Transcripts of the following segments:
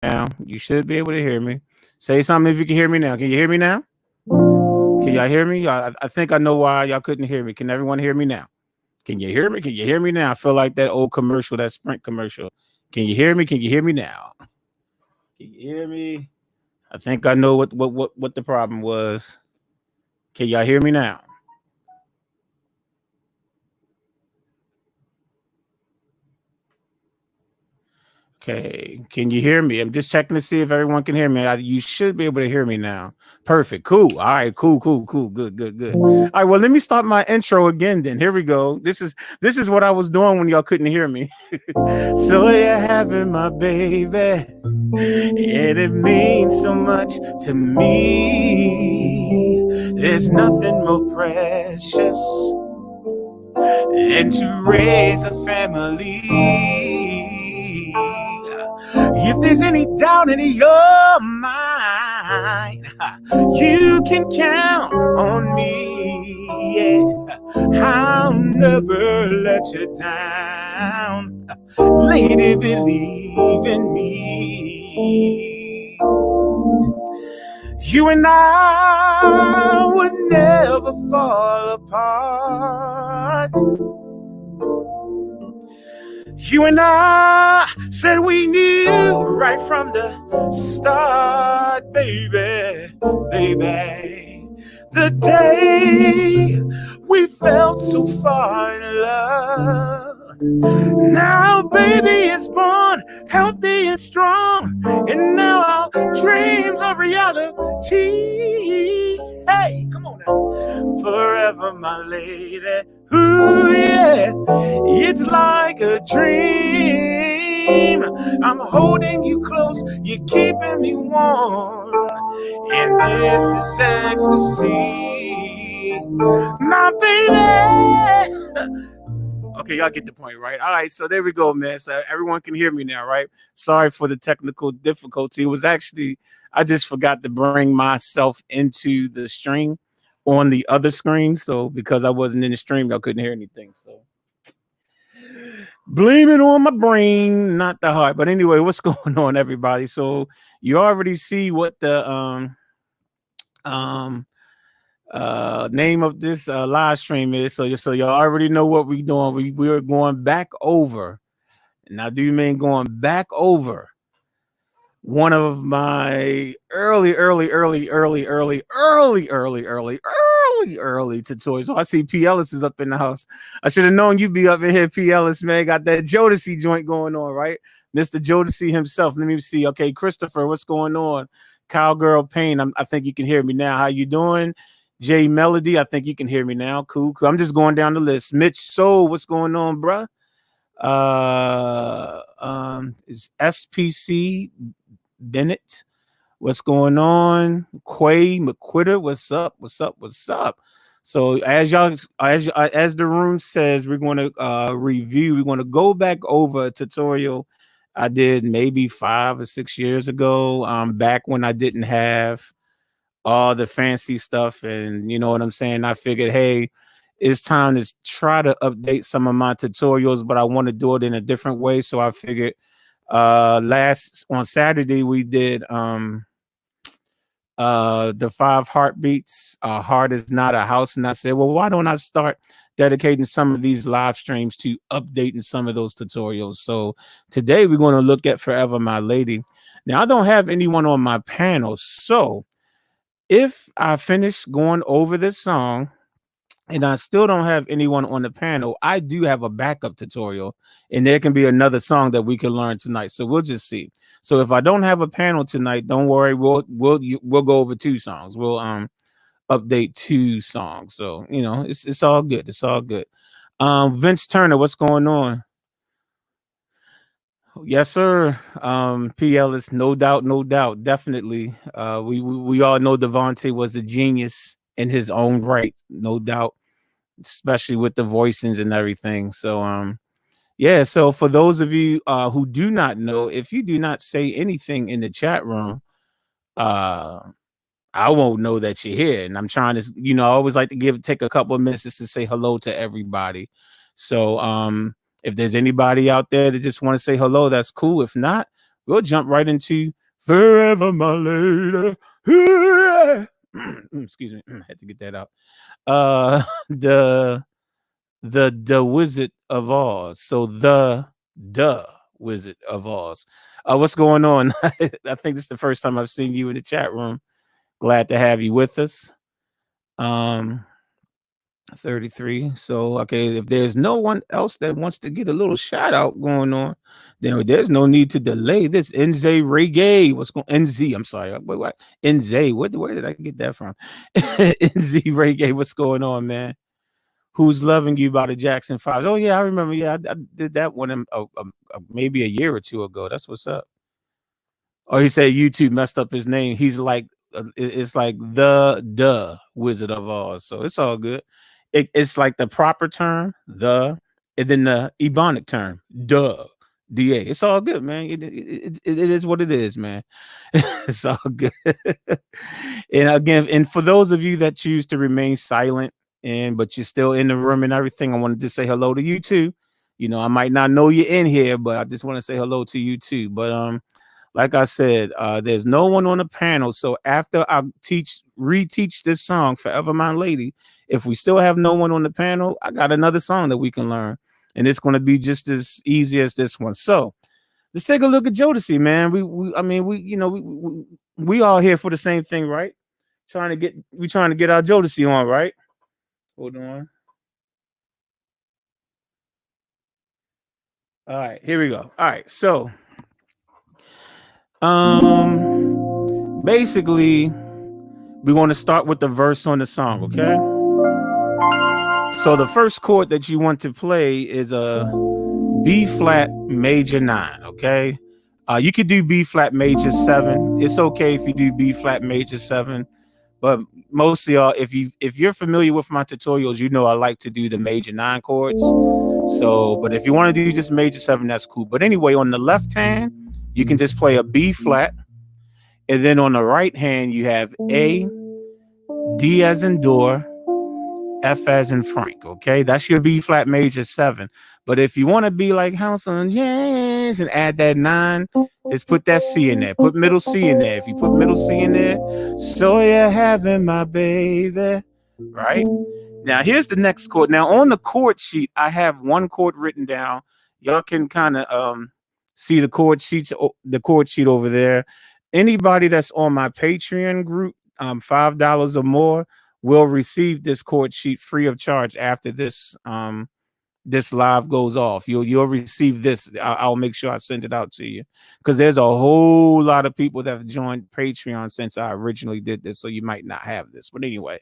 now. You should be able to hear me. Say something if you can hear me now. Can you hear me now? Can y'all hear me? I think I know why y'all couldn't hear me. Can everyone hear me now? Can you hear me? Can you hear me now? I feel like that old commercial, that Sprint commercial. Can you hear me? Can you hear me now? Can you hear me? I think I know what the problem was. Can y'all hear me now? Okay, can you hear me? I'm just checking to see if everyone can hear me. You should be able to hear me now. Perfect. Cool. All right. Cool. Cool. Cool. Good. Good. Good. All right. Well, let me start my intro again. Then here we go. This is what I was doing when y'all couldn't hear me. So you're having my baby, and it means so much to me. There's nothing more precious than to raise a family. If there's any doubt in your mind, you can count on me. Yeah. I'll never let you down. Lady, believe in me. You and I would never fall apart. You and I said we knew right from the start, baby, baby. The day we felt so far in love. Now baby is born, healthy and strong, and now our dreams are reality. Hey, come on now. Forever, my lady. Ooh, yeah. It's like a dream. I'm holding you close, you're keeping me warm, and this is ecstasy, my baby. Okay, y'all get the point, right? All right, so there we go, man. So everyone can hear me now, right? Sorry for the technical difficulty. It was actually, I just forgot to bring myself into the stream on the other screen. So because I wasn't in the stream, y'all couldn't hear anything. So blame it on my brain, not the heart. But anyway, what's going on, everybody? So you already see what the um name of this live stream is. So you already know what we're doing. We're going back over. Now, do you mean going back over one of my early tutorials? So I see P. Ellis is up in the house. I should have known you'd be up in here, P. Ellis, man. Got that Jodeci joint going on, right? Mr. Jodeci himself. Let me see. Okay, Christopher, what's going on? Cowgirl Pain. I think you can hear me now. How you doing? J Melody, I think you can hear me now. Cool, cool. I'm just going down the list. Mitch Soul, what's going on, bruh? Is SPC Bennett? What's going on? Quay McQuitter, what's up? What's up? What's up? So as the room says, we're going to review. We're going to go back over a tutorial I did maybe 5 or 6 years ago. Back when I didn't have all the fancy stuff, and you know what I'm saying. I figured, hey, it's time to try to update some of my tutorials, but I want to do it in a different way. So I figured last on Saturday we did the 5 heartbeats. Heart is not a house, and I said, well, why don't I start dedicating some of these live streams to updating some of those tutorials? So today we're going to look at Forever My Lady. Now I don't have anyone on my panel, so if I finish going over this song and I still don't have anyone on the panel, I do have a backup tutorial, and there can be another song that we can learn tonight. So we'll just see. So if I don't have a panel tonight, don't worry. We'll go over 2 songs. We'll update 2 songs. So you know, it's all good. It's all good. Vince Turner, what's going on? Yes, sir. P. Ellis, no doubt, no doubt, definitely. We all know Devontae was a genius in his own right, no doubt, especially with the voicings and everything. So yeah, so for those of you who do not know, if you do not say anything in the chat room, uh I won't know that you're here. And I'm trying to, I always like to take a couple of minutes just to say hello to everybody. So if there's anybody out there that just want to say hello, that's cool. If not, we'll jump right into Forever My Lady. Excuse me, I had to get that out. Uh the the Wizard of Oz. So the Wizard of Oz. What's going on? I think this is the first time I've seen you in the chat room. Glad to have you with us. 33. So, okay, if there's no one else that wants to get a little shout out going on, then there's no need to delay this. NZ Reggae, what's going NZ? I'm sorry, what NZ? Where did I get that from? NZ Reggae, what's going on, man? Who's Loving You by the Jackson 5? Oh yeah, I remember. Yeah, I did that one maybe a year or two ago. That's what's up. Oh, he said YouTube messed up his name. He's like, it's like the Wizard of Oz. So it's all good. It's like the proper term, and then the Ebonic term, da. It's all good, man. It is what it is, man. It's all good. And again, and for those of you that choose to remain silent, but you're still in the room and everything, I wanted to say hello to you too. You know, I might not know you in here, but I just want to say hello to you too. But like I said, there's no one on the panel. So after I reteach this song, Forever My Lady, if we still have no one on the panel, I got another song that we can learn. And it's going to be just as easy as this one. So let's take a look at Jodeci, man. We all here for the same thing, right? Trying to get our Jodeci on, right? Hold on. All right, here we go. All right, so basically we want to start with the verse on the song, okay? So the first chord that you want to play is a B flat major 9, okay? You could do B flat major 7. It's okay if you do B flat major 7, but most of y'all, if you're familiar with my tutorials, you know I like to do the major 9 chords. So, but if you want to do just major 7, that's cool. But anyway, on the left hand, you can just play a B flat, and then on the right hand, you have A, D as in door, F as in Frank. Okay, that's your B flat major 7. But if you want to be like House on Jazz and add that 9, just put that C in there. Put middle C in there. If you put middle C in there, so you're having my baby, right? Now here's the next chord. Now on the chord sheet, I have one chord written down. Y'all can kind of see the chord sheet over there. Anybody that's on my Patreon group, $5 or more, will receive this chord sheet free of charge after this this live goes off. You'll receive this. I'll make sure I send it out to you, because there's a whole lot of people that have joined Patreon since I originally did this, so you might not have this. But anyway,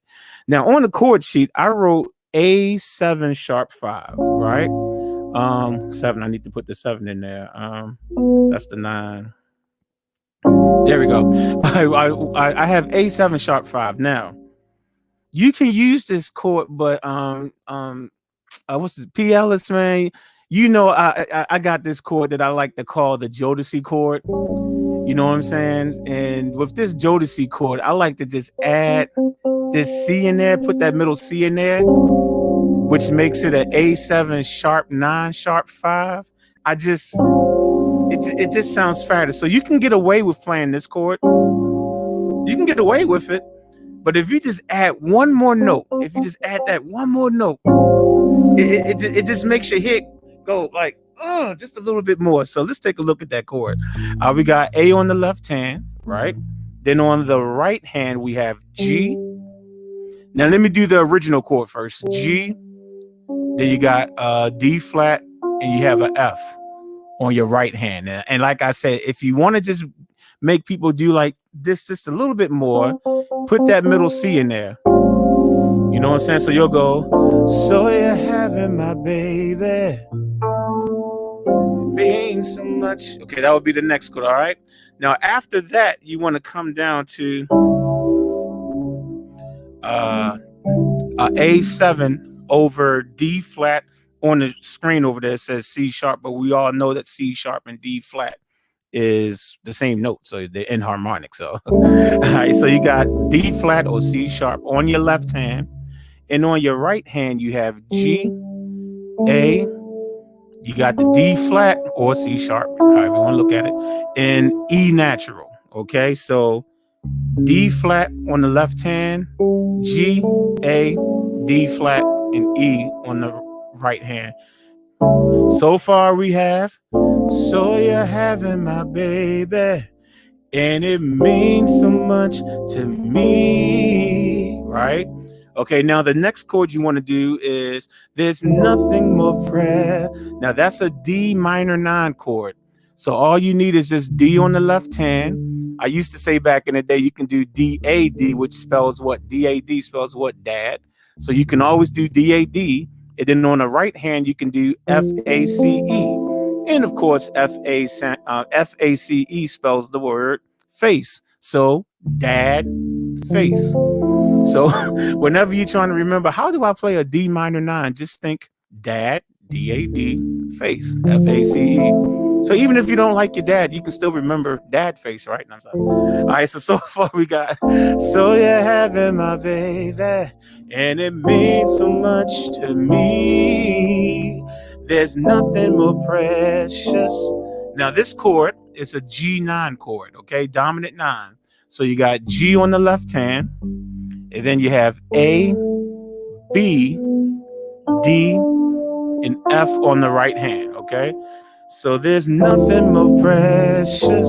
now on the chord sheet, I wrote A7 sharp 5, right? 7. I need to put the 7 in there. That's the 9. There we go. I have A7 sharp 5. Now you can use this chord, but what's this? P. Ellis, man. You know, I got this chord that I like to call the Jodeci chord. You know what I'm saying? And with this Jodeci chord, I like to just add this C in there, put that middle C in there, which makes it an A7 sharp 9 sharp 5. It just sounds fatter. So you can get away with playing this chord. You can get away with it. But if you just add one more note, if you just add that one more note, it just makes your hit go like just a little bit more. So let's take a look at that chord. We got A on the left hand, right? Then on the right hand we have G. Now let me do the original chord first. G. Then you got D flat, and you have an F on your right hand. And like I said, if you want to just make people do like this just a little bit more, put that middle C in there. You know what I'm saying? So you'll go, so you're having my baby, being so much. Okay, that would be the next chord. All right. Now after that, you want to come down to A7 over D flat. On the screen over there it says C sharp, but we all know that C sharp and D flat is the same note, so they're inharmonic. So all right, so you got D flat or C sharp on your left hand, and on your right hand you have G, A, You got the D flat or C sharp, however you want to look at it, and E natural. Okay, so D flat on the left hand, G, A, D flat, and E on the right hand. So far we have, so you're having my baby, and it means so much to me, right? Okay, now the next chord you want to do is there's nothing more prayer. Now that's a D minor 9 chord. So all you need is just D on the left hand. I used to say back in the day you can do D-A-D, which spells what? D-A-D spells what? Dad. So you can always do D-A-D. And then on the right hand, you can do F-A-C-E. And of course, F-A-C-E spells the word face. So dad, face. So whenever you're trying to remember, how do I play a D minor 9? Just think dad, D-A-D, face, F-A-C-E. So even if you don't like your dad, you can still remember dad face, right? And I'm sorry. All right, so far we got, so you're having my baby, and it means so much to me. There's nothing more precious. Now this chord is a G9 chord, okay? Dominant 9. So you got G on the left hand, and then you have A, B, D, and F on the right hand, okay? So there's nothing more precious.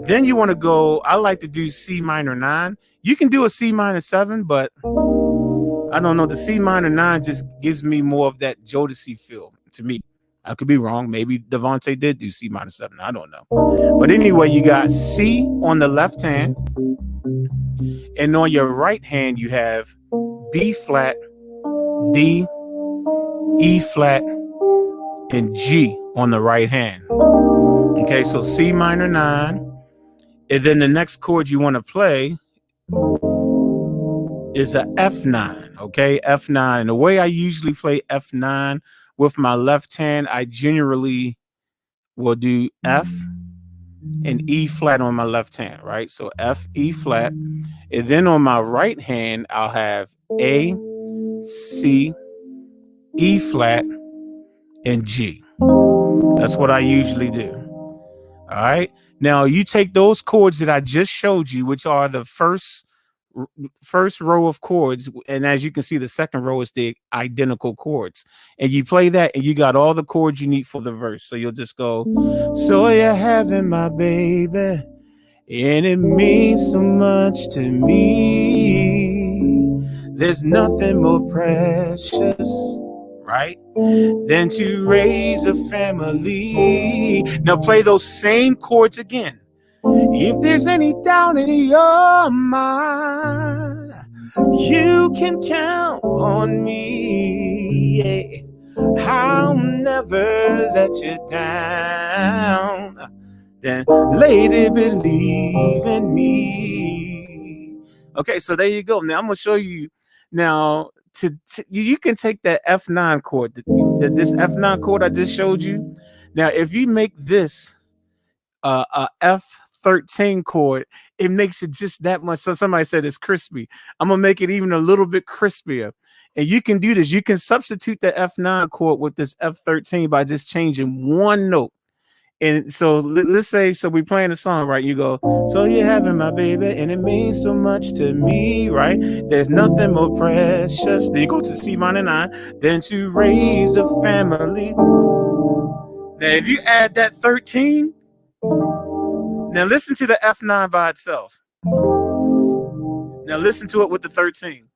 Then you want to go, I like to do C minor 9. You can do a C minor 7, but I don't know. The C minor 9 just gives me more of that Jodeci feel to me. I could be wrong. Maybe Devontae did do C minor 7. I don't know. But anyway, you got C on the left hand. And on your right hand, you have B flat, D, E flat, and G on the right hand. Okay, so C minor 9. And then the next chord you want to play is a F9. Okay, F9. And the way I usually play F9 with my left hand, I generally will do F and E flat on my left hand, right? So F, E flat. And then on my right hand, I'll have A, C, E flat, and G. That's what I usually do. All right. Now you take those chords that I just showed you, which are the first row of chords, and as you can see, the second row is the identical chords, and you play that, and you got all the chords you need for the verse. So you'll just go, so you're having my baby, and it means so much to me. There's nothing more precious, right, than to raise a family. Now play those same chords again. If there's any doubt in your mind, you can count on me. Yeah. I'll never let you down. Then, lady, believe in me. Okay, so there you go. Now I'm gonna show you. Now, you can take that F9 chord, this F9 chord I just showed you. Now, if you make this a F13 chord, it makes it just that much. So somebody said it's crispy. I'm gonna make it even a little bit crispier. And you can do this. You can substitute the F9 chord with this F13 by just changing one note. And so let's say, so we're playing the song, right? You go, so you're having my baby, and it means so much to me, right? There's nothing more precious. Then you go to C minor 9, than to raise a family. Now, if you add that 13, now listen to the F9 by itself. Now listen to it with the 13.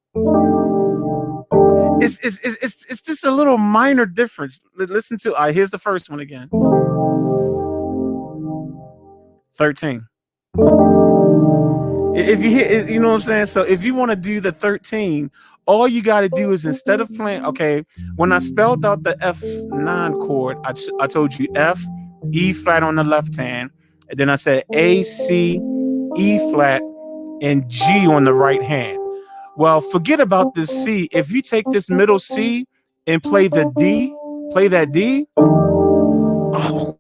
It's just a little minor difference. Listen to, here's the first one again. 13. If you hit, you know what I'm saying? So if you want to do the 13, all you got to do is, instead of playing, okay, when I spelled out the F9 chord, I told you F, E flat on the left hand, and then I said A, C, E flat, and G on the right hand. Well, forget about this C. If you take this middle C and play the D, play that D. Oh.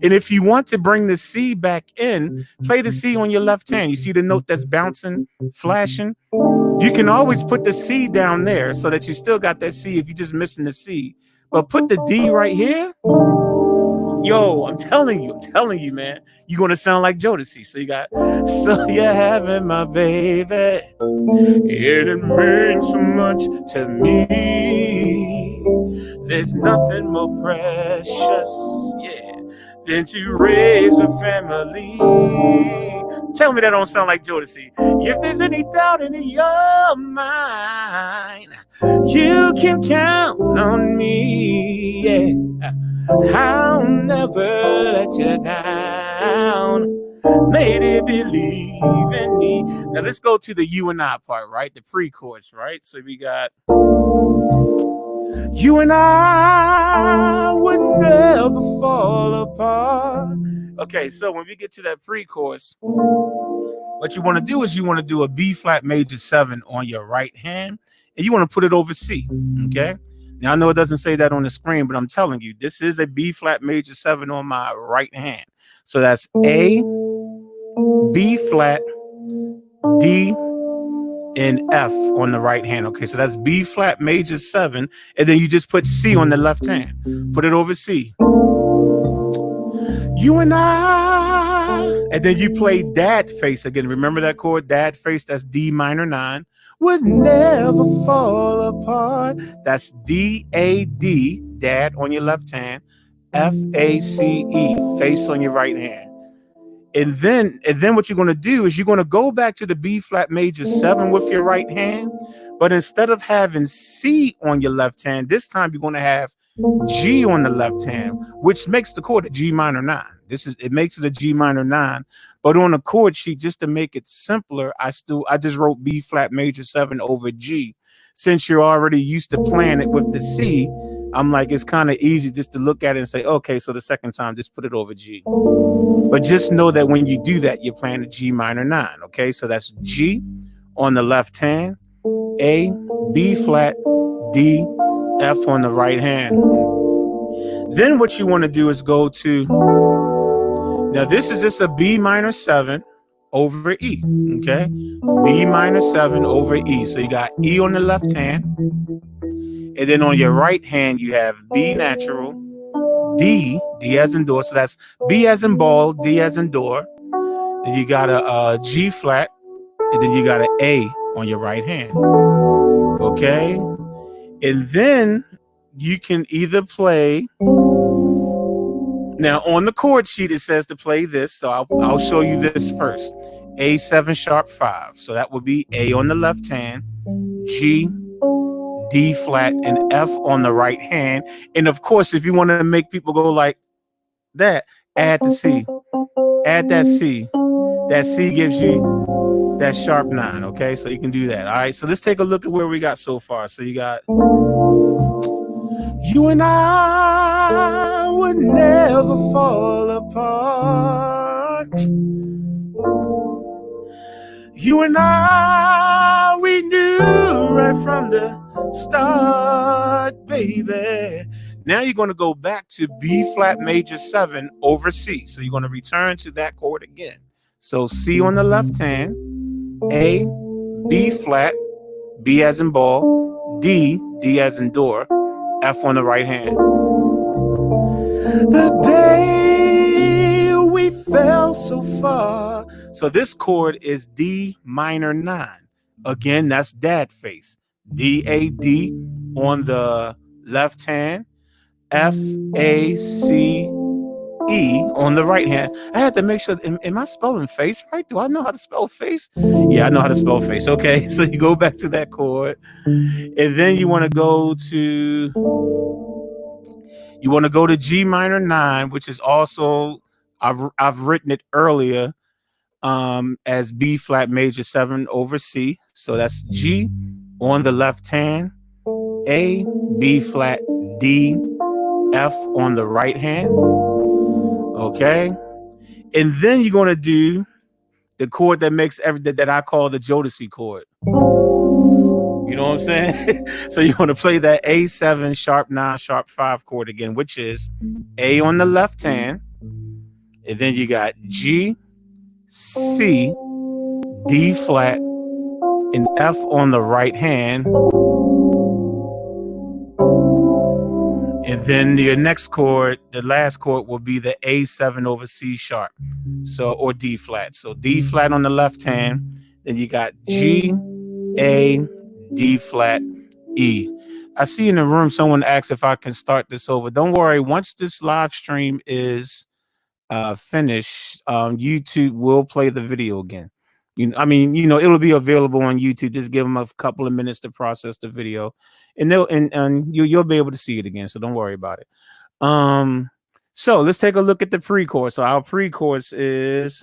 And if you want to bring the C back in, play the C on your left hand. You see the note that's bouncing, flashing? You can always put the C down there so that you still got that C if you're just missing the C. But put the D right here. Yo, I'm telling you, man, you're gonna sound like Jodeci. So you got, so you're having my baby, and it means so much to me. There's nothing more precious, yeah, than to raise a family. Tell me that don't sound like Jodeci. If there's any doubt in your mind, you can count on me, yeah. I'll never let you down. Lady, believe in me. Now let's go to the you and I part, right? The pre-chorus, right? So we got, you and I would never fall apart. Okay, so when we get to that pre-chorus, what you want to do is you want to do a B flat major 7 on your right hand, and you want to put it over C. Okay. Now I know it doesn't say that on the screen, but I'm telling you, this is a B flat major 7 on my right hand. So that's A, B flat, D, and F on the right hand. Okay, so that's B flat major 7, and then you just put C on the left hand. Put it over C. You and I, and then you play dad face again. Remember that chord, dad face? That's D minor 9. Would never fall apart. That's D A D, dad on your left hand. F A C E, face on your right hand. And then what you're going to do is you're going to go back to the B flat major 7 with your right hand, but instead of having C on your left hand, this time you're going to have G on the left hand, which makes the chord a G minor 9. It makes it a G minor 9, but on a chord sheet, just to make it simpler, I just wrote B flat major 7 over G. Since you're already used to playing it with the C, I'm like, it's kind of easy just to look at it and say, okay, so the second time, just put it over G. But just know that when you do that, you're playing a G minor 9. Okay, so that's G on the left hand, A, B flat, D, F on the right hand. Then what you want to do is go to, now this is just a B minor 7 over E. Okay, B minor 7 over E. So you got E on the left hand, and then on your right hand you have B natural, D as in door. So that's B as in ball, D as in door. Then you got a G flat, and then you got an A on your right hand. Okay, and then you can either play. Now on the chord sheet it says to play this, so I'll show you this first. A7 sharp 5. So that would be A on the left hand, G, D flat, and F on the right hand. And of course, if you want to make people go like that, add the C. Add that C. That C gives you that sharp 9. Okay, so you can do that. All right, so let's take a look at where we got so far. So you got, you and I would never fall apart. You and I, we knew right from the start, baby. Now you're going to go back to B flat major 7 over C. So you're going to return to that chord again. So C on the left hand, A, B flat, B as in ball, D as in door, F on the right hand. The day we fell so far. So this chord is D minor 9. Again, that's dad face. D A D on the left hand, F A C E on the right hand. I had to make sure, am I spelling face right? Do I know how to spell face? Yeah, I know how to spell face. Okay, so you go back to that chord, and then you want to go to G minor 9, which is also, I've written it earlier as B flat major 7 over C. So that's G on the left hand, A, B flat, D, F on the right hand. Okay, and then you're going to do the chord that makes that I call the Jodeci chord. You know what I'm saying? So you're going to play that A7 sharp 9 sharp 5 chord again, which is A on the left hand, and then you got G, C, D flat, and F on the right hand. And then your next chord, the last chord, will be the A7 over C sharp. So, or D flat. So D flat on the left hand. Then you got G, A, D flat, E. I see in the room someone asked if I can start this over. Don't worry. Once this live stream is finished, YouTube will play the video again. I mean, it'll be available on YouTube. Just give them a couple of minutes to process the video, and you'll be able to see it again. So don't worry about it. So let's take a look at the pre-chorus. So our pre-chorus is,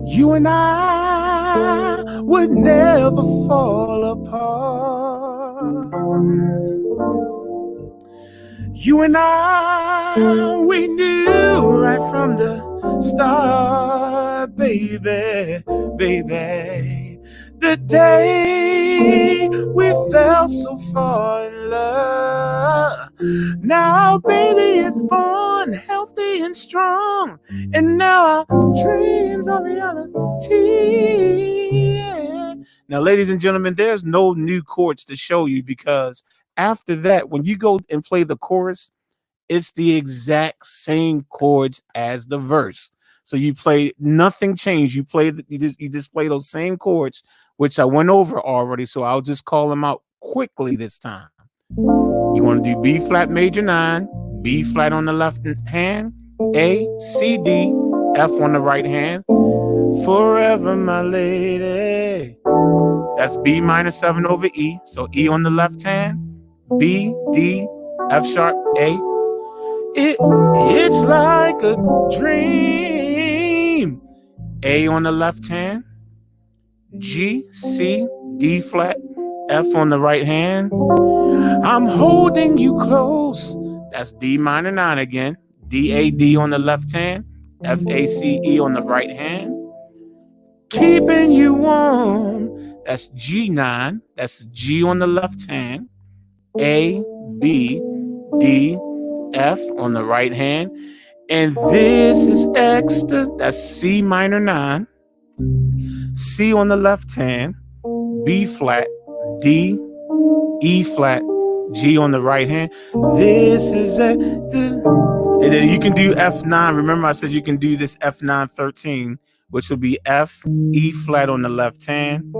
you and I would never fall apart. You and I, we knew right from the start, baby, baby. The day we fell so far in love. Now, baby, it's born healthy and strong. And now our dreams are reality. Yeah. Now, ladies and gentlemen, there's no new chords to show you, because after that, when you go and play the chorus, it's the exact same chords as the verse. So you play, nothing changed. You just play those same chords, which I went over already. So I'll just call them out quickly this time. You want to do B flat major 9, B flat on the left hand, A, C, D, F on the right hand. Forever, my lady. That's B minor 7 over E. So E on the left hand, B, D, F sharp, A. It's like a dream. A on the left hand, G, C, D flat, F on the right hand. I'm holding you close. That's D minor 9 again. D, A, D on the left hand, F, A, C, E on the right hand. Keeping you warm. That's G9. That's G on the left hand. A, B, D, F on the right hand. And this is extra. That's C minor 9. C on the left hand. B flat, D, E flat, G on the right hand. This is and then you can do F9. Remember I said you can do this F9 13, which would be F, E flat on the left hand,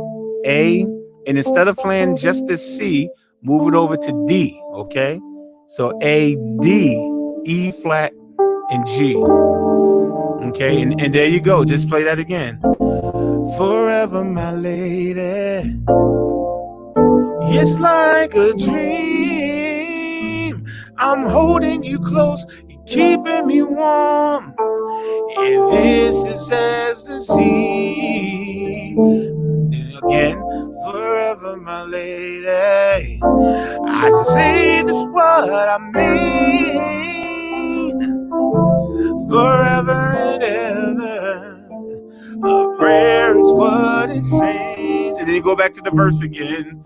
A, and instead of playing just this C, move it over to D, okay? So A, D, E flat, and G. Okay, and there you go. Just play that again. Forever, my lady. It's like a dream. I'm holding you close. You're keeping me warm. And this is as the sea. And again, forever, my lady. I say this what I mean. Forever and ever. A prayer is what it sings. And then you go back to the verse again.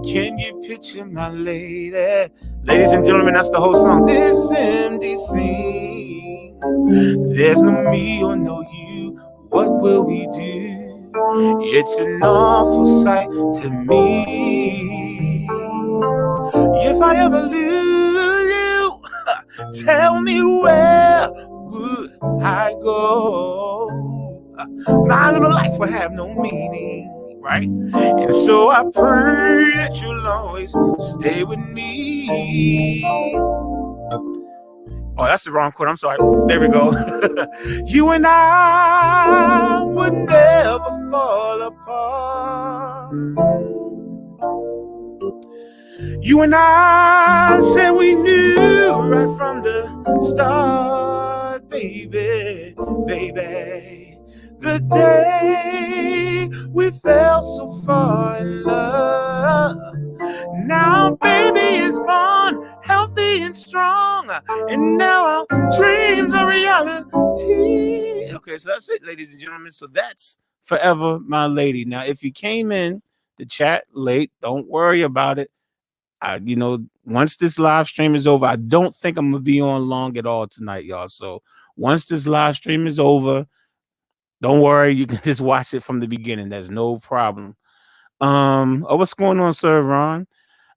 Can you picture my lady? Ladies and gentlemen, that's the whole song. This is MDC. There's no me or no you. What will we do? It's an awful sight to me. If I ever lose you, tell me where would I go? My little life will have no meaning, right? And so I pray that you'll always stay with me. Oh, that's the wrong chord. I'm sorry. There we go. You and I would never fall apart. You and I said we knew right from the start, baby, baby. The day we fell so far in love. Now baby is born healthy and strong. And now our dreams are reality. Okay, so that's it, ladies and gentlemen. So that's Forever, My Lady. Now, if you came in the chat late, don't worry about it. Once this live stream is over, I don't think I'm going to be on long at all tonight, y'all. So once this live stream is over, don't worry, you can just watch it from the beginning. There's no problem. What's going on, Sir Ron?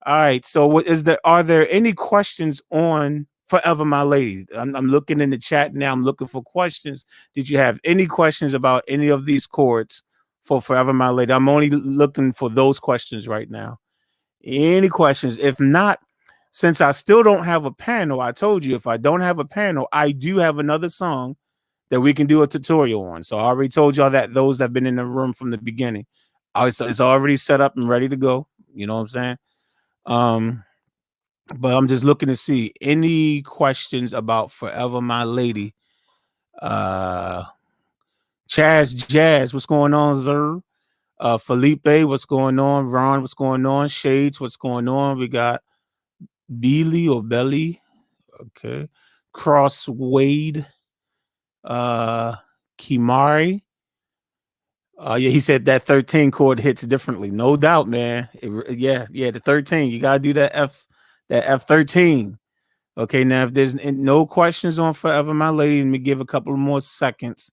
All right. So what is there are there any questions on Forever My Lady? I'm looking in the chat now. I'm looking for questions. Did you have any questions about any of these chords for Forever My Lady? I'm only looking for those questions right now. Any questions? If not, since I still don't have a panel, I told you if I don't have a panel, I do have another song that we can do a tutorial on. So I already told y'all that those have been in the room from the beginning. It's already set up and ready to go. You know what I'm saying? Um, but I'm just looking to see any questions about Forever My Lady. Uh Chaz Jazz, what's going on, Zer? Felipe, what's going on? Ron, what's going on? Shades, what's going on? We got Beely or Belly. Okay. Cross Wade. Uh Kimari. Yeah, he said that 13 chord hits differently. No doubt, man. Yeah, the 13. You gotta do that F13. Okay, now if there's no questions on Forever My Lady, let me give a couple more seconds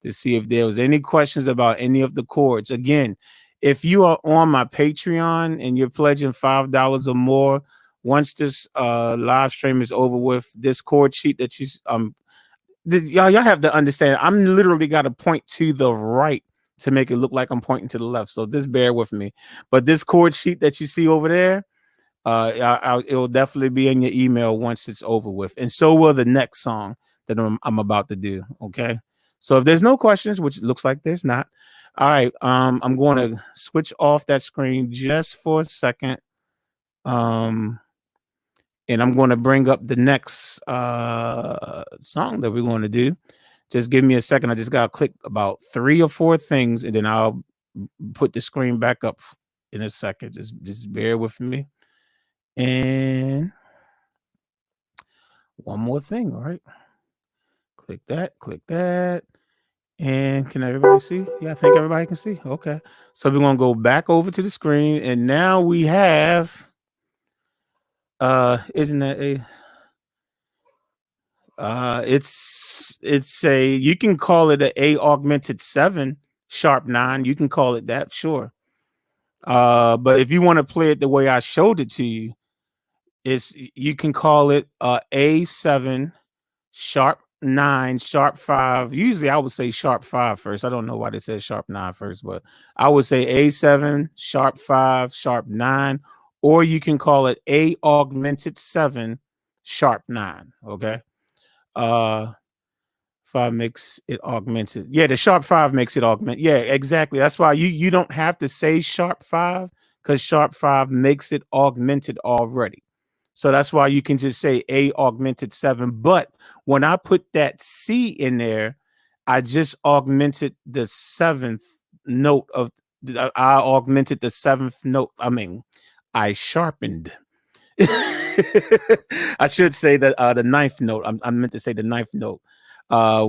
to see if there was any questions about any of the chords. Again, if you are on my Patreon and you're pledging $5 or more, once this live stream is over with, this chord sheet that y'all have to understand, I'm literally got to point to the right to make it look like I'm pointing to the left. So just bear with me. But this chord sheet that you see over there, it'll definitely be in your email once it's over with, and so will the next song that I'm about to do. Okay, so if there's no questions, which looks like there's not, all right, I'm going to switch off that screen just for a second, and I'm going to bring up the next song that we're going to do. Just give me a second. I just got to click about 3 or 4 things, and then I'll put the screen back up in a second. Just bear with me. And one more thing, all right? Click that. And can everybody see? Yeah, I think everybody can see. Okay. So we're gonna go back over to the screen, and now we have isn't that a it's a you can call it a augmented 7 sharp 9. You can call it that, sure. But if you want to play it the way I showed it to you, you can call it A7 sharp 9 sharp 5. Usually I would say sharp 5 first. I don't know why they said sharp 9 first, but I would say A7 sharp 5 sharp 9, or you can call it A augmented 7 sharp 9. Okay. uh 5 makes it augmented. Yeah, the sharp 5 makes it augment. Yeah, exactly. That's why you don't have to say sharp 5, because sharp 5 makes it augmented already. So that's why you can just say A augmented 7. But when I put that C in there, I just augmented the 7th note of I augmented the 7th note. I mean, I sharpened. I should say that the 9th note. I meant to say the 9th note,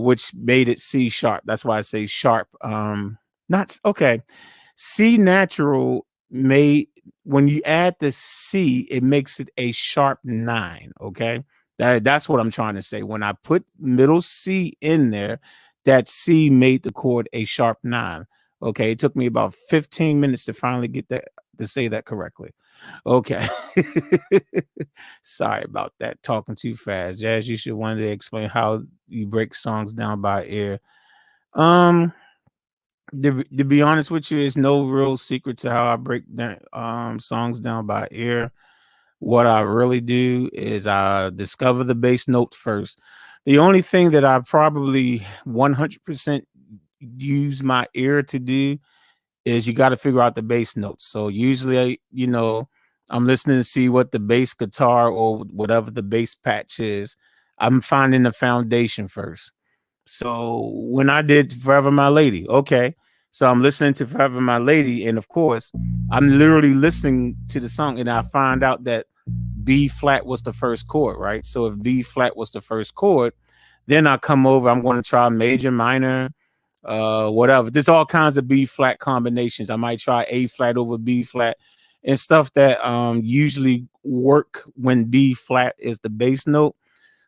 which made it C sharp. That's why I say sharp. Not okay. C natural may when you add the C, it makes it a sharp 9. Okay. That's what I'm trying to say. When I put middle C in there, that C made the chord a sharp 9. Okay. It took me about 15 minutes to finally get that to say that correctly. Okay. Sorry about that. Talking too fast. Jazz, you should one day explain how you break songs down by ear. Um, to be honest with you, it's no real secret to how I break down songs down by ear. What I really do is I discover the bass note first. The only thing that I probably 100% use my ear to do is you got to figure out the bass notes. So usually, I'm listening to see what the bass guitar or whatever the bass patch is. I'm finding the foundation first. So when I did Forever My Lady, okay. So I'm listening to Forever My Lady, and of course, I'm literally listening to the song, and I find out that B flat was the first chord, right? So if B flat was the first chord, then I come over, I'm going to try major, minor, whatever. There's all kinds of B flat combinations. I might try A flat over B flat and stuff that usually work when B flat is the bass note.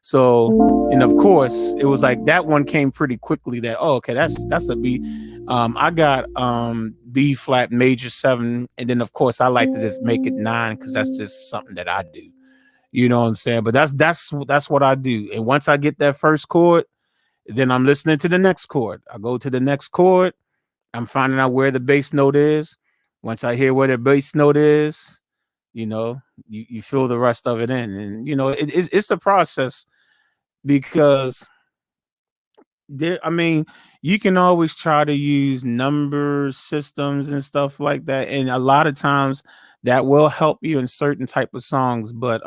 So, and of course, it was like that one came pretty quickly. That, oh, okay, that's a B. I got B flat major 7, and then of course I like to just make it 9 because that's just something that I do. You know what I'm saying? But that's what I do. And once I get that first chord, then I'm listening to the next chord. I go to the next chord. I'm finding out where the bass note is. Once I hear where the bass note is, you fill the rest of it in, and it's a process because I mean, you can always try to use number systems and stuff like that, and a lot of times that will help you in certain type of songs. But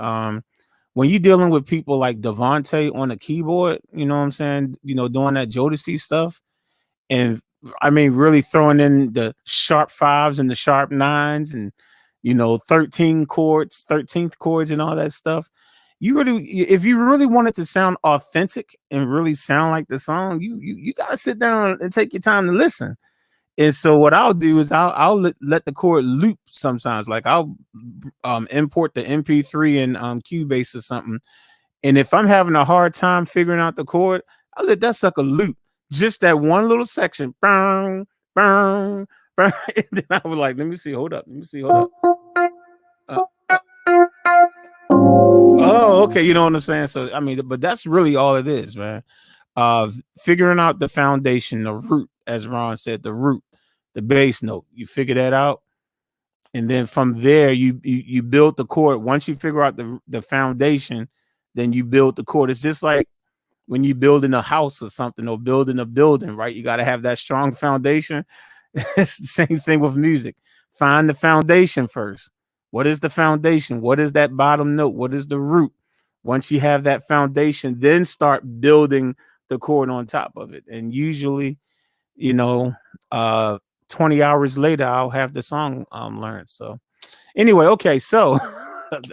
when you're dealing with people like Devontae on the keyboard, you know what I'm saying, doing that Jodeci stuff, and I mean, really throwing in the sharp 5s and the sharp 9s and 13th chords and all that stuff. If you really want it to sound authentic and really sound like the song, you gotta sit down and take your time to listen. And so what I'll do is I'll let the chord loop sometimes. Like I'll import the MP3 and Cubase or something. And if I'm having a hard time figuring out the chord, I'll let that sucker loop. Just that one little section. Bang, bang, bang. And then I was like, let me see, hold up. Uh, oh, okay. You know what I'm saying? So I mean, but that's really all it is, man. Figuring out the foundation, the root, as Ron said, the root, the bass note. You figure that out. And then from there, you build the chord. Once you figure out the foundation, then you build the chord. It's just like when you building a house or something or building a building, right? You got to have that strong foundation. It's the same thing with music. Find the foundation first. What is the foundation? What is that bottom note? What is the root? Once you have that foundation, then start building the chord on top of it. And usually, you know, uh 20 hours later, I'll have the song learned. So anyway, okay, so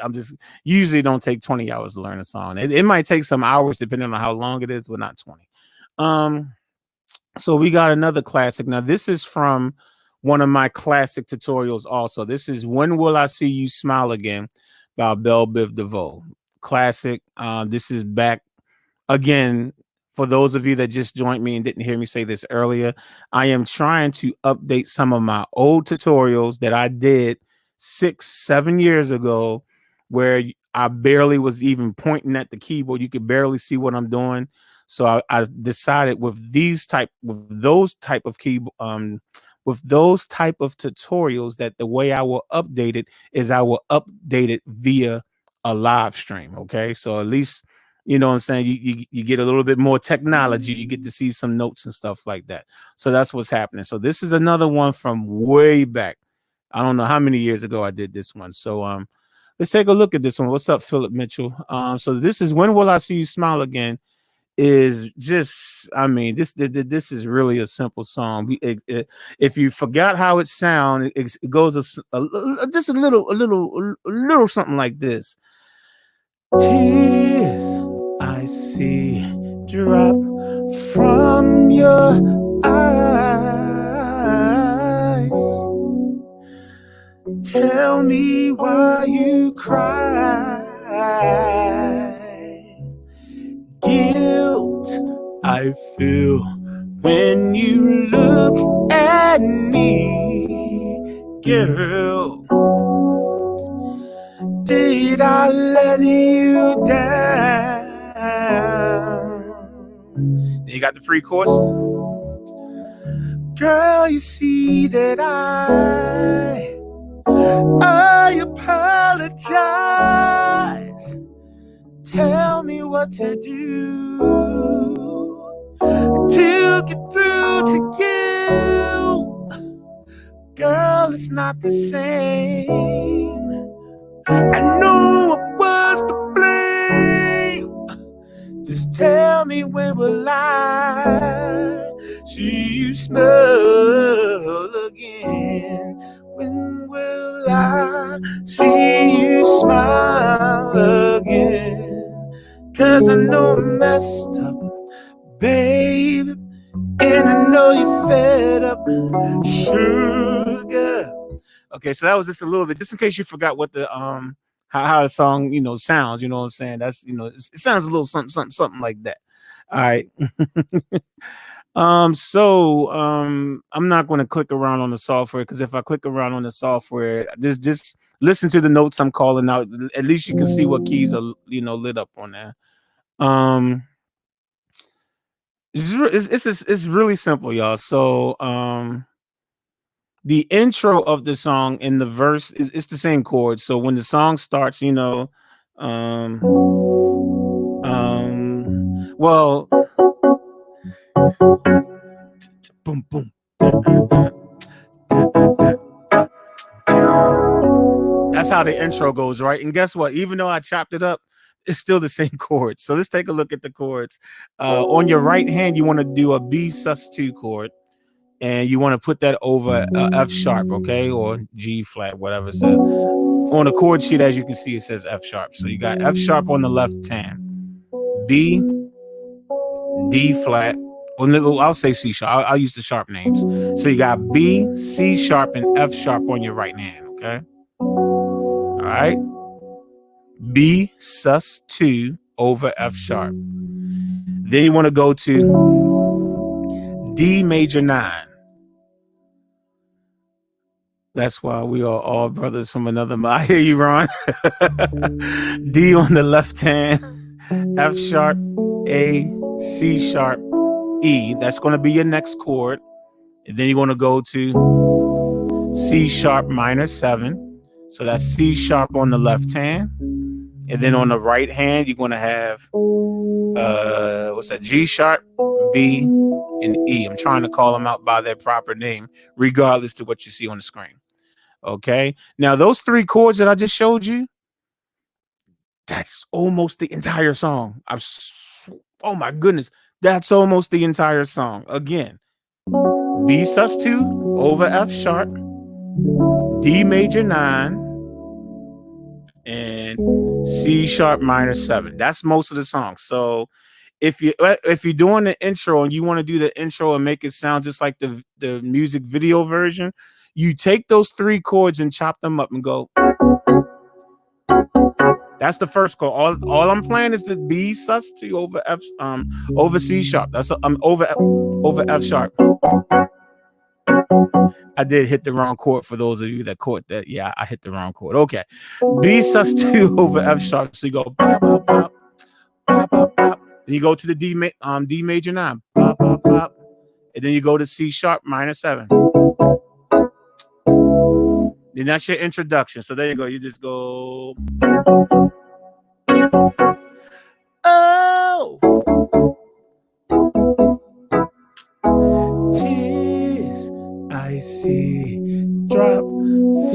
I'm just usually don't take 20 hours to learn a song. It might take some hours depending on how long it is, but not 20. Um, so we got another classic. Now, this is from one of my classic tutorials also. This is When Will I See You Smile Again by Belle Biv DeVoe. Classic. This is back again. For those of you that just joined me and didn't hear me say this earlier, I am trying to update some of my old tutorials that I did 6-7 years ago, where I barely was even pointing at the keyboard. You could barely see what I'm doing. So I decided with those type of tutorials that the way I will update it is I will update it via a live stream. Okay, so at least you know what I'm saying, you get a little bit more technology, you get to see some notes and stuff like that. So that's what's happening. So this is another one from way back. I don't know how many years ago I did this one. So let's take a look at this one. What's up, Philip Mitchell? So this is When Will I See You Smile Again. Is just, I mean, this is really a simple song. If you forgot how it sounds, it goes just a little something like this. Tears I see drop from your eyes. Tell me why you cry. Guilt I feel when you look at me, girl. Did I let you down? You got the pre-chorus. Girl, you see that I apologize. Tell me what to do to get through to you. Girl, it's not the same. I know I was to blame. Just tell me, when will I see you smile again? When will I see you smile again? 'Cause I know I messed up, baby, and I know you're fed up, sugar. Okay, so that was just a little bit, just in case you forgot what the how a song, sounds, you know what I'm saying? That's, it sounds a little something like that. All right. I'm not going to click around on the software, because if I click around on the software, just listen to the notes I'm calling out. At least you can see what keys are, lit up on there. It's really simple, y'all. So the intro of the song in the verse is it's the same chord. So when the song starts, well, boom boom. That's how the intro goes, right? And guess what? Even though I chopped it up, it's still the same chords. So let's take a look at the chords. On your right hand, you want to do a B sus2 chord, and you want to put that over F sharp, okay, or G flat, whatever. So on the chord sheet, as you can see, it says F sharp. So you got F sharp on the left hand, B, D flat. Well, I'll say C sharp. I'll use the sharp names. So you got B, C sharp, and F sharp on your right hand, okay? All right. B sus2 over F sharp. Then you want to go to D major 9. That's why we are all brothers from another mother. I hear you, Ron. D on the left hand, F sharp, A, C sharp, E. That's going to be your next chord. And then you're going to go to C sharp minor 7. So that's C sharp on the left hand. And then on the right hand, you're going to have, what's that? G sharp, B, and E. I'm trying to call them out by their proper name, regardless to what you see on the screen. Okay. Now, those 3 chords that I just showed you, that's almost the entire song. Oh my goodness. That's almost the entire song. Again, B sus2 over F sharp, D major 9, and C sharp minor 7. That's most of the song. So if you're doing the intro and you want to do the intro and make it sound just like the music video version, you take those 3 chords and chop them up and go. That's the first chord. All I'm playing is the B sus2 over F over C sharp. That's over F sharp. I did hit the wrong chord for those of you that caught that. Yeah, I hit the wrong chord. Okay. B sus2 over F sharp. So you go pop, pop, pop, pop, pop, pop. Then you go to the D major 9. Pop, pop, pop. And then you go to C sharp minor 7. Then that's your introduction. So there you go. You just go. Oh. Tears I see drop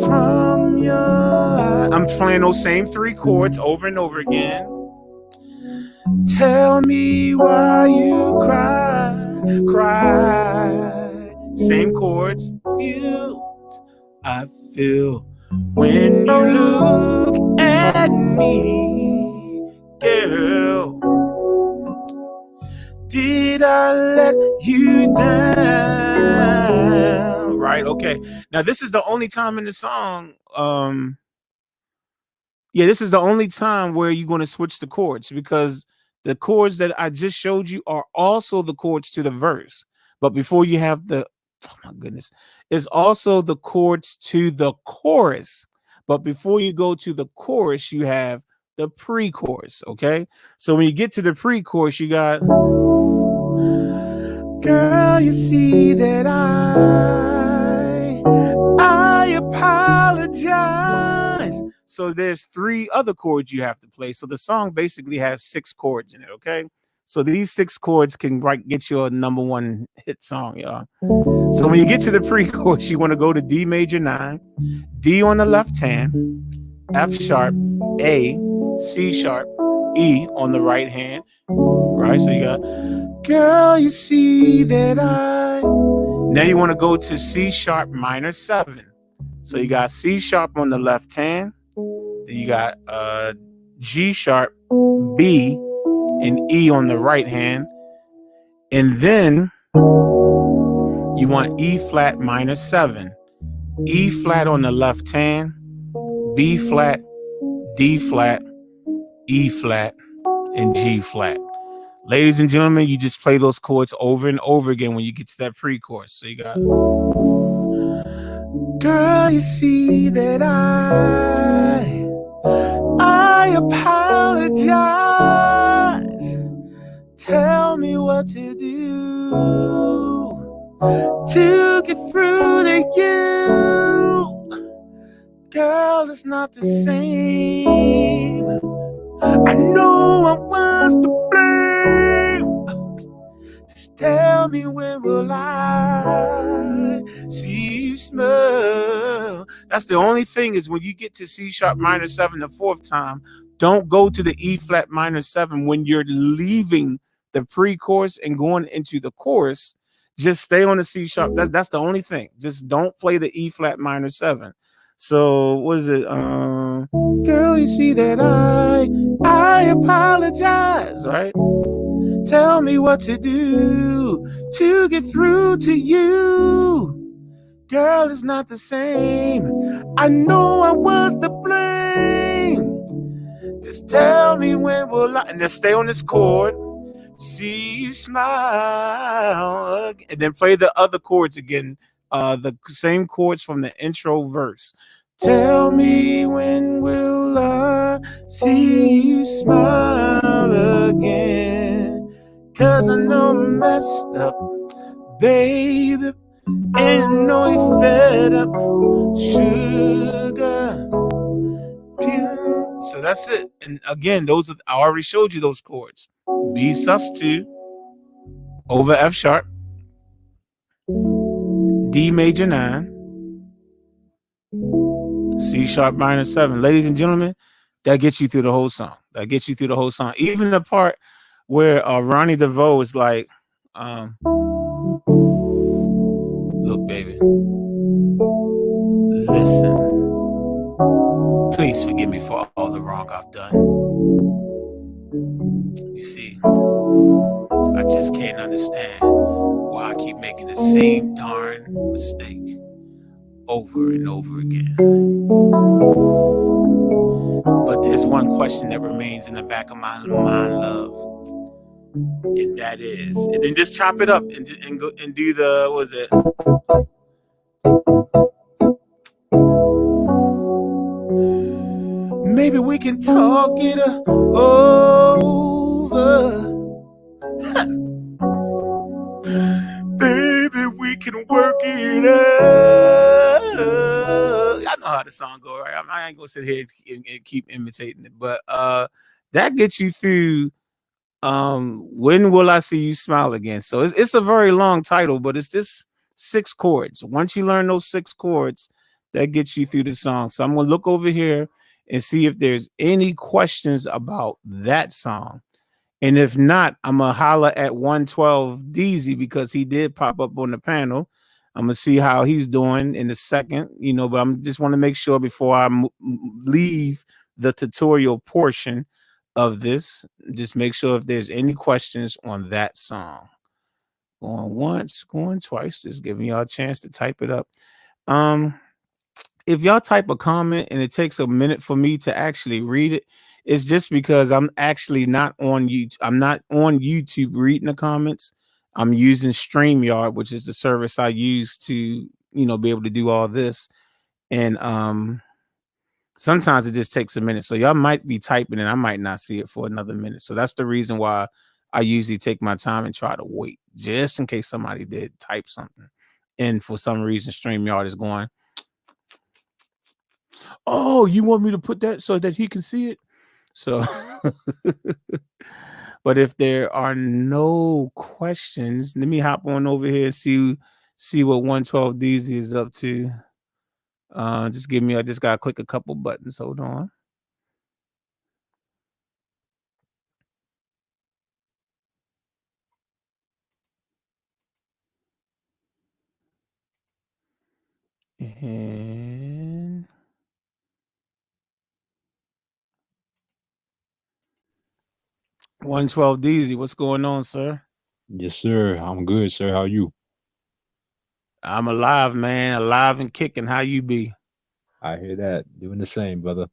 from your eye. I'm playing those same 3 chords over and over again. Tell me why you cry. Same chords. Guilt I feel when you look at me, girl. Did I let you down? Right. Okay. Now this is the only time in the song. This is the only time where you're going to switch the chords, because the chords that I just showed you are also the chords to the verse. But before you have oh my goodness, it's also the chords to the chorus. But before you go to the chorus, you have the pre-chorus. Okay. So when you get to the pre-chorus, you got, girl, you see that I apologize. So there's 3 other chords you have to play. So the song basically has 6 chords in it. Okay. So these 6 chords can get you a #1 hit song, y'all. So when you get to the pre-chorus, you want to go to D major 9, D on the left hand, F sharp, A, C sharp, E on the right hand. Right. So you got, girl, you see that Now you want to go to C sharp minor 7. So you got C sharp on the left hand. Then you got G sharp, B, and E on the right hand. And then you want E flat minor 7. E flat on the left hand, B flat, D flat, E flat, and G flat. Ladies and gentlemen, you just play those chords over and over again when you get to that pre-chorus. So you got, girl, you see that I apologize. Tell me what to do to get through to you. Girl, it's not the same. I know I was to blame. Just tell me, when will I see you smile? That's the only thing, is when you get to C sharp minor 7 the fourth time, don't go to the E flat minor 7 when you're leaving the pre-chorus and going into the chorus. Just stay on the C sharp. That's the only thing. Just don't play the E flat minor 7. So what is it? Girl, you see that I apologize, right? Tell me what to do to get through to you. Girl, it's not the same. I know I was to blame. Just tell me, when will I, and then stay on this chord, see you smile, and then play the other chords again, the same chords from the intro verse. Tell me, when will I see you smile again? 'Cause I know I'm messed up, baby, and know you fed up, sugar. So that's it. And again, those are, I already showed you those chords. B sus2 over F sharp, D major 9, C sharp minor 7. Ladies and gentlemen, that gets you through the whole song. That gets you through the whole song. Even the part where Ronnie DeVoe is like, look, baby, listen, please forgive me for all the wrong I've done. You see, I just can't understand why I keep making the same darn mistake over and over again. But there's one question that remains in the back of my mind, love, and that is, and then just chop it up and go and do the, what was it? Maybe we can talk it over. Baby, we can work it out. I know how the song goes, right? I ain't gonna sit here and keep imitating it, but that gets you through. When will I see you smile again? So it's a very long title, but it's just 6 chords. Once you learn those 6 chords, that gets you through the song. So I'm gonna look over here and see if there's any questions about that song. And if not, I'm gonna holler at 112 DZ, because he did pop up on the panel. I'm gonna see how he's doing in a second, but I'm just want to make sure before I leave the tutorial portion of this, just make sure if there's any questions on that song. Going once, going twice, just giving y'all a chance to type it up. If y'all type a comment and it takes a minute for me to actually read it, it's just because I'm actually not on YouTube. I'm not on YouTube reading the comments. I'm using StreamYard, which is the service I use to, be able to do all this. And sometimes it just takes a minute. So y'all might be typing and I might not see it for another minute. So that's the reason why I usually take my time and try to wait, just in case somebody did type something. And for some reason, StreamYard is going, oh, you want me to put that so that he can see it? So, but if there are no questions, let me hop on over here and see what 112 DZ is up to. Just give me, I just gotta click a couple buttons. Hold on. And 112 DZ, what's going on, sir? Yes, sir. I'm good, sir. How you? I'm alive, man, alive and kicking. How you be? I hear that. Doing the same, brother.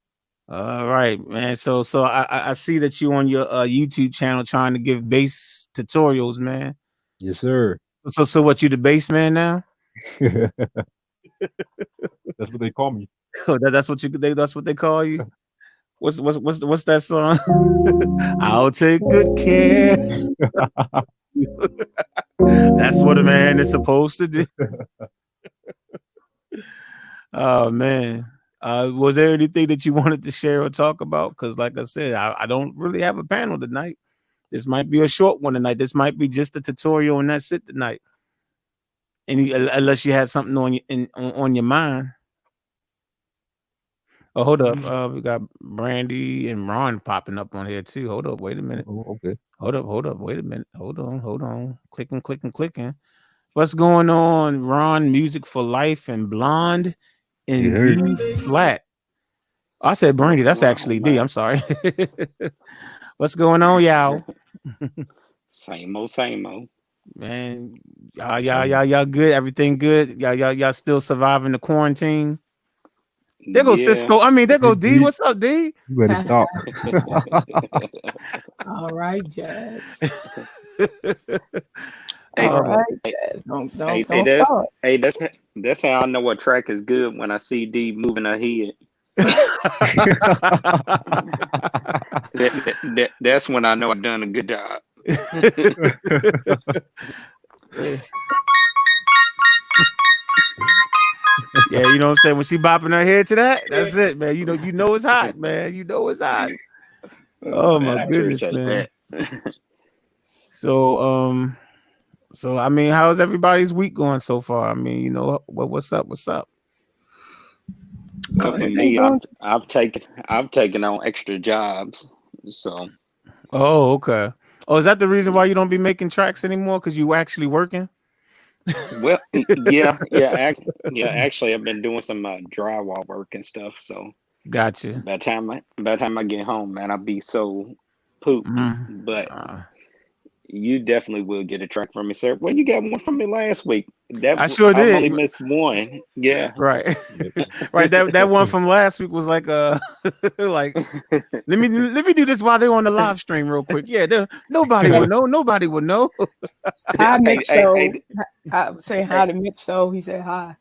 All right, man. So I see that you on your YouTube channel trying to give bass tutorials, man. Yes, sir. So what, you the bass man now? That's what they call me. Oh, that's what they call you. What's that song? I'll take good care. That's what a man is supposed to do. Oh man. Was there anything that you wanted to share or talk about? Because like I said, I don't really have a panel tonight. This might be a short one tonight. This might be just a tutorial and that's it tonight. Unless you had something on on your mind. Oh, hold up. We got Brandy and Ron popping up on here too. Hold up, wait a minute. Oh, okay. Hold up, wait a minute. Hold on. Clicking. What's going on, Ron? Music for Life and Blonde You in heard. B flat. I said What's Brandy. That's going actually on, D. man? I'm sorry. What's going on, y'all? Same old, same old. Man, Um, y'all good? Everything good? Y'all still surviving the quarantine? There goes Yeah. Cisco. I mean, there hey, goes D. D, What's up, D? you better stop. All right, Jazz. Hey, All Oh my. right, hey, Jazz. Don't hey, don't hey, don't start. that's how I know a track is good when I see D moving her head. That's when I know I've done a good job. Yeah, you know what I'm saying? When she bopping her head to that, that's it, man. You know it's hot, man. You know it's hot. Oh Man, my I goodness, appreciate man. that. So so I mean, how's everybody's week going so far? I mean, what's up? What's up? Well, for Everything me, going. I've taken on extra jobs. So, Oh, okay. Oh, is that the reason why you don't be making tracks anymore? Because you actually working? well, yeah. Actually, I've been doing some drywall work and stuff. So Gotcha. by the time I get home, man, I'll be so pooped. Mm. But Uh, you definitely will get a track from me, sir. Well, you got one from me last week. I sure I've did. only missed one. Yeah. Right. Yep. Right. That one from last week was like like let me do this while they're on the live stream real quick. Yeah, nobody Hey, would know. Nobody would know. hi, Hey, Mitch. hey, So, hey, I say hey, hi to Mitch. So he said hi.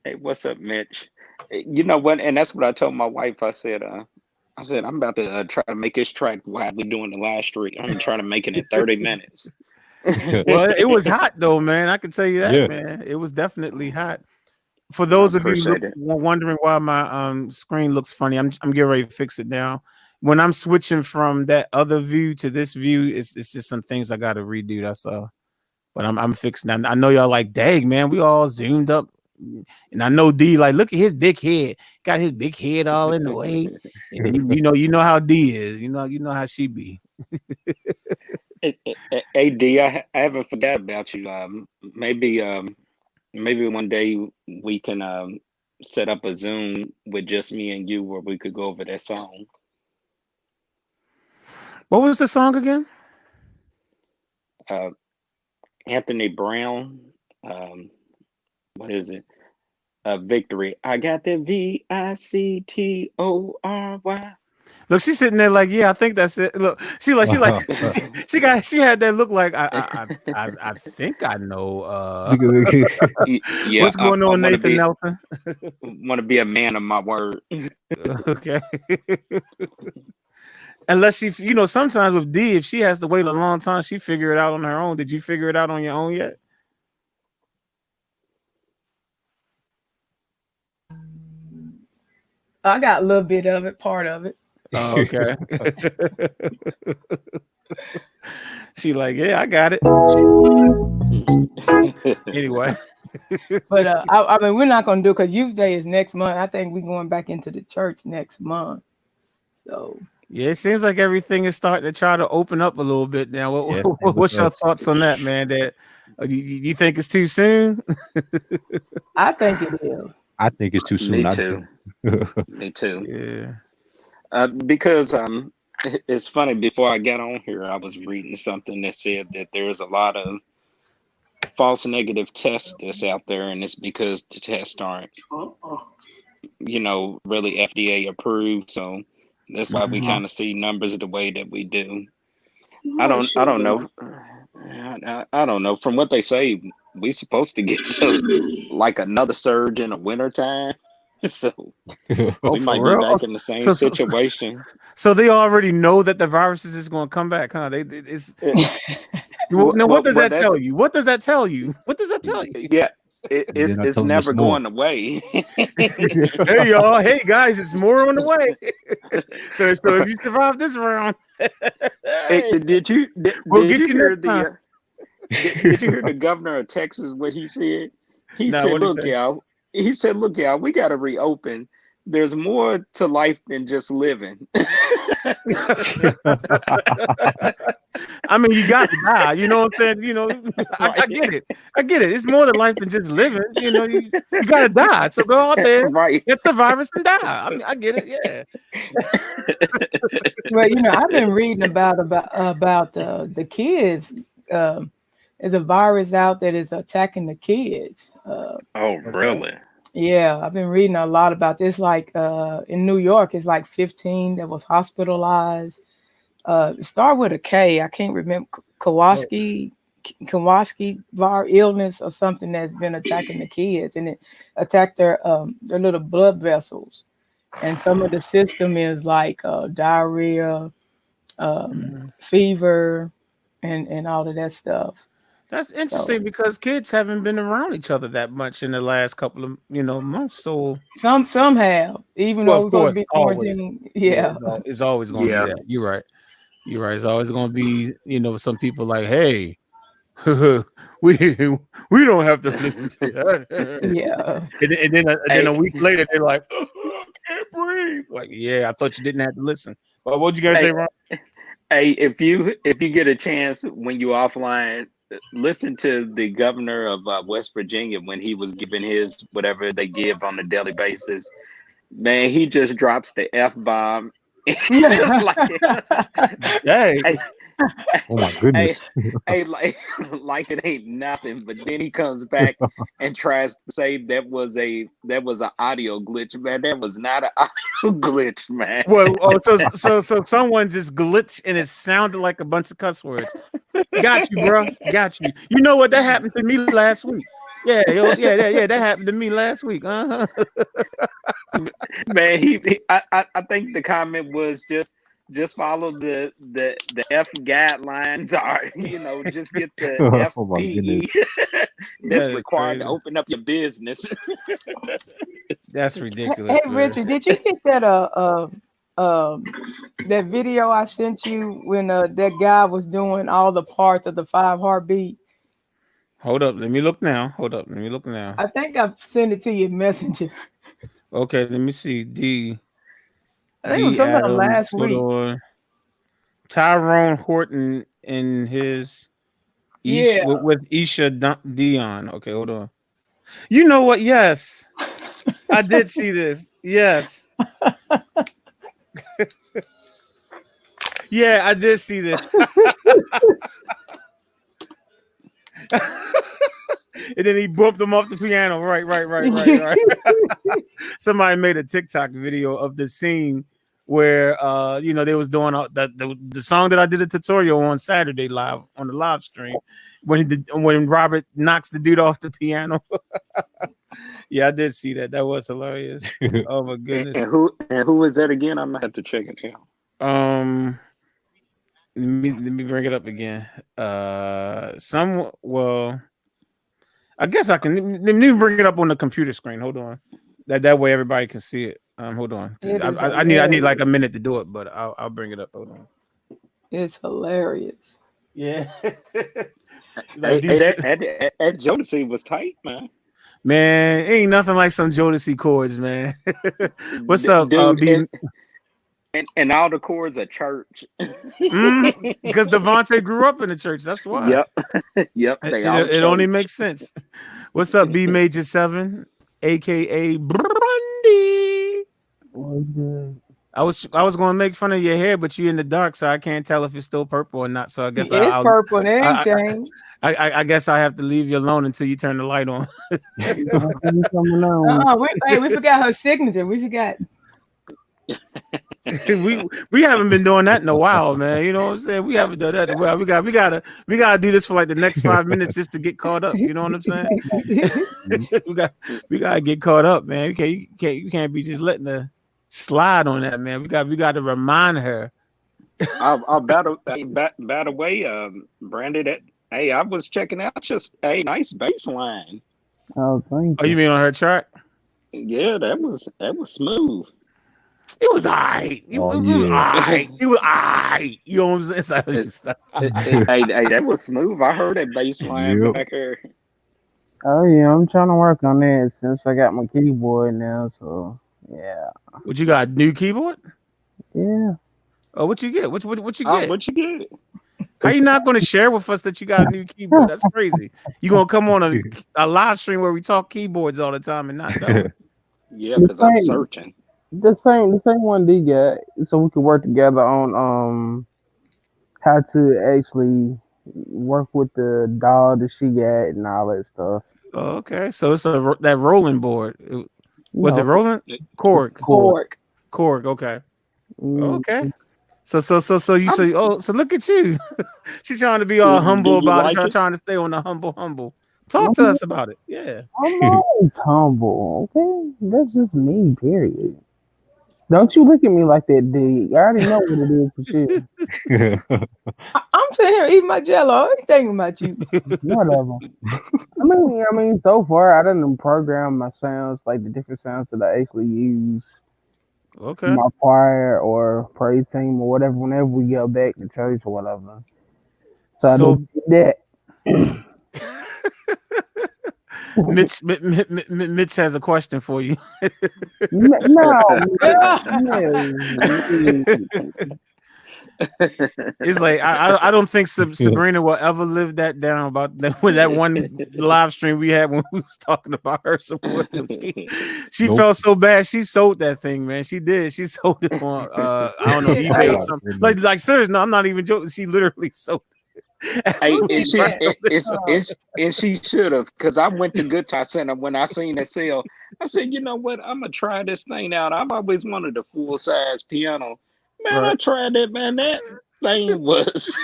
hey, what's up, Mitch? You know what? And that's what I told my wife. I said I'm about to try to make this track while we doing the live stream. I'm trying to make it in 30 minutes. Well, it was hot though, man. I can tell you that, Yeah. man. It was definitely hot. For I those of you appreciate it. wondering why my screen looks funny, I'm getting ready to fix it now. When I'm switching from that other view to this view, it's just some things I got to redo. That's all. But I'm fixing that. I know y'all like, dang man, we all zoomed up, and I know D like, look at his big head, got his big head all in the way, and you know how D is, you know how she be. Hey, D, I haven't forgot about you. Maybe one day we can set up a Zoom with just me and you where we could go over that song. What was the song again? Uh, Anthony Brown. Um, what is it? Victory. I got the Victory. Look, she's sitting there like, yeah, I think that's it. Look, she had that look like I think I know Yeah, what's going I on, Nathan Nelson. want to be a man of my word. Okay. Unless sometimes with D, if she has to wait a long time, she figure it out on her own. Did you figure it out on your own yet? I got a little bit of it, part of it. Oh, okay. She like, yeah, I got it. Anyway. But I mean, we're not gonna do because Youth Day is next month. I think we're going back into the church next month. So Yeah, it seems like everything is starting to try to open up a little bit now. Yeah. What's your thoughts on that, man? That you think it's too soon? I think it is. I think it's too Me soon. I too. do. Me too. Yeah. Because it's funny. Before I got on here, I was reading something that said that there's a lot of false negative tests that's out there, and it's because the tests aren't really FDA approved. So that's why we Mhm. kind of see numbers the way that we do. I Well, don't know. I don't know. From what they say, we supposed to get like another surge in the wintertime. So Oh, we might for be real? Oh, back in the same so situation. so they already know that the viruses is going to come back, huh? It's now. What does Well, that that's tell you? What does that tell you? What does that tell you? yeah. They're not It's telling us never no. going away. Hey y'all, hey guys, it's more on the way. So if you survive this round, Hey, hey, we'll did get you you hear next time. the did you hear the governor of Texas what he said? He Now, said, what do "Look, you y'all." He said, "Look, y'all, we got to reopen. There's more to life than just living." think? I mean, you got to die. You know what I'm saying? I Right, get it. I get it. It's more than life than just living. You got to die. So go out there, right. get the virus, and die. I mean, I get it. Yeah. well, I've been reading about the kids. Um, there's a virus out that is attacking the kids. Oh, Okay. really? Yeah, I've been reading a lot about this. Like in New York, it's like 15 that was hospitalized. Start with a K. I can't remember Kowalski illness or something that's been attacking the kids, and it attacked their little blood vessels. And some of the system is like diarrhea, Mhm. fever, and all of that stuff. That's So interesting because kids haven't been around each other that much in the last couple of months. So, some have, even well, though of we're supposed to course, be always, quarantined. yeah, Yeah, it's always going to be Yeah. that. You're right. You're right. It's always going to be, some people like, hey, we we don't have to listen to that. yeah. And then a Hey, week later, they're like, "Oh, I can't breathe." Like, yeah, I thought you didn't have to listen. Well, what'd you guys say, hey, Ron? hey! If you get a chance when you offline, listen to the governor of West Virginia when he was giving his whatever they give on a daily basis. Man, he just drops the F bomb. like, Hey, hey, Oh my hey, goodness. hey, like it ain't nothing. But then he comes back and tries to say that was an audio glitch, man. That was not an audio glitch, man. well, so someone just glitched and it sounded like a bunch of cuss words. Got you, bro. Got you. You know what? That happened to me last week. Yeah, yeah. That happened to me last week. Uh-huh. Man, I think the comment was just follow the F guidelines are just get the Oh my FPE goodness. that's That is required to crazy. open up your business. That's Hey, ridiculous, man. Richard, did you get that video I sent you when that guy was doing all the parts of the 5 heartbeat? Hold up. Let me look now. Hold up. Let me look now. I think I sent it to you in Messenger. Okay, let me see. D I think it was D sometime Adams. last Hold week. on. Tyrone Horton in his Yeah. with Isha Dion. Okay, hold on. You know what? Yes, I did see this. Yes, yeah, I did see this. And then he bumped him off the piano. Right. Somebody made a TikTok video of the scene where they was doing the song that I did a tutorial on Saturday live on the live stream when Robert knocks the dude off the piano. Yeah, I did see that. That was hilarious. Oh my and, goodness. and who was that again? I'm gonna have to check it out. Um, let me bring it up again. Well, I guess I can. Let me bring it up on the computer screen. Hold on. That way everybody can see it. Hold on. It is I need like a hilarious. minute to do it, but I'll bring it up. Hold on. It's hilarious. Yeah. Like Hey, these that Jodeci was tight, man. man, ain't nothing like some Jodeci chords, man. What's up, Dude, B? and all the chords are church. Because Devontae grew up in the church. That's why. Yep, yep, It, they all it only church. makes sense. What's up, B Major 7, aka Brandy? What's good? I was going to make fun of your hair, but you're in the dark, so I can't tell if it's still purple or not. So I guess It's purple and it ain't changed. I guess I have to leave you alone until you turn the light on. We forgot her signature. We forgot. we haven't been doing that in a while, man. You know what I'm saying? We haven't done that in a while. We gotta do this for like the next 5 minutes just to get caught up. You know what I'm saying? we gotta get caught up, man. You can't be just letting the slide on that, man. We got to remind her. By the way, Brandon, hey, I was checking out just a nice baseline. Oh, thank you. Oh, you mean on her chart? Yeah, that was smooth. It was alright. It was alright. It was alright. You know what I'm saying? Hey, that was smooth. I heard that baseline back here. Oh yeah, I'm trying to work on that since I got my keyboard now. So yeah. What you got? New keyboard? Yeah. Oh, what you get? What you get? What you get? How you not going to share with us that you got a new keyboard? That's crazy. You gonna come on a live stream where we talk keyboards all the time and not tell them? Yeah, because I'm searching. The same one D got, so we could work together on how to actually work with the doll that she got and all that stuff. Oh, okay, so it's that rolling board. Was it rolling? Cork. Okay. Okay. So you say, so look at you. She's trying to be all humble about it, trying to stay on the humble. Talk to us about it. Yeah. I'm always humble, okay? That's just me, period. Don't you look at me like that, D. I already know what it is for you. I'm sitting here eating my Jello. I ain't thinking about you. Whatever. I mean, so far I done program my sounds, like the different sounds that I actually use. Okay. My choir or praise team or whatever, whenever we go back to church or whatever. So I do that. Mitch has a question for you. No. It's like I don't think Sabrina will ever live that down about that one live stream we had when we was talking about her support. She felt so bad. She sold that thing, man. She did. She sold it on I don't know, eBay or something. Like seriously, no, I'm not even joking. She literally sold it. And she should have, because I went to Guitar Center when I seen that sale. I said, you know what? I'm gonna try this thing out. I've always wanted a full size piano. Man, I tried it, man. That thing was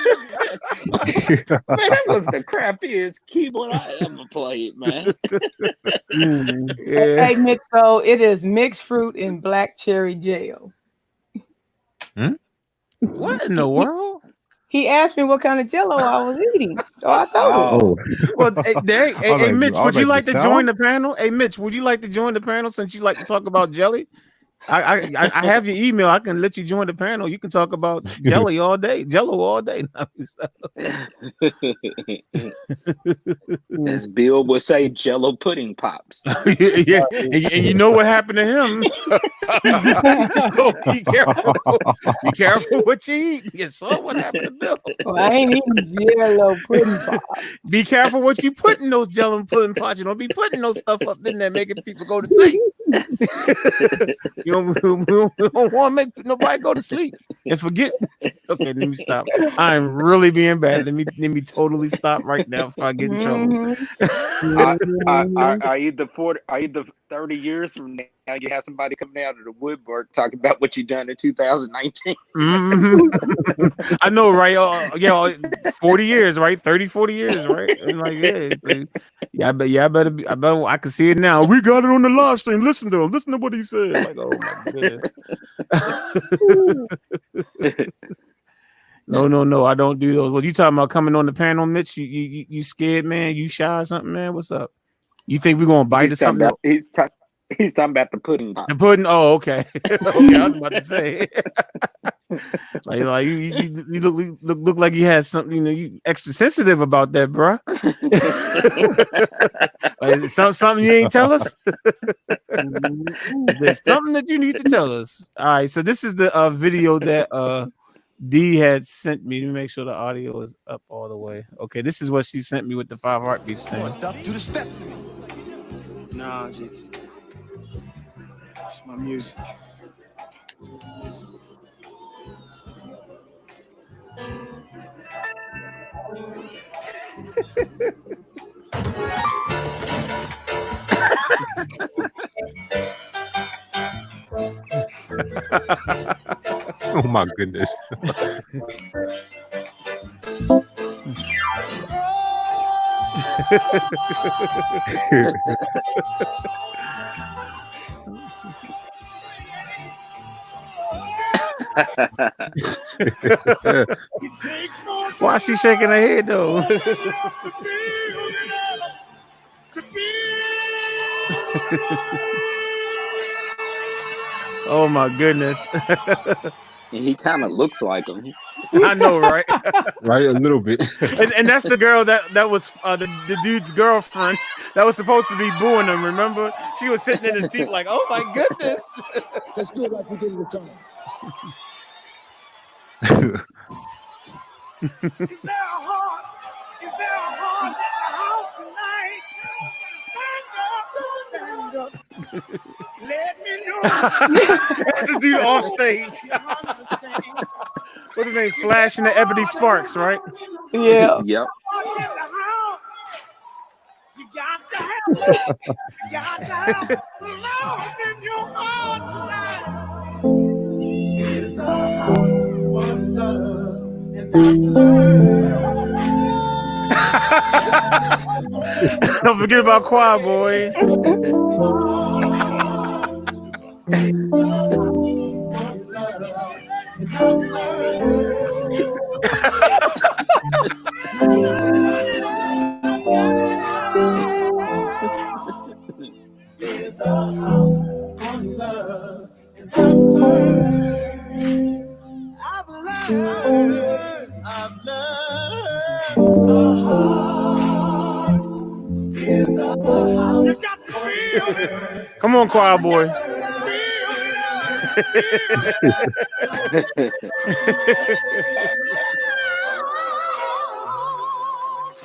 man, that was the crappiest keyboard I ever played, man. Hey, Mitch, so it is mixed fruit and black cherry jell. What in the world? He asked me what kind of Jello I was eating, so I told him. Well, hey, Mitch, would you like to join the panel? Hey, Mitch, would you like to join the panel since you like to talk about jelly? I have your email. I can let you join the panel. You can talk about jello all day. As Bill would say, Jello pudding pops. Yeah, and you know what happened to him. Just be careful. Be careful what you eat. You saw what happened to Bill. Well, I ain't eating Jello pudding pops. Be careful what you put in those Jello pudding pops. You don't be putting those stuff up in there making people go to sleep. You don't want to make nobody go to sleep and forget. Okay, let me stop. I'm really being bad. Let me totally stop right now before I get in trouble. Are you the 30 years from now you have somebody coming out of the woodwork talking about what you done in 2019? I know, right? 40 years, right? 30, 40 years, right? I'm like, I better. I can see it now. We got it on the live stream. Listen to him. Listen to what he said. Like, oh my goodness. No, I don't do those. What you talking about coming on the panel, Mitch? You scared, man? You shy or something, man? What's up? You think we're gonna bite or something? He's talking about the pudding pops. The pudding. Oh, okay. Okay, I was about to say. like you look like you had something. You know, you extra sensitive about that, bro. Like, something you ain't tell us. There's something that you need to tell us. All right, so this is the video that D had sent me. Let me make sure the audio is up all the way. Okay, this is what she sent me with the 5 heartbeats thing. Do the steps. Nah, it's my music. Oh my goodness. Why is she shaking her head though? Oh my goodness. And he kind of looks like him. I know, right? Right, a little bit. And that's the girl that was the dude's girlfriend that was supposed to be booing him. Remember, she was sitting in the seat like, "Oh my goodness." Let's do it like we did in the time. Is there a heart? Is there a heart in the house tonight? Stand up, stand up. Let me know. That's the dude off stage. What's his name? Flash and the Ebony Sparks, right? Yeah. Yep. You got to have love. You got to have love in your heart tonight. It's a house for love and Don't forget about Choir Boy. It's a house for love and I've learned a heart is a house. You got to feel it. Come on, Choir Boy.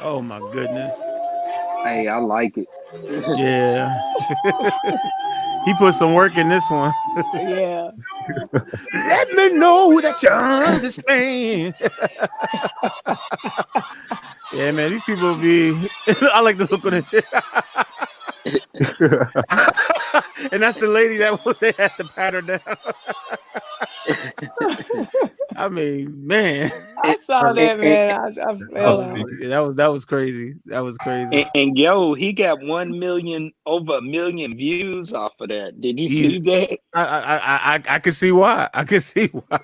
Oh my goodness. Hey, I like it. Yeah. He put some work in this one. Yeah. Let me know that you understand. Yeah, man, these people be. I like to look on it. And that's the lady that they had to pat her down. I mean, man. I saw that, man. I fell out. That was crazy. That was crazy. And yo, he got over 1 million views off of that. Did you Yeah. see that? I can see why. I can see why.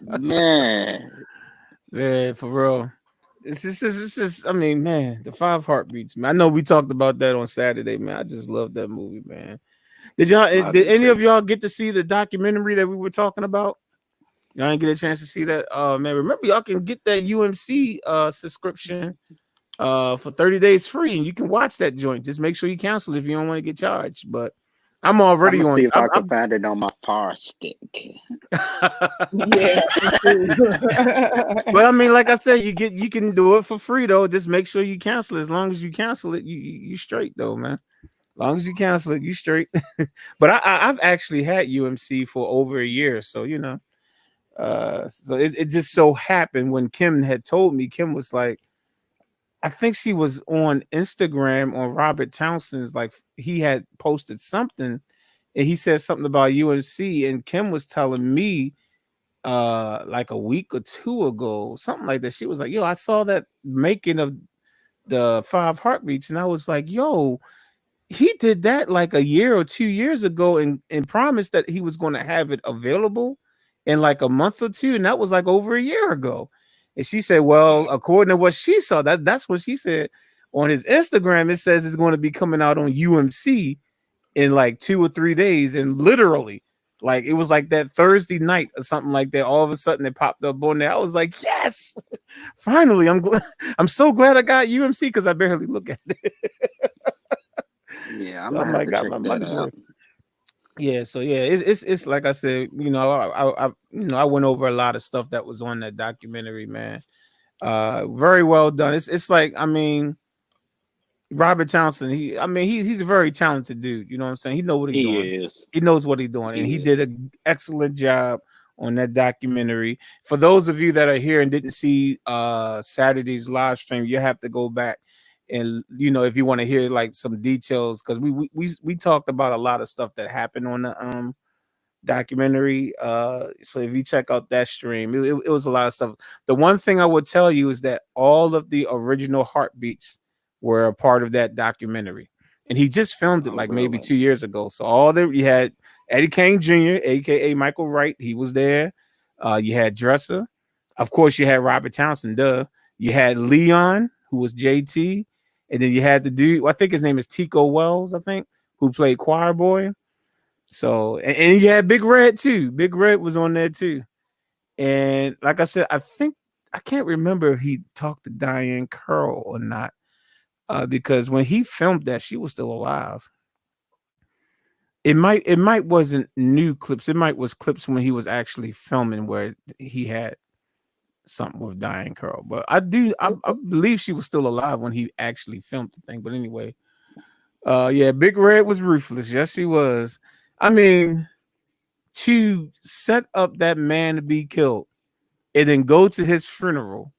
Man. Man, for real. It's just, I mean, man, the 5 Heartbeats, man. I know we talked about that on Saturday, man. I just love that movie, man. Did any of y'all get to see the documentary that we were talking about? Y'all didn't get a chance to see that? Man, remember y'all can get that UMC subscription for 30 days free, and you can watch that joint. Just make sure you cancel if you don't want to get charged. But I'm already I'm on. see if I can find it on my Fire Stick. Yeah. But I mean, like I said, you can do it for free though. Just make sure you cancel it. As long as you cancel it, you straight though, man. As long as you cancel it, you straight. But I've actually had UMC for over a year, so you know. So it just so happened when Kim had told me, Kim was like, I think she was on Instagram on Robert Townsend's, like he had posted something and he said something about UMC, and Kim was telling me like a week or two ago, something like that. She was like, yo, I saw that making of the 5 Heartbeats, and I was like, yo, he did that like a year or 2 years ago and promised that he was going to have it available in like a month or two, and that was like over a year ago. And she said, well, according to what she saw, that's what she said on his Instagram. It says it's going to be coming out on UMC in like 2 or 3 days, and literally, like it was like that Thursday night or something like that. All of a sudden, it popped up on there. I was like, yes, finally! I'm so glad I got UMC because I barely look at it. Yeah, So I'm like, gonna have to check that out. Yeah, so yeah, it's like I said, you know, I went over a lot of stuff that was on that documentary, man. Very well done. It's like, I mean, Robert Townsend, he's a very talented dude. You know what I'm saying? He know what he's He doing. is. He knows what he's doing, and he He did is. an excellent job on that documentary. For those of you that are here and didn't see Saturday's live stream, you have to go back and if you want to hear like some details, because we talked about a lot of stuff that happened on the documentary. So if you check out that stream, it was a lot of stuff. The one thing I would tell you is that all of the original heartbeats were a part of that documentary, and he just filmed it Oh, like maybe really? 2 years ago. So you had Eddie Kane Jr., aka Michael Wright, he was there. You had Dresser, of course. You had Robert Townsend, duh. You had Leon, who was JT, and then you had the dude. I think his name is Tico Wells, I think, who played Choir Boy. So and you had Big Red too. Big Red was on there too. And like I said, I can't remember if he talked to Diane Curl or not. Because when he filmed that, she was still alive. It might wasn't new clips. It might was clips when he was actually filming where he had something with Diane Curl. But I believe she was still alive when he actually filmed the thing. But anyway, yeah, Big Red was ruthless. Yes, he was. I mean, to set up that man to be killed and then go to his funeral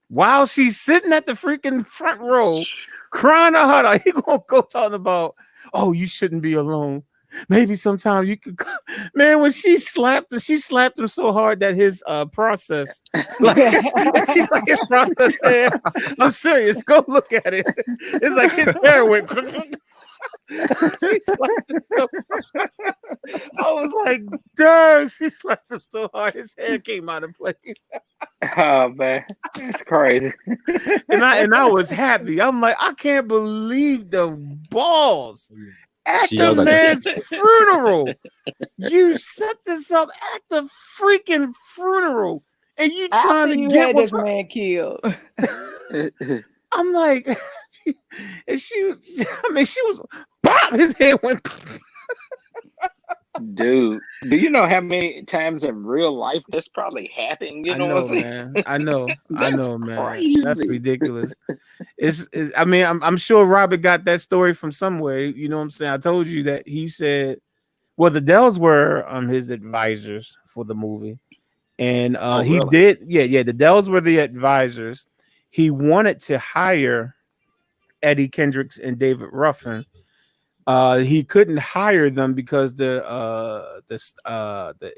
while she's sitting at the freaking front row crying her heart out. He gonna go talking about, oh, you shouldn't be alone. Maybe sometime you could man, when she slapped him so hard that his process like, like his process hair. I'm serious. Go look at it. It's like his hair went she slapped him so I was like, dang, she slapped him so hard his hair came out of place. Oh man, it's crazy. And I was happy. I'm like, I can't believe the balls at She the yelled at man's funeral. You set this up at the freaking funeral, and you trying After to you get had with this her. man killed. I'm like, and she was, pop, his head went. Dude, do you know how many times in real life this probably happened? You I know what I'm know, saying? man. I know, That's man. That's crazy. ridiculous. I mean, I'm sure Robert got that story from somewhere. You know what I'm saying? I told you that he said, well, the Dells were his advisors for the movie, and Oh, he really? did, yeah. The Dells were the advisors. He wanted to hire Eddie Kendricks and David Ruffin. He couldn't hire them because the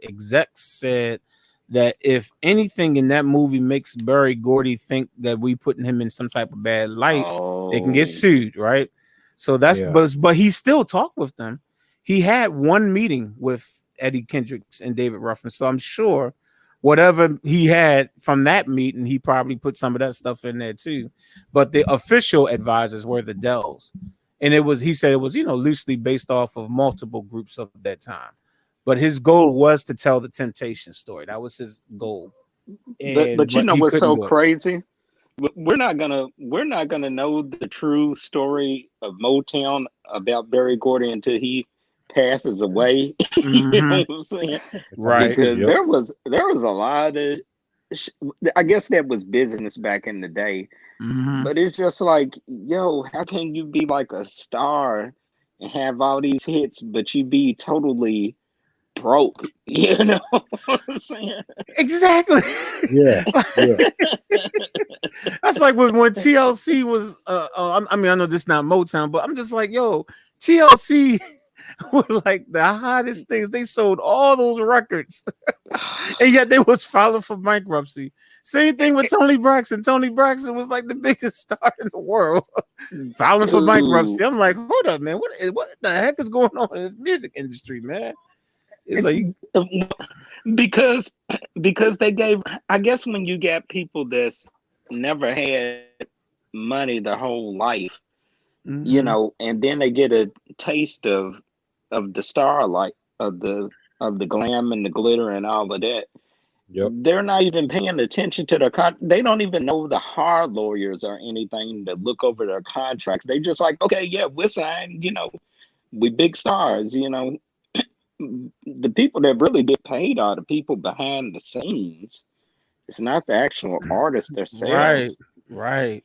execs said that if anything in that movie makes Barry Gordy think that we putting him in some type of bad light, they can get Oh, sued, right? So that's Yeah. but he still talked with them. He had one meeting with Eddie Kendricks and David Ruffin, so I'm sure whatever he had from that meeting, he probably put some of that stuff in there too. But the official advisors were the Dells, and he said it was loosely based off of multiple groups of that time, but his goal was to tell the Temptation story. That was his goal, but you but know he what's couldn't so do it. crazy? We're not gonna know the true story of Motown about Barry Gordy until he passes away. You know Hmm. what I'm saying? Right. Because Yep. there was a lot of, sh- I guess that was business back in the day. Hmm. But it's just like, yo, how can you be like a star and have all these hits, but you be totally broke? You know what I'm saying? Exactly. Yeah. Yeah. That's like when TLC was. I mean, I know this not Motown, but I'm just like, yo, TLC were like the hottest things. They sold all those records, and yet they was filing for bankruptcy. Same thing with Tony Braxton. Tony Braxton was like the biggest star in the world, filing for Dude. bankruptcy. I'm like, hold up, man. What the heck is going on in this music industry, man? It's like, Because they gave, I guess when you got people that's never had money their whole life, mhm. and then they get a taste of the starlight, of the glam and the glitter and all of that. Yep. They're not even paying attention to their they don't even know the hard lawyers or anything to look over their contracts. They just like, okay, yeah, we're signed, we big stars. The people that really get paid are the people behind the scenes. It's not the actual artists Right, themselves. right.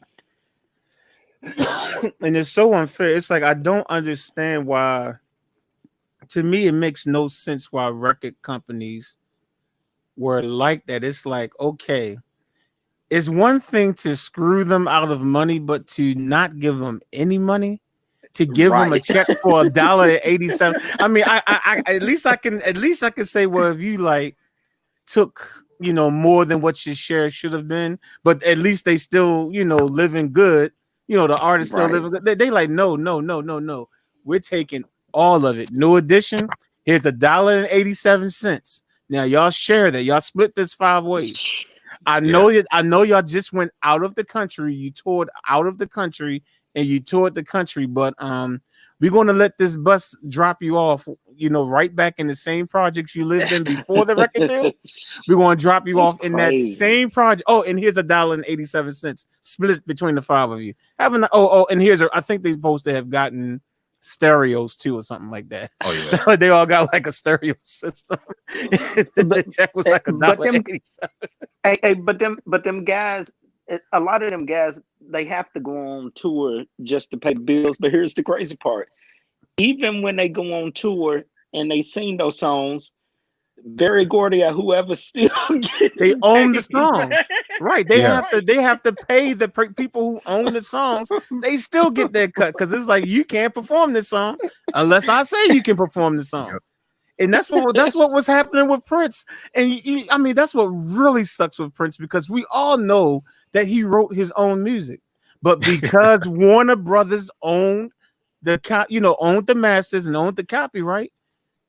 And it's so unfair. It's like I don't understand why. To me, it makes no sense why record companies were like that. It's like, okay, it's one thing to screw them out of money, but to not give them any money, to give them a Right. check for $1.87. I mean, at least I can say, well, if you like took more than what your share should have been, but at least they still living good. The artist still Right. living good. They like no, no, no, no, no. We're taking all of it. No addition. Here's $1.87. Now y'all share that. Y'all split this 5 ways. I know Yeah. it. I know y'all just went out of the country. You toured out of the country and you toured the country, but we're gonna let this bus drop you off, right back in the same projects you lived in before the record deal. We're gonna drop you It's off in that crazy. same project. Oh, and here's $1.87 split between the 5 of you. And I think they're supposed to have gotten stereos too or something like that. Oh yeah. They all got like a stereo system. But The check was like a but dollar them 87. but them guys, a lot of them guys, they have to go on tour just to pay bills. But here's the crazy part: even when they go on tour and they sing those songs, Barry Gordy or whoever still They getting own the paid. song, right? They Yeah. have to. They have to pay the people who own the songs. They still get their cut because it's like you can't perform this song unless I say you can perform the song. Yep. And that's what was happening with Prince. And I mean, that's what really sucks with Prince because we all know that he wrote his own music, but because Warner Brothers owned owned the masters and owned the copyright,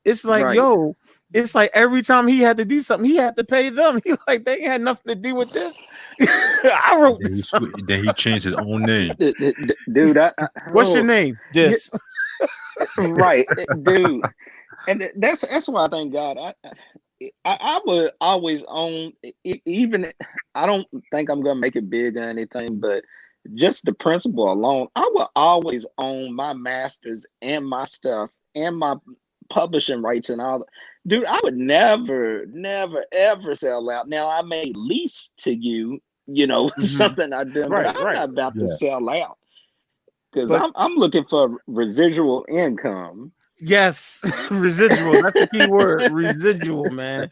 it's like, Right. yo, it's like every time he had to do something, he had to pay them. He like they had nothing to do with this. I wrote Then this song. then he changed his own name. Dude, What's your name? This. right, dude. And that's why I thank God. I would always own, even I don't think I'm gonna make it big or anything, but just the principle alone, I will always own my masters and my stuff and my publishing rights and all. Dude, I would never, never, ever sell out. Now I may lease to you, something I've done, but Right, I'm right. not about to Yeah. sell out because But I'm looking for residual income. yes, residual. That's the key word. Residual, man.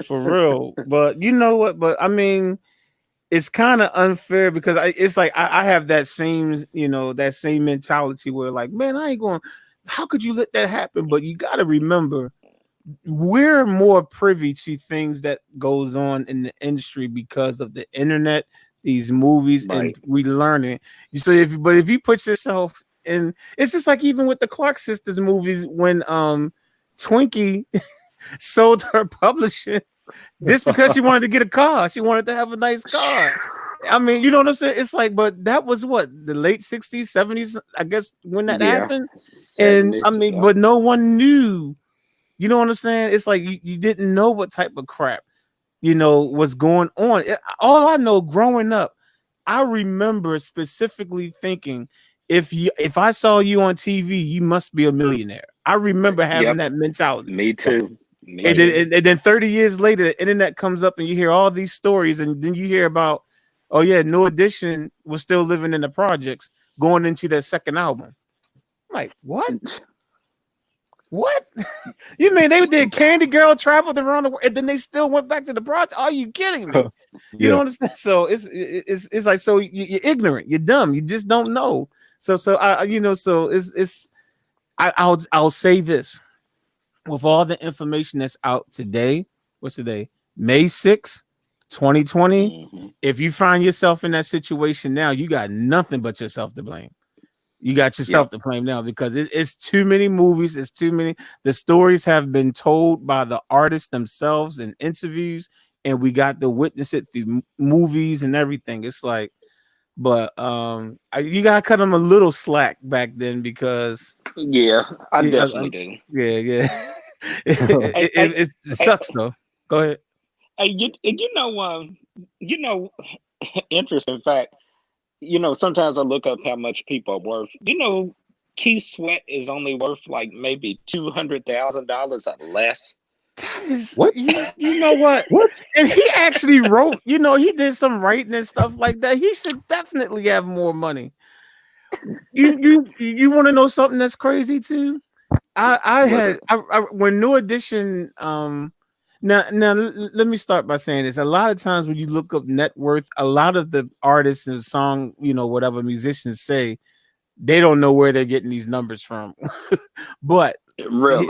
For real. But you know what? But I mean, it's kind of unfair because it's like I have that same, that same mentality where like, man, I ain't going. How could you let that happen? But you got to remember, we're more privy to things that goes on in the industry because of the internet, these movies, and Right. we learn it. So if you put yourself in, it's just like even with the Clark sisters movies when Twinkie sold her publishing just because she wanted to get a car. She wanted to have a nice car. I mean, you know what I'm saying? It's like, but that was what, the late 60s, 70s, I guess, when that Yeah. happened. And I 70s. mean, Yeah. but no one knew. You know what I'm saying? It's like you didn't know what type of crap, was going on. All I know growing up, I remember specifically thinking, if I saw you on TV, you must be a millionaire. I remember having Yep. that mentality. Me too. Me And too. then 30 years later, the internet comes up and you hear all these stories, and then you hear about, oh yeah, No Edition was still living in the projects going into their second album. I'm like, what? What? You mean they did Candy Girl, traveled around the world, and then they still went back to the project? Are you kidding me? You know Yeah. what I'm saying? So it's like, so you're ignorant, you're dumb, you just don't know. So so I'll say this, with all the information that's out today, what's today? May 6th, 2020. Mhm. If you find yourself in that situation now, you got nothing but yourself to blame. You got yourself Yep. to blame now because it's too many movies. It's too many. The stories have been told by the artists themselves in interviews, and we got to witness it through movies and everything. It's like, but you gotta cut them a little slack back then because Yeah, I yeah, definitely do. yeah. Hey, hey, It hey, sucks though. Go ahead. hey, you know, interesting fact. Sometimes I look up how much people are worth. Keith Sweat is only worth like maybe $200,000 or less. That is, What? you know what? What? And he actually wrote, he did some writing and stuff like that. He should definitely have more money. You want to know something that's crazy too? When New Edition let me start by saying this. A lot of times when you look up net worth, a lot of the artists and song, whatever musicians say, they don't know where they're getting these numbers from. But Really?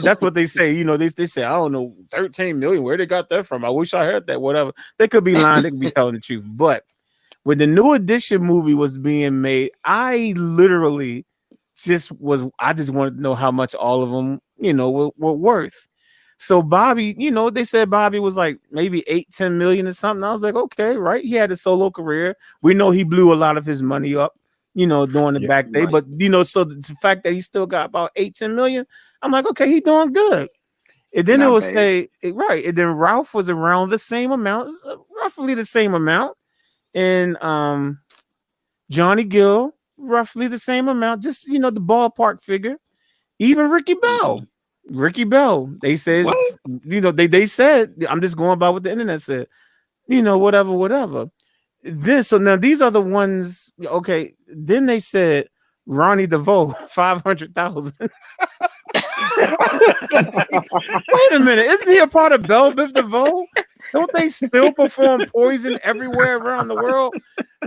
that's what they say. They say, I don't know, 13 million, where they got that from. I wish I had that, whatever. They could be lying, they could be telling the truth. But when the New Edition movie was being made, I just wanted to know how much all of them, were worth. So Bobby, they said Bobby was like maybe 8-10 million or something. I was like, okay, right. He had a solo career. We know he blew a lot of his money up, during the back day. Right. But so the fact that he still got about 8-10 million, I'm like, okay, he doing good. And then it Not will bad. say, right. And then Ralph was around the same amount, roughly the same amount. And Johnny Gill, roughly the same amount, just the ballpark figure. Even Ricky Bell. Ricky Bell, they said, What? they said, I'm just going by what the internet said, whatever. So now these are the ones. Okay, then they said Ronnie DeVoe, 500,000. Wait a minute, isn't he a part of Bell Biv DeVoe? Don't they still perform Poison everywhere around the world?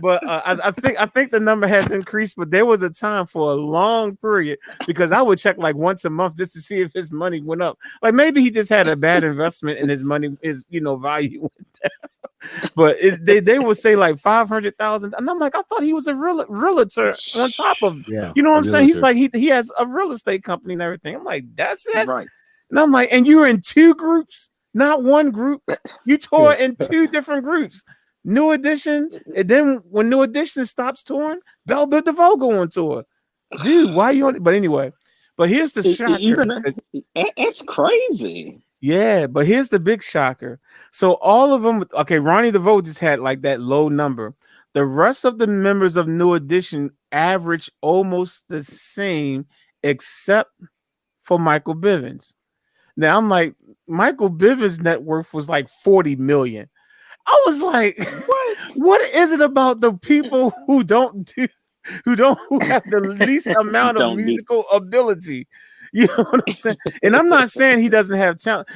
But I think the number has increased. But there was a time for a long period, because I would check like once a month just to see if his money went up. Like maybe he just had a bad investment and his money is value went down. But they would say like 500,000, and I'm like, I thought he was a realtor on top of, Yeah. what I'm saying. He's realtor. like he has a real estate company and everything. I'm like, that's it. Right. And I'm like, and you were in two groups, not one group. You tore in two different groups. New Edition, and then when New Edition stops touring, Bell Biv DeVoe go on tour. Dude, why you on? But anyway, but here's the shocker. That's crazy. Yeah, but here's the big shocker. So all of them, okay, Ronnie DeVoe just had like that low number. The rest of the members of New Edition average almost the same, except for Michael Bivins. Now I'm like, Michael Bivins' net worth was like 40 million. I was like, what is it about the people who have the least amount of musical ability? You know what I'm saying? And I'm not saying he doesn't have talent.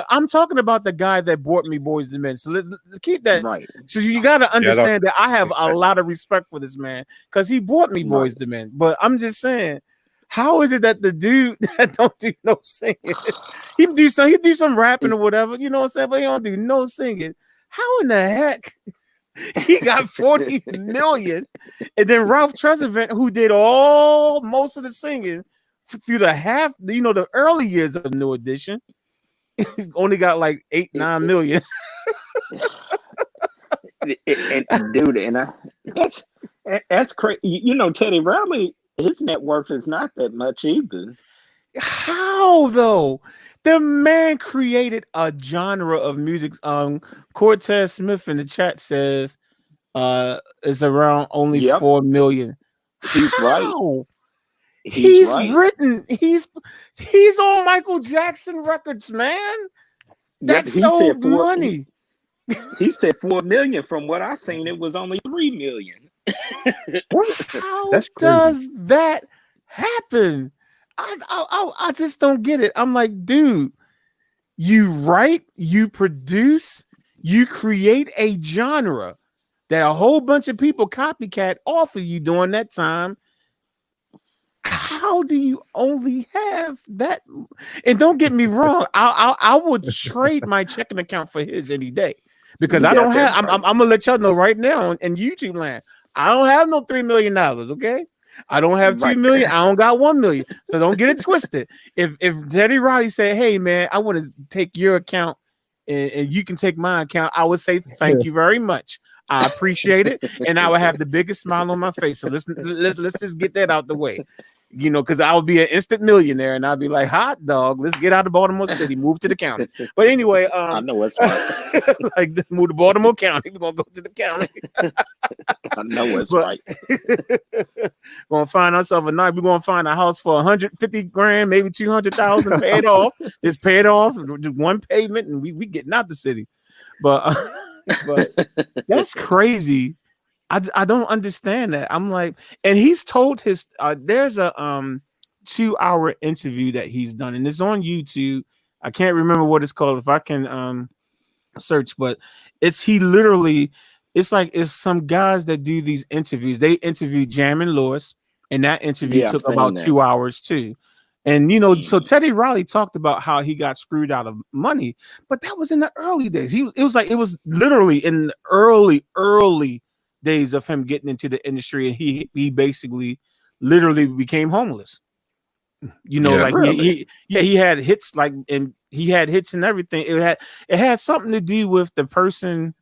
I'm talking about the guy that brought me Boys to Men. So let's keep that right. So you got to understand that I have a lot of respect for this man, because he brought me Boys to Men. But I'm just saying, how is it that the dude that don't do no singing, he do some rapping or whatever, you know what I'm saying? But he don't do no singing. How in the heck he got 40 million? And then Ralph Tresvant, who did most of the singing through the early years of New Edition, only got like 8-9 million. That's crazy. Teddy Riley, his net worth is not that much either. How though? The man created a genre of music. Cortez Smith in the chat says it's around only 4 million. He's How? right. He's written. He's on Michael Jackson records, man. That's so money. He said 4 million. From what I seen, it was only 3 million. How does that happen? I just don't get it. I'm like, dude, you write, you produce, you create a genre that a whole bunch of people copycat off of you during that time. How do you only have that? And don't get me wrong, I would trade my checking account for his any day, because I don't have. I'm gonna let y'all know right now in YouTube land, I don't have no $3 million. Okay. I don't have 2 million. I don't got 1 million. So don't get it twisted. If Teddy Riley said, hey man, I want to take your account and you can take my account, I would say thank you very much. I appreciate it. And I would have the biggest smile on my face. So let's just get that out the way. Because I would be an instant millionaire, and I'd be like, hot dog, let's get out of Baltimore City, move to the county. But anyway, I know what's right. Like, let's move to Baltimore County. We're gonna go to the county. I know what's right. Gonna find ourselves a night. We're gonna find a house for 150 grand, maybe 200,000, paid off. Just pay it off, just one payment, and we getting out the city. But that's crazy I don't understand that. I'm like, and he's told his there's a 2-hour interview that he's done, and it's on YouTube. I can't remember what it's called. If I can search, but he literally, it's like it's some guys that do these interviews. They interview Jam and Lewis, and that interview Yeah, I've took seen about that. 2 hours too. And so Teddy Riley talked about how he got screwed out of money, but that was in the early days. It was literally in the early days of him getting into the industry, and he basically literally became homeless. Yeah. Like Really? he had hits, like, and he had hits and everything. It had something to do with the person.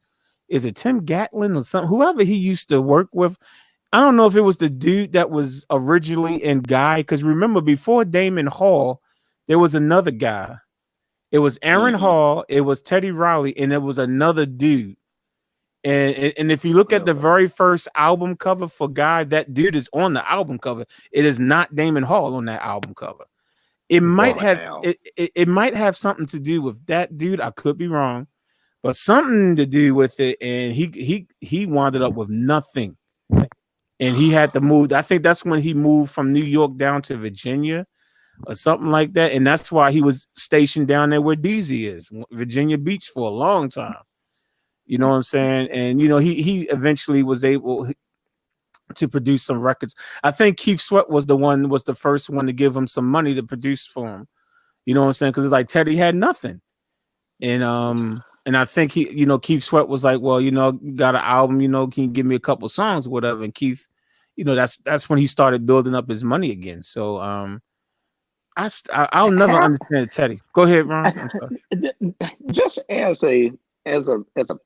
Is it Tim Gatlin or something? Whoever he used to work with. I don't know if it was the dude that was originally in Guy, because remember, before Damon Hall, there was another guy. It was Aaron Hall, it was Teddy Riley, and it was another dude. And if you look at the Really? very first album cover for Guy, that dude is on the album cover. It is not Damon Hall on that album cover. It might have Wow. it might have something to do with that dude. I could be wrong, but something to do with it. And he wound up with nothing. And he had to move. I think that's when he moved from New York down to Virginia or something like that. And that's why he was stationed down there where DZ is, Virginia Beach, for a long time. You know what I'm saying? And he eventually was able to produce some records. I think Keith Sweat was the first one to give him some money to produce for him. You know what I'm saying? Because it's like Teddy had nothing. And I think Keith Sweat was like, well, you got an album, can you give me a couple songs or whatever? And Keith, that's when he started building up his money again. So I'll never understand Teddy. Go ahead, Ron. I'm sorry. Just as a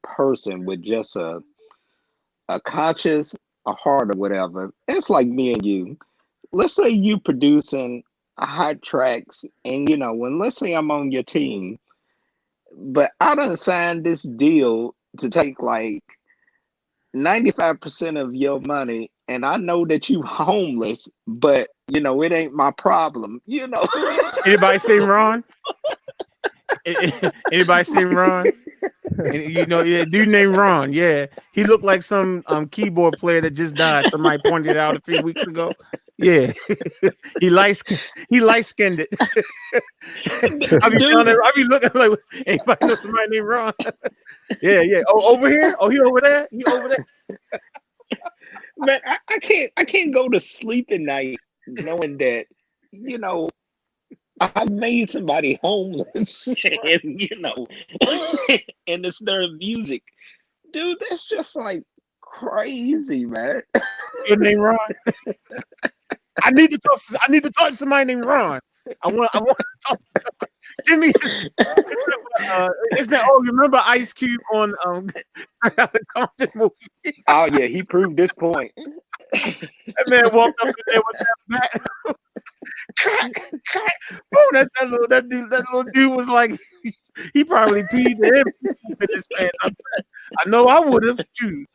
person with just a conscious, a heart or whatever, it's like me and you. Let's say you producing hot tracks, and when, let's say I'm on your team, but I done signed this deal to take like 95% of your money, and I know that you homeless, but it ain't my problem. Anybody seen Ron? Anybody seen Ron? And yeah, dude named Ron. Yeah, he looked like some keyboard player that just died. Somebody pointed it out a few weeks ago. Yeah, he light skinned it. I be looking like, anybody know somebody named Ron? Yeah. Oh, over here? Oh, he over there? He over there? Man, I can't go to sleep at night knowing that I made somebody homeless, and and it's their music, dude. That's just like crazy, man. Your name Ron? I need to talk to somebody named Ron. I want to talk to somebody. Give me isn't that, oh, you remember Ice Cube on the Compton movie? Oh yeah, he proved this point. That man walked up in there with that bat. Crack. Boom, that little dude was like, he probably peed him in his pants. I know I would have. Shoot.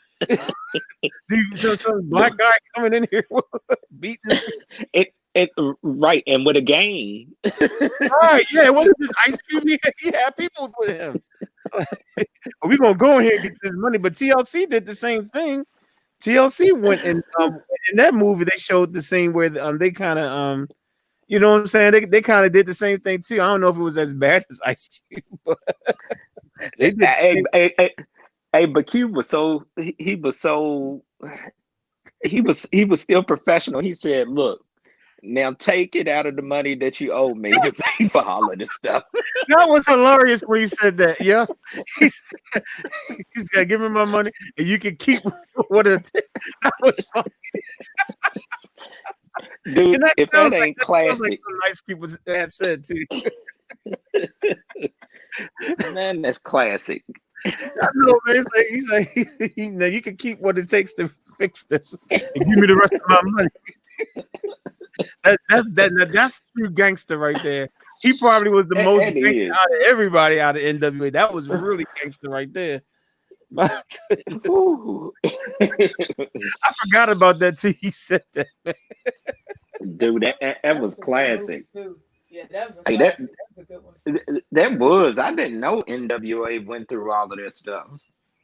Dude, so some black guy coming in here beating it right, and with a game. Right, yeah, it wasn't just Ice Cube. He had people with him. We're gonna go in here and get this money, but TLC did the same thing. TLC went in that movie. They showed the scene where they kind of you know what I'm saying? They kind of did the same thing too. I don't know if it was as bad as Ice Cube, but they did. Hey, but Cube was he was still professional. He said, "Look, now take it out of the money that you owe me to pay for all of this stuff." That was hilarious when he said that. Yeah, he's got to give me my money, and you can keep what it. That was funny. Dude, if that ain't classic, like some nice people have said too. Man, that's classic. I know, man. He's like, now you can keep what it takes to fix this, and give me the rest of my money. That's true gangster right there. He probably was the most gangster out of everybody out of NWA. That was really gangster right there. My goodness. I forgot about that till he said that. Dude, that was classic. Yeah, that was a good one. That was. I didn't know NWA went through all of that stuff.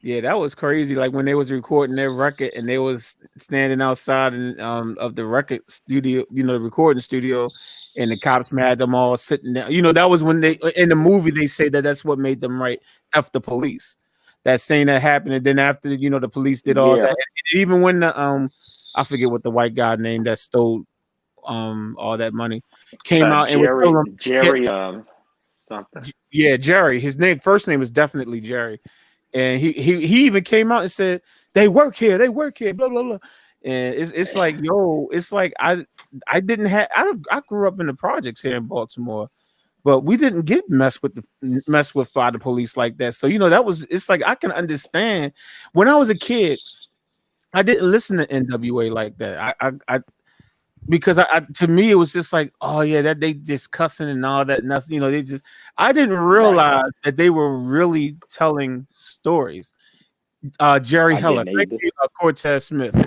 Yeah, that was crazy. Like when they was recording their record and they was standing outside of the record studio, the recording studio, and the cops mad them all sitting down. That was when they in the movie they say that that's what made them write F the police. That saying that happened, and then after the police did all that, Yeah. and even when the I forget what the white guy named that stole all that money came out and was telling them, Jerry something. yeah, Jerry. His first name is definitely Jerry. And he even came out and said they work here, blah blah blah. And it's like, yo, it's like I didn't have I grew up in the projects here in Baltimore, but we didn't get messed with by the police like that. So it's like I can understand when I was a kid, I didn't listen to NWA like that. I because I to me it was just like, oh yeah, that they just cussing and all that, and that's they just I didn't Right. realize that they were really telling stories. Jerry I Heller, didn't thank either. you, Cortez Smith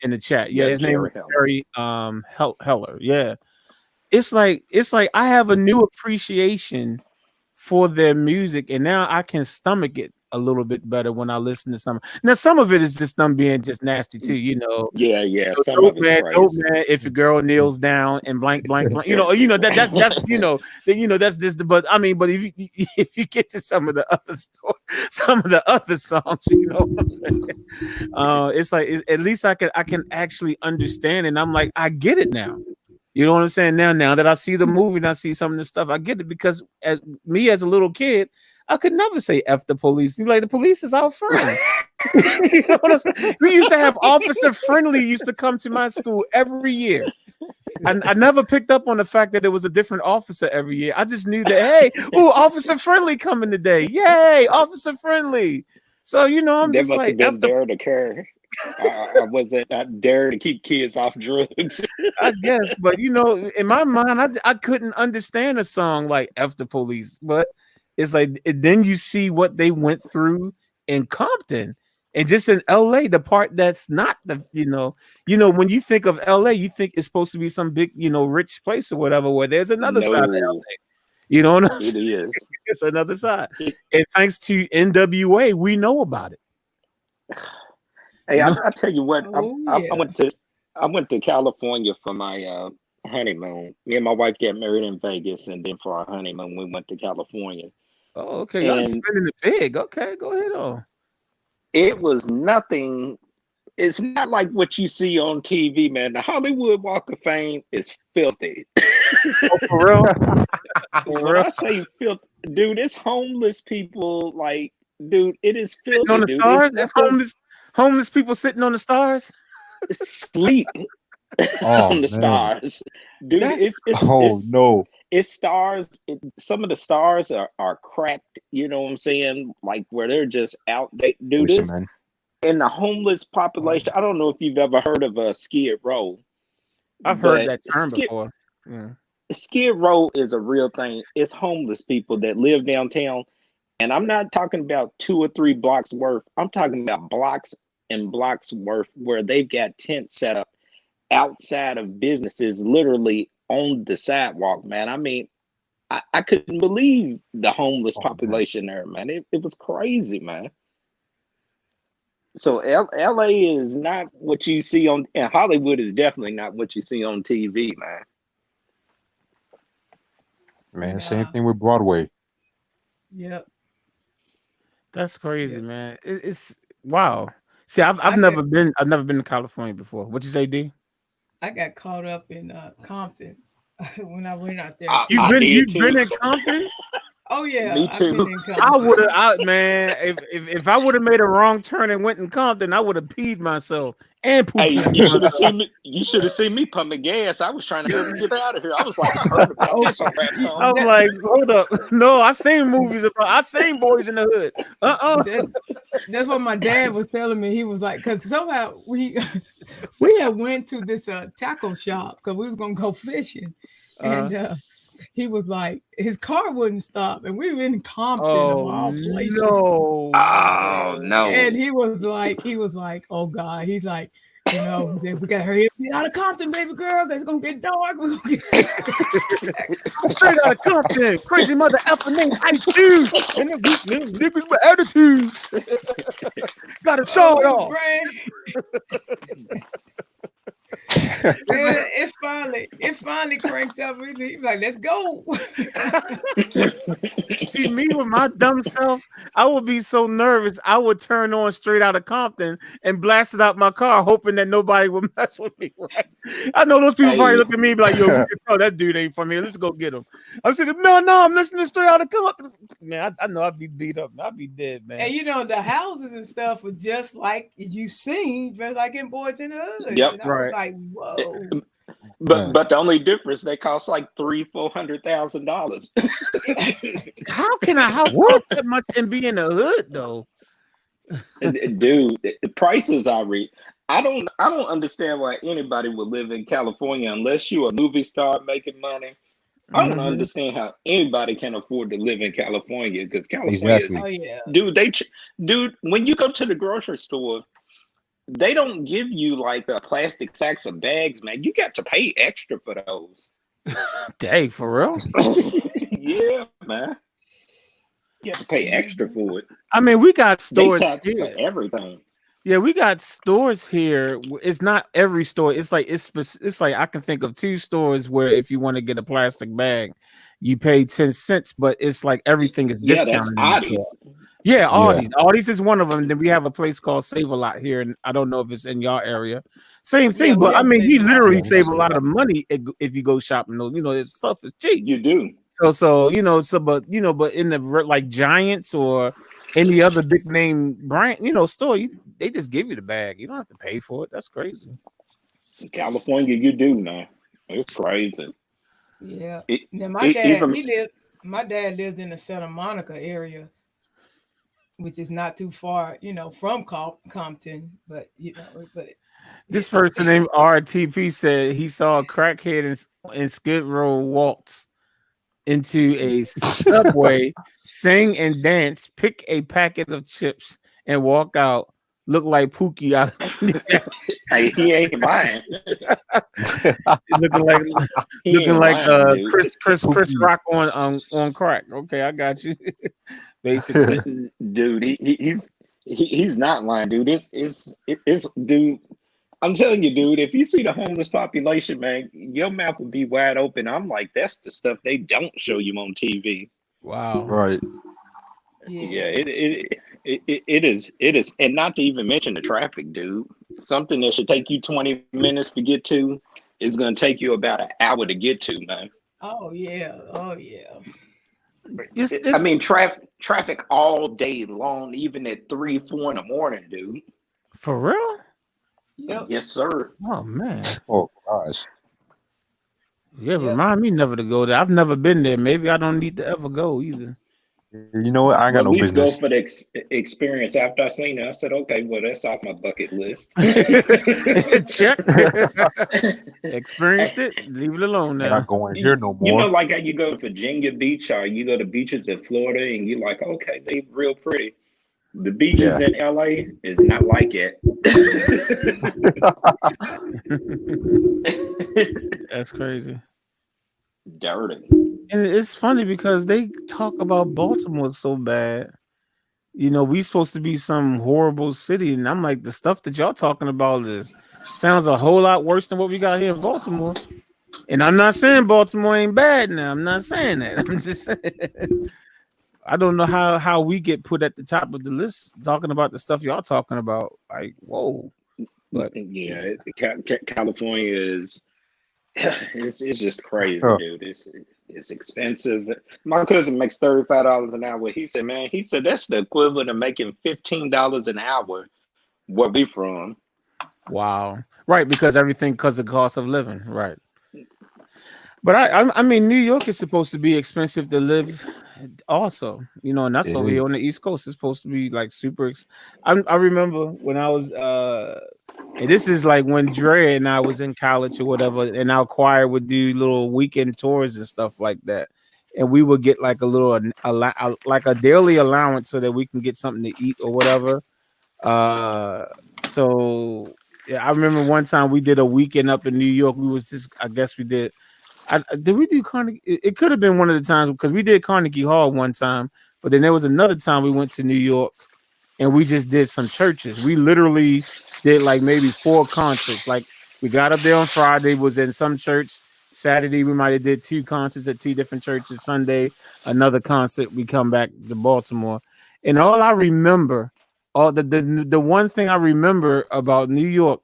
in the chat. Yeah, Yep, his name is Jerry Heller. Jerry Heller. Yeah, it's like I have a new appreciation for their music, and now I can stomach it a little bit better when I listen to some. Now, some of it is just them being just nasty too, Yeah. Some dope of it's dope crazy. man. If a girl kneels down and blank, blank, blank, that's that's just. But I mean, but if you if you get to some of the other some of the other songs, what I'm saying. It's like at least I can actually understand, and I'm like I get it now. You know what I'm saying? Now that I see the movie and I see some of the stuff, I get it because as a little kid, I could never say F the police. You're like, the police is our friend. You know what I'm saying? We used to have Officer Friendly used to come to my school every year. I never picked up on the fact that it was a different officer every year. I just knew that, hey, Officer Friendly coming today. Yay, Officer Friendly. So, I'm That just must like have F been the Dare to Care. I wasn't not Dare to keep kids off drugs. I guess, but in my mind, I couldn't understand a song like F the Police, but it's like then you see what they went through in Compton and just in LA, the part that's not when you think of LA, you think it's supposed to be some big, rich place or whatever, where there's another side of No, LA. You know what I'm it saying? is. It's another side. It, And thanks to NWA, we know about it. hey, You know, I tell you what, Oh I yeah. went to California for my honeymoon. Me and my wife got married in Vegas, and then for our honeymoon, we went to California. oh, okay, y'all And spending it big. Okay, go ahead on. it was nothing. It's not like what you see on TV, man. The Hollywood Walk of Fame is filthy. Oh, for real? For When real? I say filthy, dude, it's homeless people. Like, dude, it is Sitting on filthy, the dude. It's stars? It's nothing. homeless people sitting on the stars? Sleep Oh on the man. stars, dude. That's Oh no. It's stars. Some of the stars are cracked. You know what I'm saying? Like where they're just out. They do Listen, this. man. And the homeless population. I don't know if you've ever heard of a Skid Row, I've heard but that term before. Yeah. Skid Row is a real thing. It's homeless people that live downtown. And I'm not talking about 2 or 3 blocks worth. I'm talking about blocks and blocks worth where they've got tents set up outside of businesses, literally on the sidewalk, man. I mean, I couldn't believe the homeless Oh man. population there, man. It was crazy, man. So LA is not what you see on, and Hollywood is definitely not what you see on TV, man. Man, same Yeah. thing with Broadway. Yep. That's crazy, Yep. man. It's wow. See, I've I got never been to California before. What you say, D? I got caught up in Compton when I went out there You've I too. been did you've been too. in Compton? Oh yeah, Me I've been too. in I would Compton. have, man. If I would have made a wrong turn and went in Compton, I would have peed myself and poo Hey, pooed you should have myself. seen me. You should have seen me pumping gas. I was trying to hurry get out of here. I was like, I heard about Oh, this on Rap Song. I'm that like, hold up. No, I seen movies about. I seen Boys in the Hood. that that's what my dad was telling me. He was like, because somehow we had went to this tackle shop because we was gonna go fishing, Uh. and he was like, his car wouldn't stop, and we were in Compton of Oh all places, no, Oh and no. he was like, oh God, he's like, You know, we got to hurry up and get out of Compton, baby girl, because it's going to get dark. We're gonna Straight out of Compton, crazy mother effer named Ice Cube, and the weak little niggas with attitudes. Gotta show it off. It finally cranked up. He was like, let's go. See, me with my dumb self, I would be so nervous. I would turn on Straight Out of Compton and blast it out my car, hoping that nobody would mess with me. Right? I know those people probably look at me and be like, yo, we can tell that dude ain't from here. Let's go get him. I'm saying, no, I'm listening to Straight Out of Compton. Man, I know I'd be beat up. I'd be dead, man. And you know, the houses and stuff were just like you seen, but like in Boys in the Hood. Yep. And I was like, whoa. But the only difference, they cost like $300,000-$400,000. How can a house cost that much and be in the hood though? Dude, the prices I read. I don't understand why anybody would live in California unless you're a movie star making money. I don't understand how anybody can afford to live in California, because California is, dude, when you go to the grocery store, they don't give you like plastic sacks of bags, man. You got to pay extra for those. Dang, for real? Yeah, man. You have to pay extra for it. I mean, we got stores they tax here. for everything. Yeah, we got stores here. It's not every store. It's like I can think of 2 stores where if you want to get a plastic bag, you pay 10 cents, but it's like everything is discounted. That's Audis. Yeah, Audis. Audis is one of them. Then we have a place called Save a Lot here, and I don't know if it's in your area. Same thing, but I mean, you literally save a lot of money if you go shopping. You know, this stuff is cheap. You do. So but in the like Giants or any other big name brand, store, they just give you the bag. You don't have to pay for it. That's crazy. In California, you do, man. It's crazy. Yeah. My dad lived in the Santa Monica area, which is not too far, from Compton, but this person named RTP said he saw a crackhead in Skid Row waltz into a subway, sing and dance, pick a packet of chips, and walk out. Look like Pookie out. He ain't lying. looking like Chris Rock on crack. Okay, I got you. Basically, dude, he's not lying, dude. It's dude. I'm telling you, dude, if you see the homeless population, man, your mouth would be wide open. I'm like, that's the stuff they don't show you on TV. Wow. Right. Yeah, it is, and not to even mention the traffic, dude. Something that should take you 20 minutes to get to is going to take you about an hour to get to, man. Oh yeah. I mean, traffic all day long, even at 3-4 in the morning, dude. For real? Yep. Yes, sir. Oh man. Oh gosh. Yeah, remind me never to go there. I've never been there. Maybe I don't need to ever go either. You know what? I ain't got no business. Go for the experience. After I seen it, I said, okay, well, that's off my bucket list. Check. Experienced it. Leave it alone now. I'm not going here no more. You know, like how you go to Virginia Beach or you go to beaches in Florida and you're like, okay, they real pretty. The beaches in LA is not like it. That's crazy. Dirty. And it's funny because they talk about Baltimore so bad. We supposed to be some horrible city, and I'm like, the stuff that y'all talking about sounds a whole lot worse than what we got here in Baltimore. And I'm not saying Baltimore ain't bad now. I'm not saying that. I'm just saying I don't know how we get put at the top of the list talking about the stuff y'all talking about. Like, whoa. But yeah, California is it's just crazy, dude. It's expensive. My cousin makes $35 an hour. He said, that's the equivalent of making $15 an hour where we from. Wow. Right, because of the cost of living. Right. But I mean, New York is supposed to be expensive to live also, and that's over here on the East Coast. It's supposed to be like super. I remember when I was, and this is like when Dre and I was in college or whatever, and our choir would do little weekend tours and stuff like that. And we would get like like a daily allowance so that we can get something to eat or whatever. So Yeah, I remember one time we did a weekend up in New York. We was just, I guess we did. Did we do Carnegie? It could have been one of the times because we did Carnegie Hall one time, but then there was another time we went to New York and we just did some churches. We literally did like maybe 4 concerts. Like we got up there on Friday, was in some church. Saturday we might have did 2 concerts at 2 different churches. Sunday another concert. We come back to Baltimore, and all I remember, all the one thing I remember about New York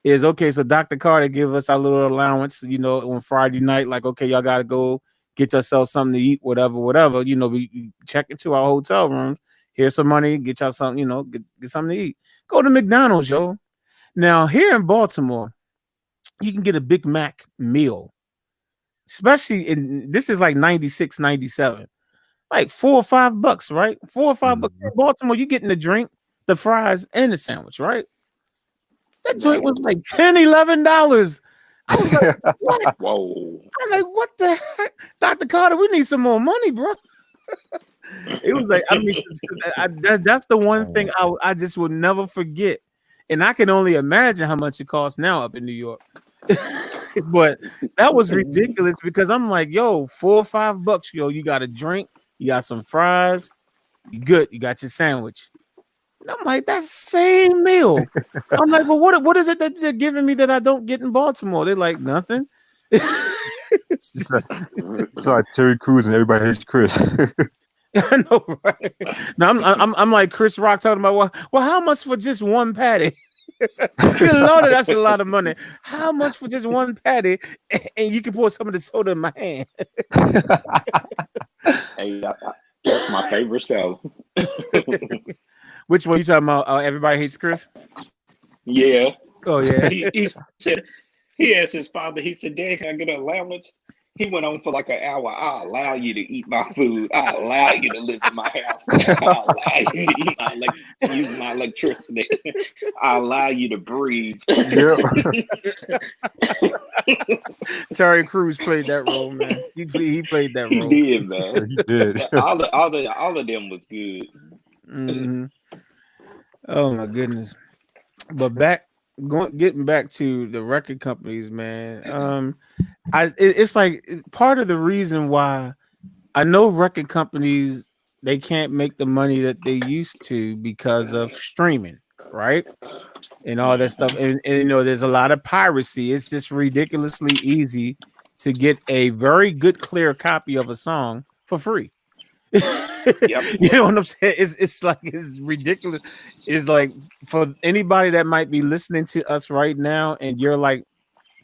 is okay. So Dr. Carter give us our little allowance, on Friday night. Like okay, y'all got to go get yourself something to eat, whatever, whatever. We check into our hotel room. Here's some money. Get y'all something, get something to eat. Go to McDonald's, yo. Now, here in Baltimore, you can get a Big Mac meal, especially this is like 96, 97, like $4 or $5, right? $4 or $5 in Baltimore. You getting the drink, the fries, and the sandwich, right? That joint was like $10, $11. I was like, what? Whoa. I'm like, what the heck? Dr. Carter, we need some more money, bro. It was like, I mean, that's the one thing I just will never forget. And I can only imagine how much it costs now up in New York. But that was ridiculous because I'm like, yo, $4 or $5, yo, you got a drink, you got some fries, you good, you got your sandwich. And I'm like, that's same meal. I'm like, well, what is it that they're giving me that I don't get in Baltimore? They're like, nothing. It's like Terry Crews and Everybody Hates Chris. I know, right? Now I'm like Chris Rock talking about well, how much for just one patty? Good Lord, that's a lot of money. How much for just one patty? And you can pour some of the soda in my hand. Hey, that's my favorite show. Which one you talking about? Everybody Hates Chris? Yeah. Oh yeah. He said he asked his father. He said, "Dad, can I get an allowance?" He went on for like an hour. I'll allow you to eat my food. I'll allow you to live in my house. I'll allow you to use my electricity. I'll allow you to breathe. Yeah. Terry Crews played that role, man. He played that He role. did, man. He did. All of them was good. Mhm. Oh my goodness. But getting back to the record companies, man. It's like part of the reason why I know record companies they can't make the money that they used to because of streaming, right? And all that stuff. And there's a lot of piracy. It's just ridiculously easy to get a very good, clear copy of a song for free. Yep. You know what I'm saying? It's like it's ridiculous. It's like for anybody that might be listening to us right now, and you're like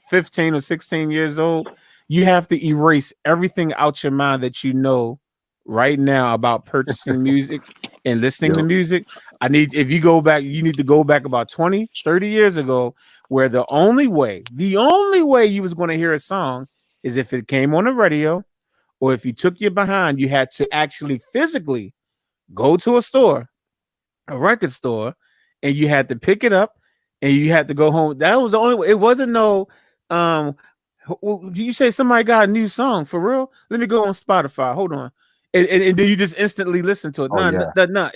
15 or 16 years old, you have to erase everything out your mind that you know right now about purchasing music and listening to Yep. music. If you go back, you need to go back about 20, 30 years ago, where the only way you was going to hear a song is if it came on the radio, or if you took your behind, you had to actually physically go to a record store, and you had to pick it up and you had to go home. That was the only way. It wasn't no you say somebody got a new song for real? Let me go on Spotify. Hold on. And then you just instantly listen to it. Oh yeah.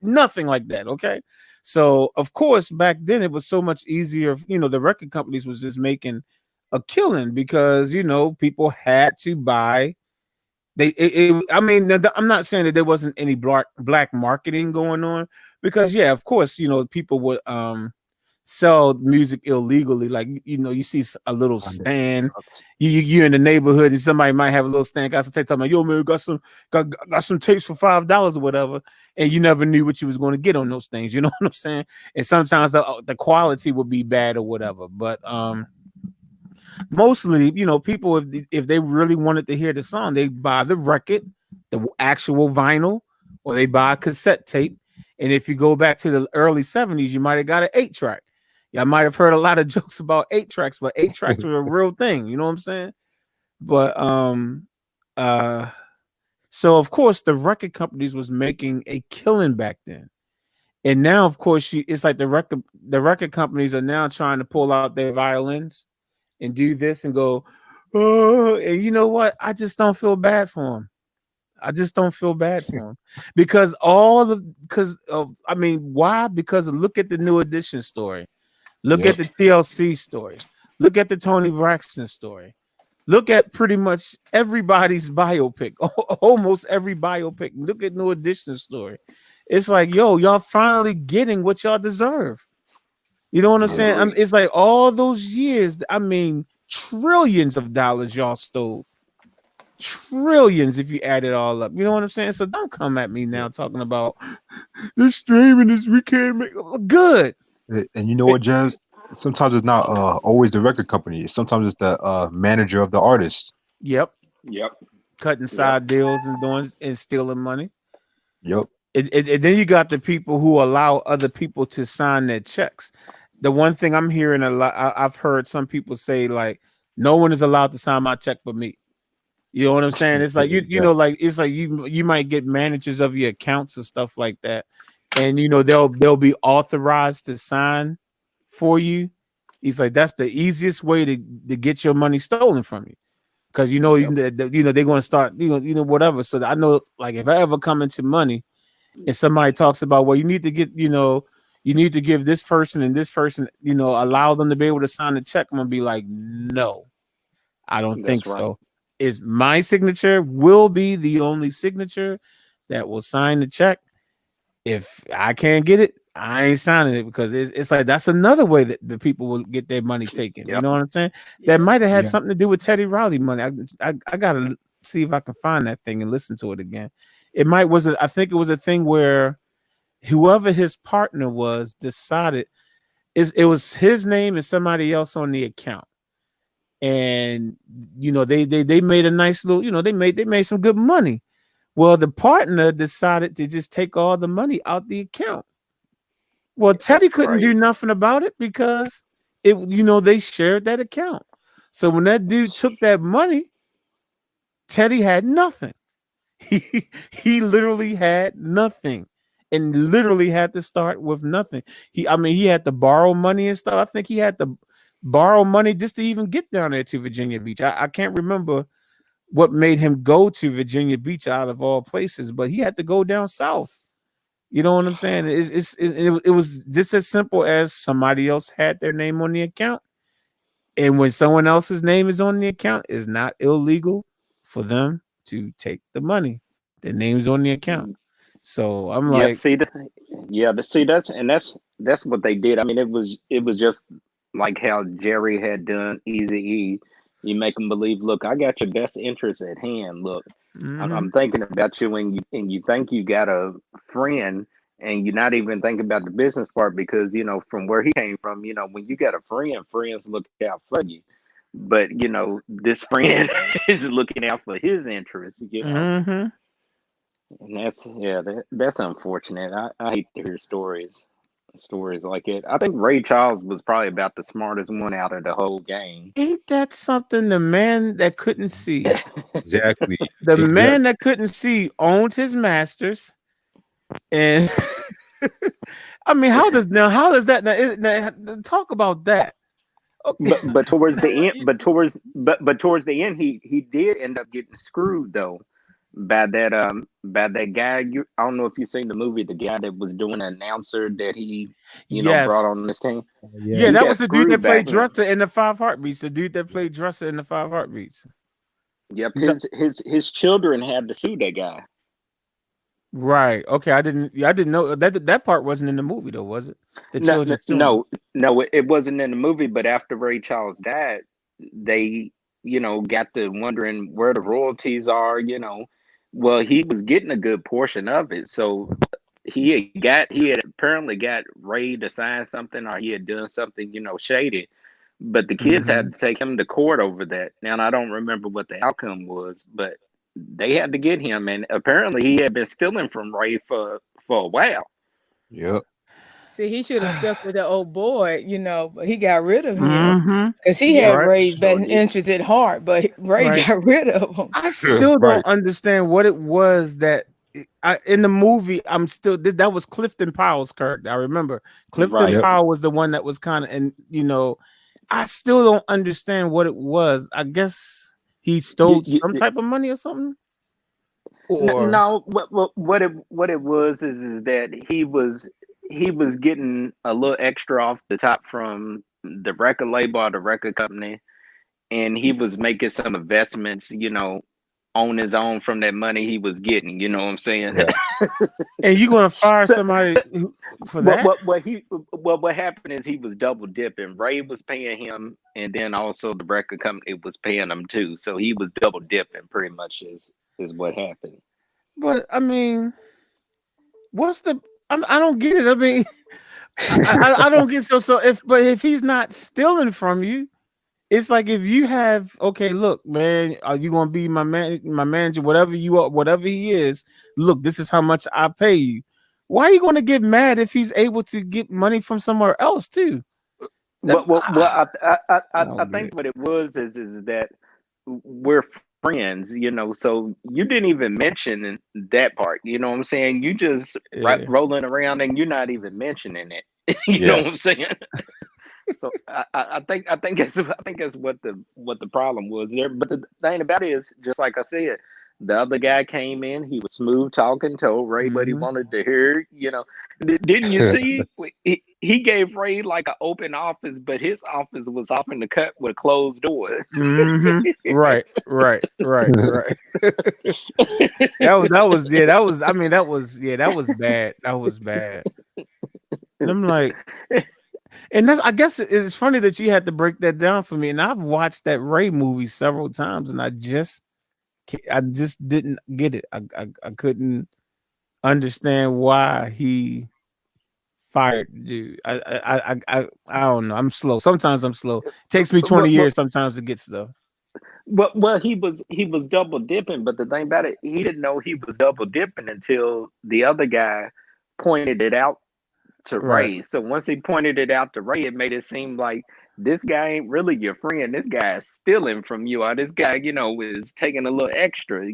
Nothing like that. Okay. So of course back then it was so much easier. The record companies was just making a killing because people had to buy. I mean, I'm not saying that there wasn't any black marketing going on, because yeah, of course, people would sell music illegally. Like you see a little stand, you're in the neighborhood and somebody might have a little stand, got some tape, talking about, yo man, got some tapes for $5 or whatever, and you never knew what you was going to get on those things. You know what I'm saying? And sometimes the quality would be bad or whatever, but mostly, people, if they really wanted to hear the song, they buy the record, the actual vinyl, or they buy a cassette tape. And if you go back to the early 70s, you might have got an 8-track. Y'all might have heard a lot of jokes about 8-tracks, but 8-tracks were a real thing. You know what I'm saying? But so of course the record companies was making a killing back then. And now, of course, it's like the record companies are now trying to pull out their violins and do this and go, oh, and you know what? I just don't feel bad for him. I just don't feel bad for him because I mean, why? Because look at the New Edition story. Look at Yep. the TLC story. Look at the Tony Braxton story. Look at pretty much everybody's biopic, almost every biopic. Look at New Edition's story. It's like, yo, y'all finally getting what y'all deserve. You know what I'm saying? Agree. It's like all those years. I mean, trillions of dollars y'all stole. Trillions if you add it all up. You know what I'm saying? So don't come at me now talking about this streaming is we can't make good. And you know what, Jazz? Sometimes it's not always the record company. Sometimes it's the manager of the artist. Yep, Yep. cutting Yep. side deals and doing and stealing money. Yep. And then you got the people who allow other people to sign their checks. The one thing I'm hearing a lot, I've heard some people say like, no one is allowed to sign my check but me. You know what I'm saying? It's like you Yeah. know, like it's like you might get managers of your accounts and stuff like that, and you know they'll be authorized to sign for you. He's like that's the easiest way to get your money stolen from you, because you know Yep. you know they're going to start you know whatever. So I know like if I ever come into money and somebody talks about well you need to get you need to give this person and this person allow them to be able to sign the check, I'm gonna be like no. I don't think That's right. so. Is my signature will be the only signature that will sign the check. If I can't get it, I ain't signing it because it's like that's another way that the people will get their money taken. You Yep. know what I'm saying? That Yeah. might have had Yeah. something to do with Teddy Riley money. I gotta see if I can find that thing and listen to it again. It might I think it was a thing where whoever his partner was decided it was his name and somebody else on the account, and they made a nice little they made some good money. Well, the partner decided to just take all the money out the account. Well, That's Teddy couldn't do crazy. nothing about it because they shared that account. So when that dude took that money, Teddy had nothing. He literally had nothing and literally had to start with nothing. He had to borrow money and stuff. I think he had to borrow money just to even get down there to Virginia Beach. I can't remember what made him go to Virginia Beach out of all places, but he had to go down south. You know what I'm saying? It was just as simple as somebody else had their name on the account. And when someone else's name is on the account, it's not illegal for them to take the money. Their name's on the account. So I'm Yeah, like, see, that's what they did. I mean, it was just like how Jerry had done Easy E. You make them believe, look, I got your best interest at hand. Look, mhm, I'm thinking about you, and you think you got a friend, and you're not even thinking about the business part because from where he came from, when you got a friend, friends look out for you. But this friend is looking out for his interests. mhm. And that's unfortunate. I hate to hear stories like it. I think Ray Charles was probably about the smartest one out of the whole gang. Ain't that something? The man that couldn't see, Exactly. the Exactly. man that couldn't see owned his masters. And I mean, how does that talk about that? Okay. but towards No, the well, end, but towards the end, he did end up getting screwed though by that guy. I don't know if you've seen the movie, the guy that was doing the announcer that he brought Yes. on this team. Yeah. Yeah, He that got was the dude that screwed by played him. Dresser in the Five Heartbeats. The dude that played Dresser in the Five Heartbeats. Yep, You ta- his children had to sue that guy. right. Okay. I didn't know that part wasn't in the movie though, was it? The No, no, children suing him. no, no, it wasn't in the movie. But after Ray Charles died, they, got to wondering where the royalties are. Well, he was getting a good portion of it, so he had apparently got Ray to sign something, or he had done something, shady. But the kids Mhm. had to take him to court over that. Now, I don't remember what the outcome was, but they had to get him, and apparently he had been stealing from Ray for a while. Yep. see, he should have stuck with the old boy, but he got rid of him Mhm. because he Yeah, had Right. Ray's sure best did. interest at heart, but Ray Right. got rid of him. I still Right. don't understand what it was that in the movie. I'm still that was Clifton Powell's character. I remember Clifton Right. Yep. Powell was the one that was kind of, and I still don't understand what it was. I guess he You, stole you, some type of money or something, or no, what it was is that he was he was getting a little extra off the top from the record label or the record company, and he was making some investments, on his own from that money he was getting. You know what I'm saying? Yeah. And you gonna fire so, somebody so for that? what happened is he was double dipping. Ray was paying him, and then also the record company was paying him too. So he was double dipping, pretty much is what happened. But I mean, what's the? I don't get it. I mean, I don't get so if he's not stealing from you, it's like if you have okay, look, man, are you gonna be my manager, whatever you are, whatever he is? Look, this is how much I pay you. Why are you gonna get mad if he's able to get money from somewhere else too? That's, I don't get think it. what it was is that we're friends, so you didn't even mention that part. You know what I'm saying? You just Yeah. rolling around and you're not even mentioning it. You know Yeah. what I'm saying? So I think that's what the problem was there. But the thing about it is, just like I said, the other guy came in. He was smooth talking, told Ray what he Mm-hmm. wanted to hear. Didn't you see? He gave Ray like an open office, but his office was off in the cut with closed doors. Mm-hmm. Right. That was yeah, that was I mean that was bad. That was bad. And I'm like, and that's I guess it's funny that you had to break that down for me. And I've watched that Ray movie several times, and I just didn't get it. I couldn't understand why he fired the dude. I don't know. I'm slow. Sometimes I'm slow. It takes me 20 But, but years sometimes to get stuff. well, he was double dipping, but the thing about it, he didn't know he was double dipping until the other guy pointed it out to Right. Ray. So once he pointed it out to Ray, it made it seem like this guy ain't really your friend. This guy is stealing from you, or this guy, is taking a little extra.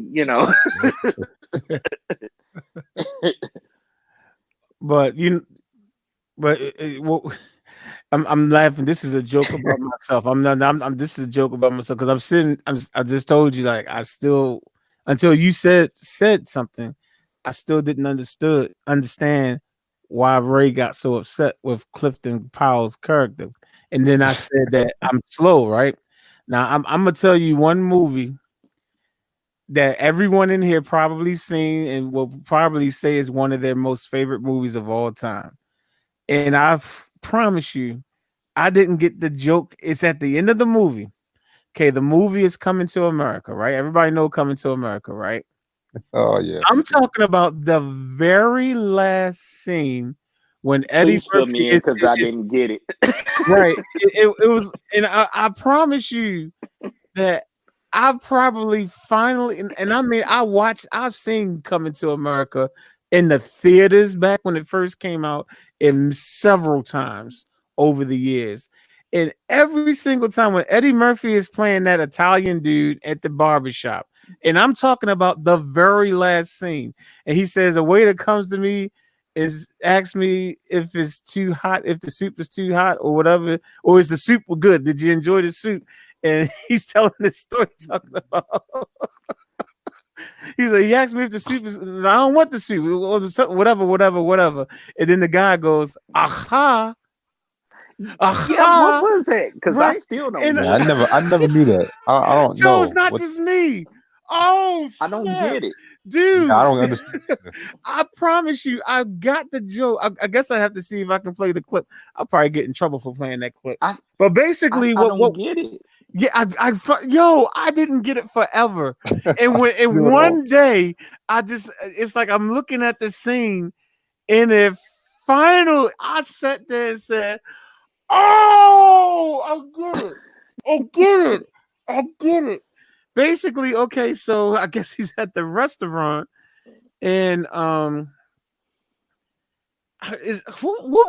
But well, I'm laughing. This is a joke about myself. I'm not. I'm this is a joke about myself because I'm sitting. I just told you like I still until you said something, I still didn't understand why Ray got so upset with Clifton Powell's character, and then I said that I'm slow. Right now, I'm gonna tell you one movie that everyone in here probably seen and will probably say is one of their most favorite movies of all time, and promise you. I didn't get the joke. It's at the end of the movie. Okay, the movie is Coming to America, right? Everybody know Coming to America, right? Oh yeah. I'm talking about the very last scene when Eddie Please fill Murphy me in because I didn't get it. right. It was, and I promise you that I probably finally, and I mean, I've seen Coming to America in the theaters back when it first came out, and several times over the years. And every single time when Eddie Murphy is playing that Italian dude at the barbershop, and I'm talking about the very last scene, and he says, a waiter comes to me is asks me if it's too hot, if the soup is too hot or whatever, or is the soup good? Did you enjoy the soup? And he's telling this story talking about he's like, he asked me if the soup is I don't want the soup, whatever. And then the guy goes, Yeah, what aha, was that? Because I right? still don't And Yeah, get it. I never knew that. I don't so it's know not what. just me. Oh I don't snap, get it. Yeah, I dude. don't understand. I promise you, I got the joke. I guess I have to see if I can play the clip. I'll probably get in trouble for playing that clip. I But I, basically, I what don't get it. yeah, yo, I didn't get it forever. And I when in still one don't. day, it's like I'm looking at the scene, and it finally I sat there and said, "Oh, I get it. I get it. I get it." Basically, okay, so I guess he's at the restaurant, and what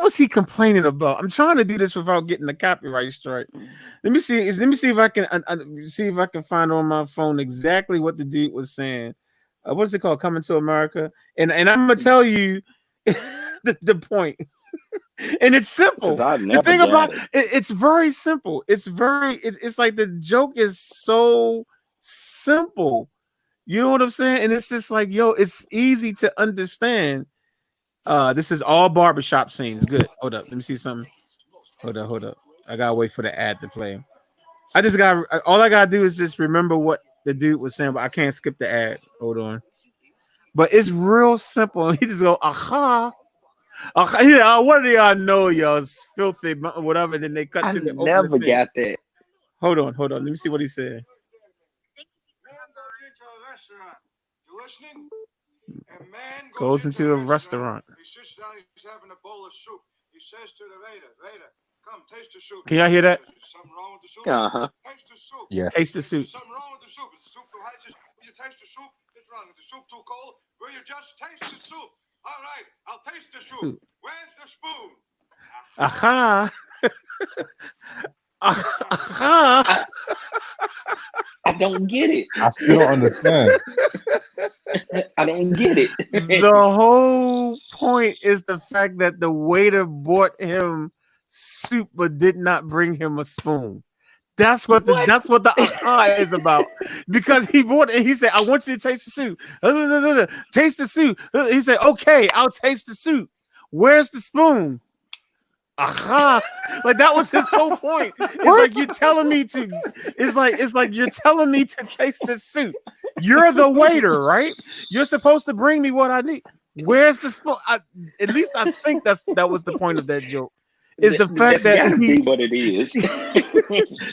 was he complaining about? I'm trying to do this without getting the copyright strike. Let me see if I can see if I can find on my phone exactly what the dude was saying. What is it called? Coming to America, and I'm gonna tell you the point. And it's Because simple. I The never thing got about it. it's very simple. It's like the joke is so simple. You know what I'm saying? And it's just like, yo, it's easy to understand. This is all barbershop scenes. Good. Hold up. Let me see something. Hold up. I gotta wait for the ad to play. All I gotta do is just remember what the dude was saying, but I can't skip the ad. Hold on. But it's real simple. He just go, aha. Yeah, what do y'all know, y'all? It's filthy, whatever. And then they cut I to the open never thing. got that. Hold on. Let me see what he said. Man goes into a restaurant. You listening? A man Goes into a restaurant. He sits down. He's having a bowl of soup. He says to the waiter, come taste the soup. Can y'all hear that? Is something wrong with the soup? Uh-huh. Taste the soup. Yeah. Taste the soup. Is something wrong with the soup? Is the soup too hot? He says, will you taste the soup? It's wrong. Is the soup too cold? Will you just taste the soup? All right, I'll taste the soup. Where's the spoon? Aha. Aha. I don't get it. I still don't understand. I don't get it. The whole point is the fact that the waiter bought him soup but did not bring him a spoon. That's what the aha is about. Because he bought it and he said, I want you to taste the soup. Taste the soup. He said, okay, I'll taste the soup. Where's the spoon? Aha. Like that was his whole point. It's like you're telling me to it's like you're telling me to taste this soup. You're the waiter, right? You're supposed to bring me what I need. Where's the spoon? At least I think that was the point of that joke. Is the fact that gotta be what it is.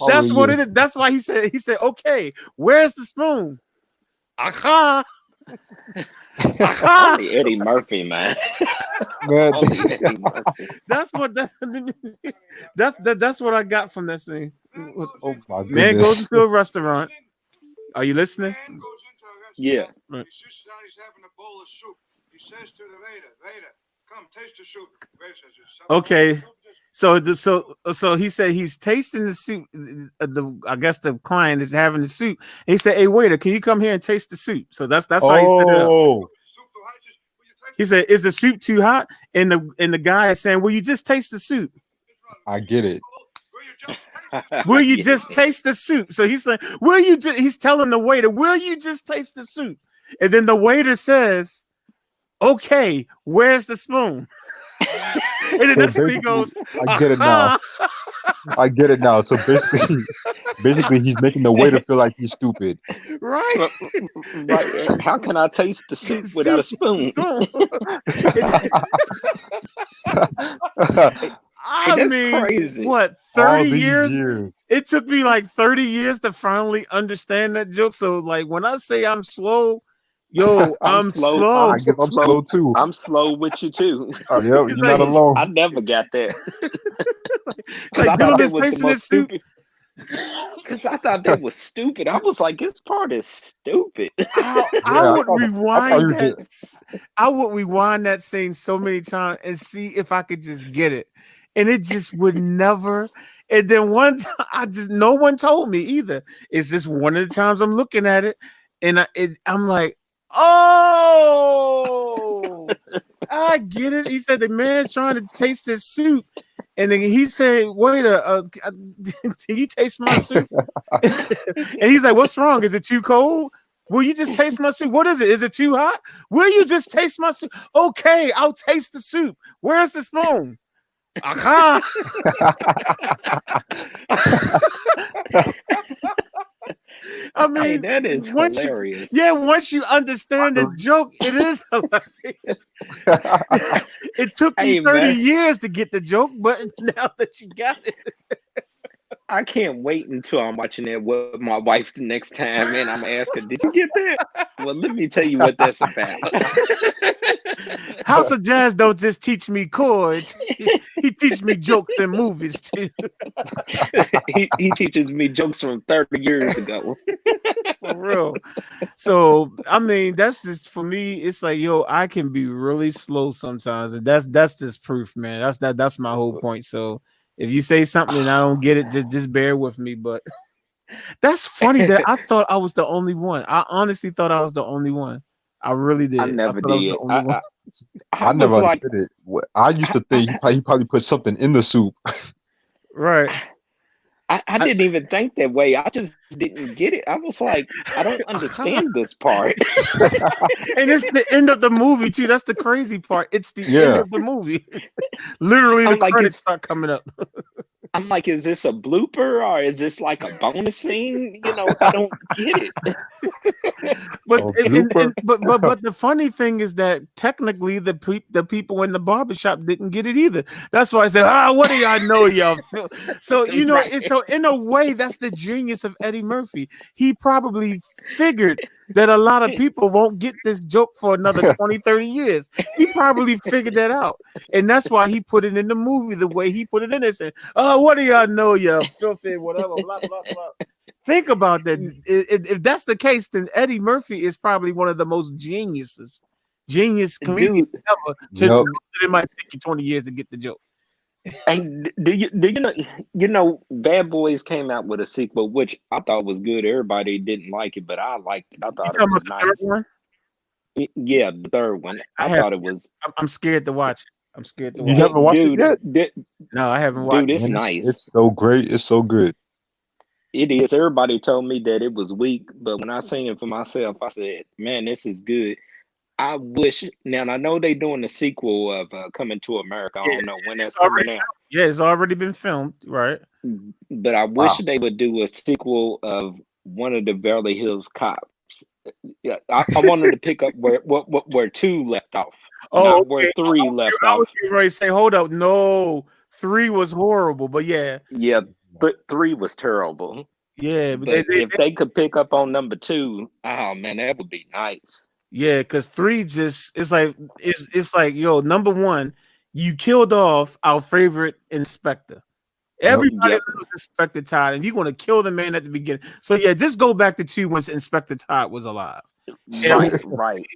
That's what it is. That's why he said, okay, where's the spoon? Aha. Aha. Only Eddie Murphy, man. Man, Only Eddie Murphy. That's what I got from that scene. oh my Man goodness. goes into a restaurant. Are you listening? Man goes into a restaurant. Yeah. Right. He sits down. He's having a bowl of soup. He says to the waiter, come taste the soup. Waiter says, "Is something wrong with Okay. the soup?" So he said he's tasting the soup. I guess the client is having the soup. And he said, "Hey waiter, can you come here and taste the soup?" So that's how he set it up. Oh, Soup too hot? He says, "Will you taste He said, "Is the soup too hot?" And the guy is saying, "Will you just taste the soup? it? I get it. Will you just taste the Will you Yeah. just taste the soup?" So he's saying, "Will you?" He's telling the waiter, "Will you just taste the soup?" And then the waiter says, "Okay, where's the spoon?" And then So that's when he basically, goes, I get it now. "Aha." I get it now. So basically, he's making the waiter feel like he's stupid. Right. Right. How can I taste the soup without a spoon? I That's mean, crazy. what, All 30 these years? years. It took me like 30 years to finally understand that joke. So, like, when I say I'm slow, yo, I'm slow. I guess I'm slow too. I'm slow with you too. Yep, you're He's not like- alone. I never got that. Like, dude is tasting this soup. Because I thought that was stupid. I was like, this part is stupid. I Yeah, would I thought rewind you that. did. I would rewind that scene so many times and see if I could just get it, and it just would never. And then one time, no one told me either. It's just one of the times I'm looking at it, and I'm like, oh, I get it. He said the man's trying to taste his soup. And then he said, waiter, can you taste my soup? And he's like, what's wrong? Is it too cold? Will you just taste my soup? What is it? Is it too hot? Will you just taste my soup? Okay, I'll taste the soup. Where's the spoon? Aha. I mean, Hey, that is hilarious. once you understand the joke, it is hilarious. It took me Hey, 30 man. years to get the joke, but now that you got it. I can't wait until I'm watching that with my wife the next time, and I'm asking, "Did you get that?" Well, let me tell you what that's about. House of Jazz don't just teach me chords; he teaches me jokes and movies too. he teaches me jokes from 30 years ago. For real. So I mean, that's just for me. It's like, yo, I can be really slow sometimes, and that's just proof, man. That's my whole point. So if you say something and I don't get it, just bear with me. But that's funny that I thought I was the only one. I honestly thought I was the only one. I really did. I never thought I was did. the only one. I never was like, understood it. I used to think he probably put something in the soup. Right. I I, didn't even think that way. I just didn't get it. I was like, I don't understand this part. and it's the end of the movie too. That's the crazy part. It's the end Yeah. of the movie. Literally, the I'm like, credits start coming up. is this a blooper or is this like a bonus scene? I don't get it. But Oh, blooper. but the funny thing is that technically the people in the barbershop didn't get it either. That's why I said, what do y'all know, y'all? So Right. so in a way, that's the genius of Eddie Murphy. He probably figured that a lot of people won't get this joke for another 20, 30 years. He probably figured that out. And that's why he put it in the movie the way he put it in there, saying, what do y'all know, you filthy, whatever, blah, blah, blah. Think about that. If that's the case, then Eddie Murphy is probably one of the most genius comedians Dude, ever. Yep. It might take you 20 years to get the joke. and do you know Bad Boys came out with a sequel, which I thought was good. Everybody didn't like it, but I liked it. I You thought it talking was about the third nice. one? Yeah, the third one. I I have. thought it was, I'm scared to watch it. I'm scared to You watch it. haven't watched it dude, yet? No, I haven't watched dude, it. it's Man, nice. it's so great. It's so good. It is. Everybody told me that it was weak, but when I seen it for myself, I said, "Man, this is good." I wish. Now I know they doing the sequel of Coming to America. I Yeah, don't know when it's that's already coming out, filmed. Yeah, it's already been filmed, right? but I wish Wow. they would do a sequel of one of the Beverly Hills Cops. Yeah, I wanted to pick up where two left off, Oh, not where okay. three left I was off. getting ready to say, hold up, no, 3 was horrible, but yeah, Yeah, three was terrible. yeah, but But if they could pick up on number two, oh man, that would be nice. yeah, because 3 just it's like, yo, number one, you killed off our favorite inspector. Yep. Everybody Yep. loves Inspector Todd, and you're gonna kill the man at the beginning. So yeah, just go back to 2 once Inspector Todd was alive. And Right.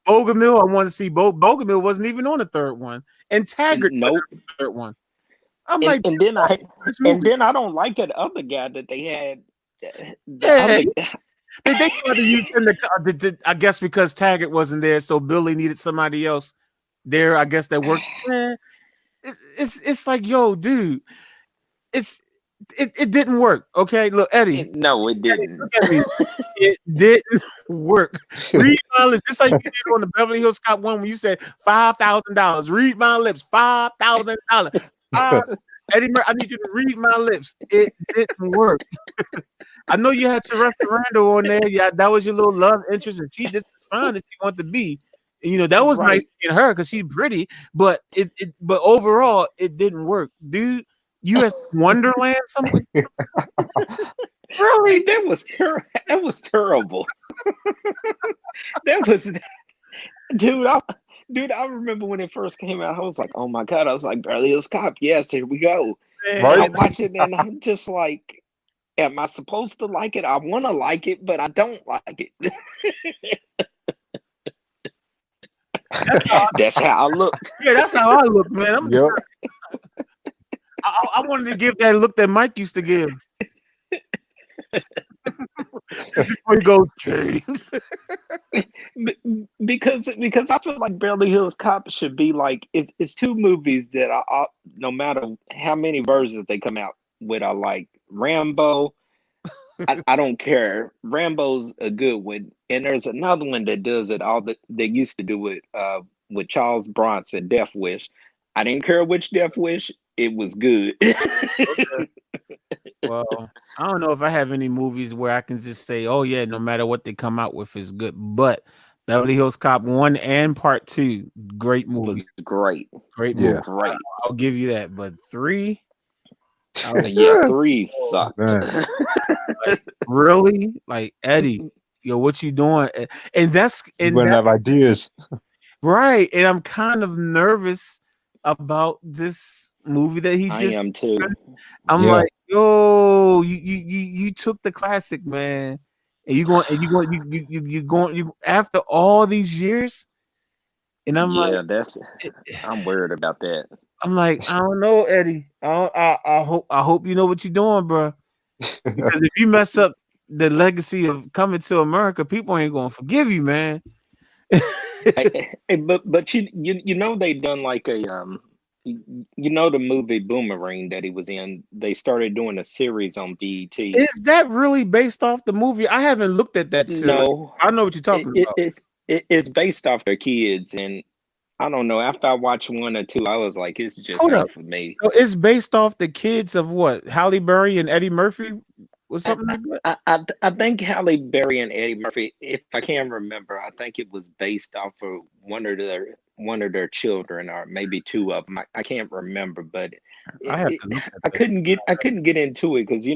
Bogomil, I want to see Bogomil wasn't even on the third one, and Taggart wasn't Nope. on the third one. I'm And like, and then I this and movie, then I don't like that other guy that they had. The yeah, other they tried to use him I guess because Taggart wasn't there, so Billy needed somebody else there. I guess that worked. Man, it's like, yo, dude, it didn't work. Okay, look, Eddie, no, it look didn't. at me. It didn't work. Read my lips, just like you did on the Beverly Hills Cop one when you said $5,000. Read my lips, $5,000. Eddie Murphy, I need you to read my lips. It didn't work. I know you had Teresa Randall on there. Yeah, that was your little love interest, and she just as fine as she wanted to be. And, that was nice Right. in her because she's pretty, but but overall it didn't work, dude. U.S. Wonderland, somewhere. Really? That was terrible. That was terrible. That was, dude. I remember when it first came out. I was like, "Oh my god!" I was like, "Beverly Hills Cop." Yes, here we go. Man, I Right? watch it and I'm just like, "Am I supposed to like it? I want to like it, but I don't like it." That's how I looked. yeah, that's how I look, man. I'm just, Yep. I wanted to give that look that Mike used to give. Just before he goes, James. Because I feel like Beverly Hills Cop should be like it's two movies that no matter how many versions they come out with, I like Rambo. I don't care. Rambo's a good one, and there's another one that does it all that they used to do it with Charles Bronson, Death Wish. I didn't care which Death Wish, it was good. Okay. Well, I don't know if I have any movies where I can just say, oh yeah, no matter what they come out with is good. But Beverly Hills Cop 1 and Part 2, great movies. Was great. Great Yeah. movie. Great. I'll give you that. But 3, Yeah, 3 sucked. Man. really? Like, Eddie, yo, what you doing? And that's You and wouldn't that have ideas. right. And I'm kind of nervous about this movie that he I just am too. I'm Yeah. like, yo, you took the classic, man. And you going you after all these years, and I'm like, Yeah, I'm worried about that. I don't know, Eddie. I hope you know what you're doing, bro. Because if you mess up the legacy of Coming to America, people ain't gonna forgive you, man. But you know they done like You know the movie Boomerang that he was in? They started doing a series on BET. Is that really based off the movie? I haven't looked at that series. No, I know what you're talking about. it's based off their kids, and I don't know. After I watched one or two, I was like, "This just Hold up. ain't for me." So it's based off the kids of what? Halle Berry and Eddie Murphy or I, something like that? I think Halle Berry and Eddie Murphy, if I can remember, I think it was based off of one of their children, or maybe two of them. I can't remember, but I have to look at that. I couldn't get into it because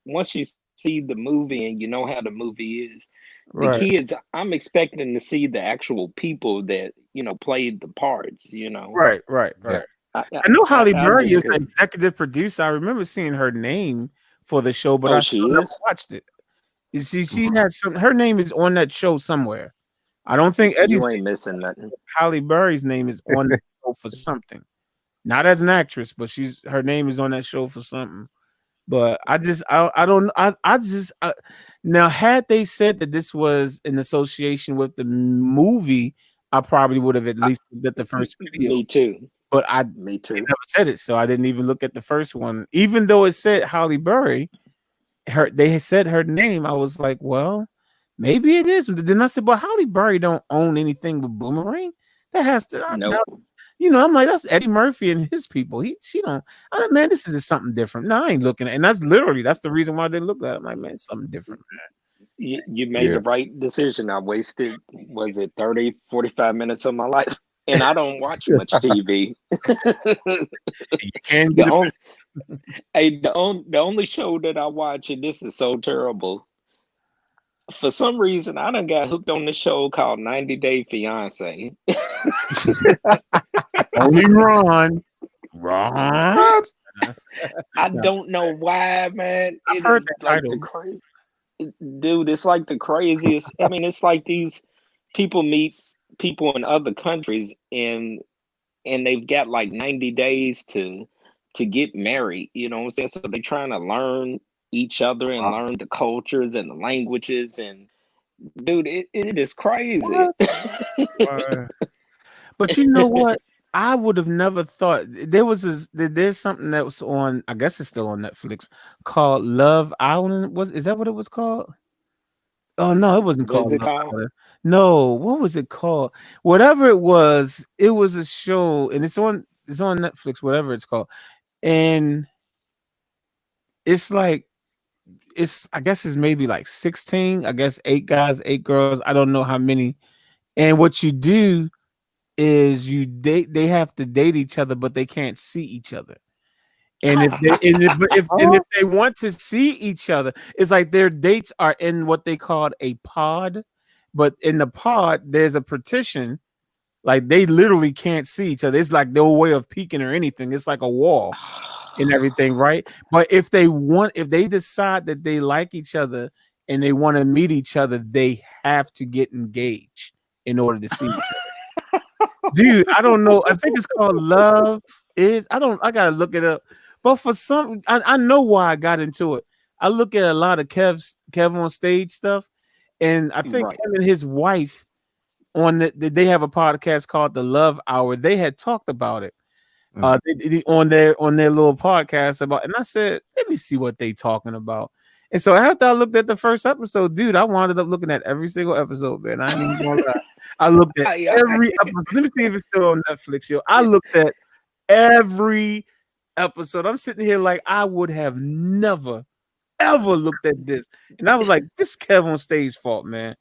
once you see the movie and you know how the movie is, the Right. kids, I'm expecting to see the actual people that played the parts. Right. Yeah. I know Halle I'm Berry just is the curious. executive producer. I remember seeing her name for the show, but Oh, I still she never is. watched it. You see, she had some. Her name is on that show somewhere. I don't think Eddie's You ain't missing nothing. Halle Berry's name is on the show for something. Not as an actress, but her name is on that show for something. But I don't now had they said that this was in association with the movie, I probably would have at I, least looked at the first video. Me too. But Me they too. never said it, so I didn't even look at the first one. Even though it said Halle Berry, they had said her name. I was like, well, maybe it is. Then I said, but Halle Berry don't own anything with Boomerang. That has to, Nope. I'm like, that's Eddie Murphy and his people. She don't. I'm like, man, this is just something different. No, I ain't looking at, and that's the reason why I didn't look at it. I'm like, man, it's something different. You made Yeah. the right decision. I wasted, was it 30, 45 minutes of my life? And I don't watch much TV. You can The get only the only show that I watch, and this is so terrible. For some reason, I done got hooked on this show called 90 Day Fiance. only Ron. What? I don't know why, man. I've It heard is that like title. the crazy dude. It's like the craziest. I mean, it's like these people meet people in other countries, and they've got like 90 days to get married. You know what I'm saying? So they're trying to learn each other and Wow. learn the cultures and the languages. And dude, it is crazy. What? Uh, But you know what? I would have never thought there's something that was on. I guess it's still on Netflix called Love Island. Is that what it was called? Oh no, it wasn't What's called it Love called? Island. No, what was it called? Whatever it was a show, and it's on Netflix. Whatever it's called, and it's like I guess it's maybe like 16. I guess 8 guys, 8 girls. I don't know how many. And what you do is they have to date each other, but they can't see each other. And if they want to see each other, it's like their dates are in what they call a pod, but in the pod there's a partition, like they literally can't see each other. It's like no way of peeking or anything. It's like a wall and everything, right? But if they decide that they like each other and they want to meet each other, they have to get engaged in order to see each other. Dude, I don't know. I think it's called Love Is. I gotta look it up. But for some, I know why I got into it. I look at a lot of Kev on stage stuff, and I think Right. Kev and his wife they have a podcast called The Love Hour. They had talked about it. On their little podcast about, and I said, let me see what they talking about. And so after I looked at the first episode, dude, I wound up looking at every single episode, man. I ain't even gonna lie. I looked at every episode. Let me see if it's still on Netflix, yo. I looked at every episode. I'm sitting here like I would have never ever looked at this, and I was like, "This Kev on stage fault, man."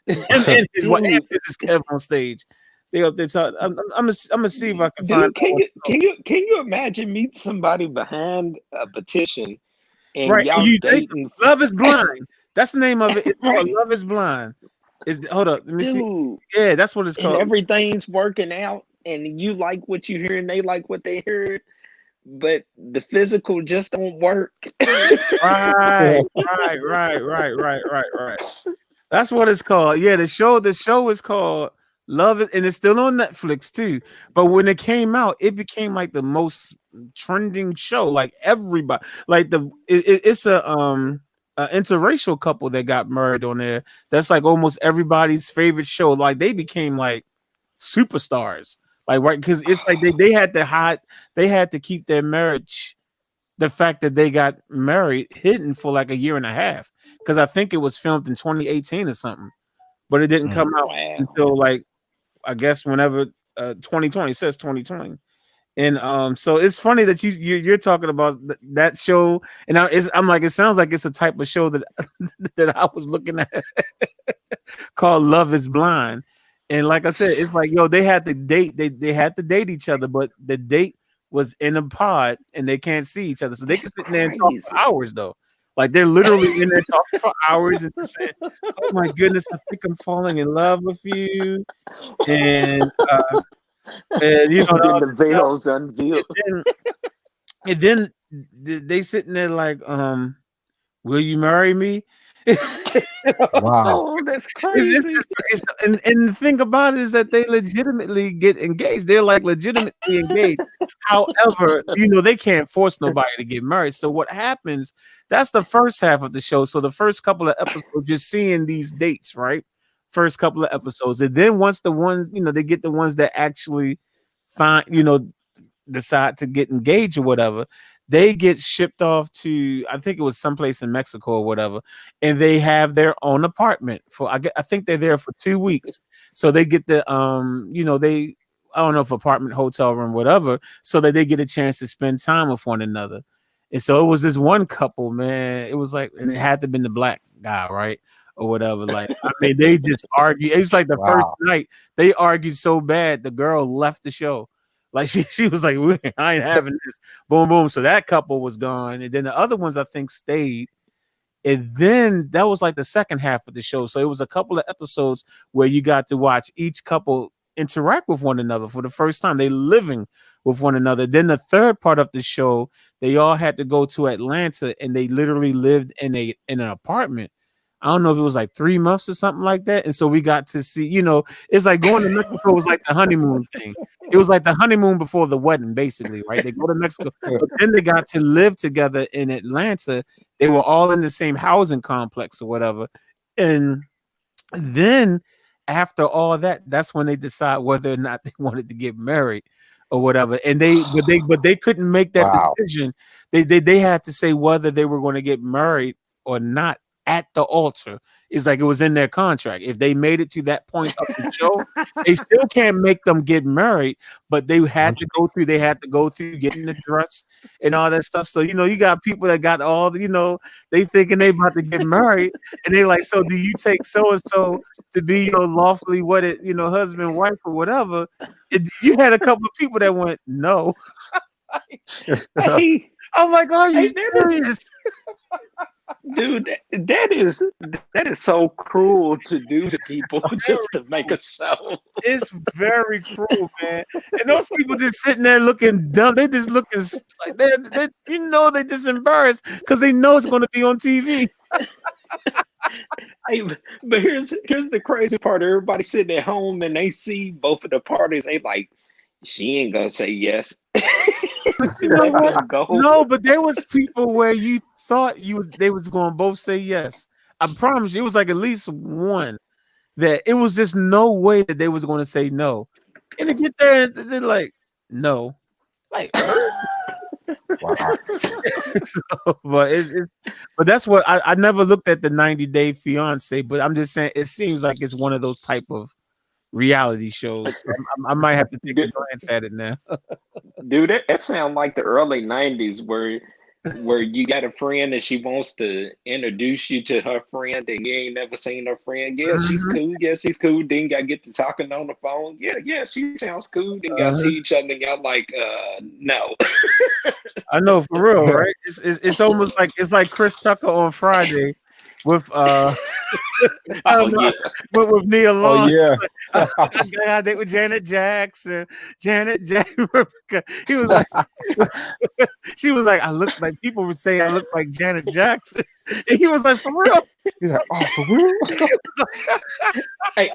and his wife, Dude, this is Kev on stage. They up there talking. I'm gonna see if I can find dude, out what can you imagine meet somebody behind a petition and right. And y'all you think dating? Love is Blind. That's the name of it. It's called Right, Love is Blind. Hold up, let me see. dude, Yeah, that's what it's and called. everything's working out, and you like what you hear, and they like what they heard, but the physical just don't work. Right, right. That's what it's called. Yeah, the show is called Love It, and it's still on Netflix too. But when it came out, it became like the most trending show. Like everybody, like it's a interracial couple that got married on there. That's like almost everybody's favorite show. Like they became like superstars. Like, right, because it's like they had to hide, they had to keep their marriage, the fact that they got married, hidden for like a year and a half. Because I think it was filmed in 2018 or something, but it didn't Mm. come out Wow. until like, I guess whenever 2020, it says 2020. And so it's funny that you're talking about that show, and I'm like, it sounds like it's a type of show that that I was looking at called Love Is Blind. And like I said, it's like, yo, they had to date, they had to date each other, but the date was in a pod and they can't see each other. So they That's can sit there and talk for crazy. hours though. Like they're literally in there talking for hours and just saying, "Oh my goodness, I think I'm falling in love with you." And you know, And then all the this stuff. veil's unveiled. And then they sitting there like, will you marry me? Wow. Oh, that's It's, crazy. and the thing about it is that they legitimately get engaged. They're like legitimately engaged. However, you know, they can't force nobody to get married. So what happens, that's the first half of the show. So the first couple of episodes, just seeing these dates, right? First couple of episodes. And then once the one, you know, they get the ones that actually find, you know, decide to get engaged or whatever, they get shipped off to, I think it was someplace in Mexico or whatever, and they have their own apartment for, I think they're there for 2 weeks. So they get the you know, they, I don't know if apartment, hotel room, whatever, so that they get a chance to spend time with one another. And so it was this one couple, man. It was like, and it had to have been the black guy, right? Or whatever. Like, I mean, they just argued. It was like the first Wow. night they argued so bad the girl left the show. Like she was like, I ain't having this. Boom, boom. So that couple was gone. And then the other ones I think stayed. And then that was like the second half of the show. So it was a couple of episodes where you got to watch each couple interact with one another for the first time. They living with one another. Then the third part of the show, they all had to go to Atlanta and they literally lived in an apartment. I don't know if it was like 3 months or something like that. And so we got to see, you know, it's like going to Mexico was like the honeymoon thing. It was like the honeymoon before the wedding, basically, right? They go to Mexico, but then they got to live together in Atlanta. They were all in the same housing complex or whatever. And then after all that, that's when they decide whether or not they wanted to get married or whatever. And they couldn't make that Wow. decision. They had to say whether they were going to get married or not at the altar. It's like it was in their contract. If they made it to that point of the show, they still can't make them get married, but they had to go through getting the dress and all that stuff. So, you know, you got people that got all the, you know, they thinking they about to get married, and they like, so do you take so and so to be your lawfully wedded, you know, husband, wife, or whatever? You had a couple of people that went no. Hey, I'm like, are hey, you that is, serious? dude, that is so cruel to do to people just to make a show. It's very cruel, man. And those people just sitting there looking dumb. They just looking like they you know, they just embarrassed because they know it's going to be on TV. Hey, but here's the crazy part. Everybody sitting at home and they see both of the parties. They like, she ain't gonna say yes. You know Let what? them go. No, but there was people where you thought they was going to both say yes. I promise you, it was like at least one that it was just no way that they was going to say no. And they get there and they're like, no. Like, Wow. so, but that's what I never looked at the 90 Day Fiance, but I'm just saying it seems like it's one of those type of reality shows. I might have to take a glance at it now. Dude, that sounds like the early 90s where you got a friend and she wants to introduce you to her friend and you ain't never seen her friend. Yeah, she's cool. Yeah, she's cool. Then y'all get to talking on the phone. Yeah, she sounds cool. Then y'all see each other and y'all like, no. I know, for real, right? It's almost like it's like Chris Tucker on Friday with with Neil Oh Long. yeah. I got a date with Janet Jackson. He was like, she was like, I look like, people would say I look like Janet Jackson. And he was like, for real? He's like, oh, for real? Hey,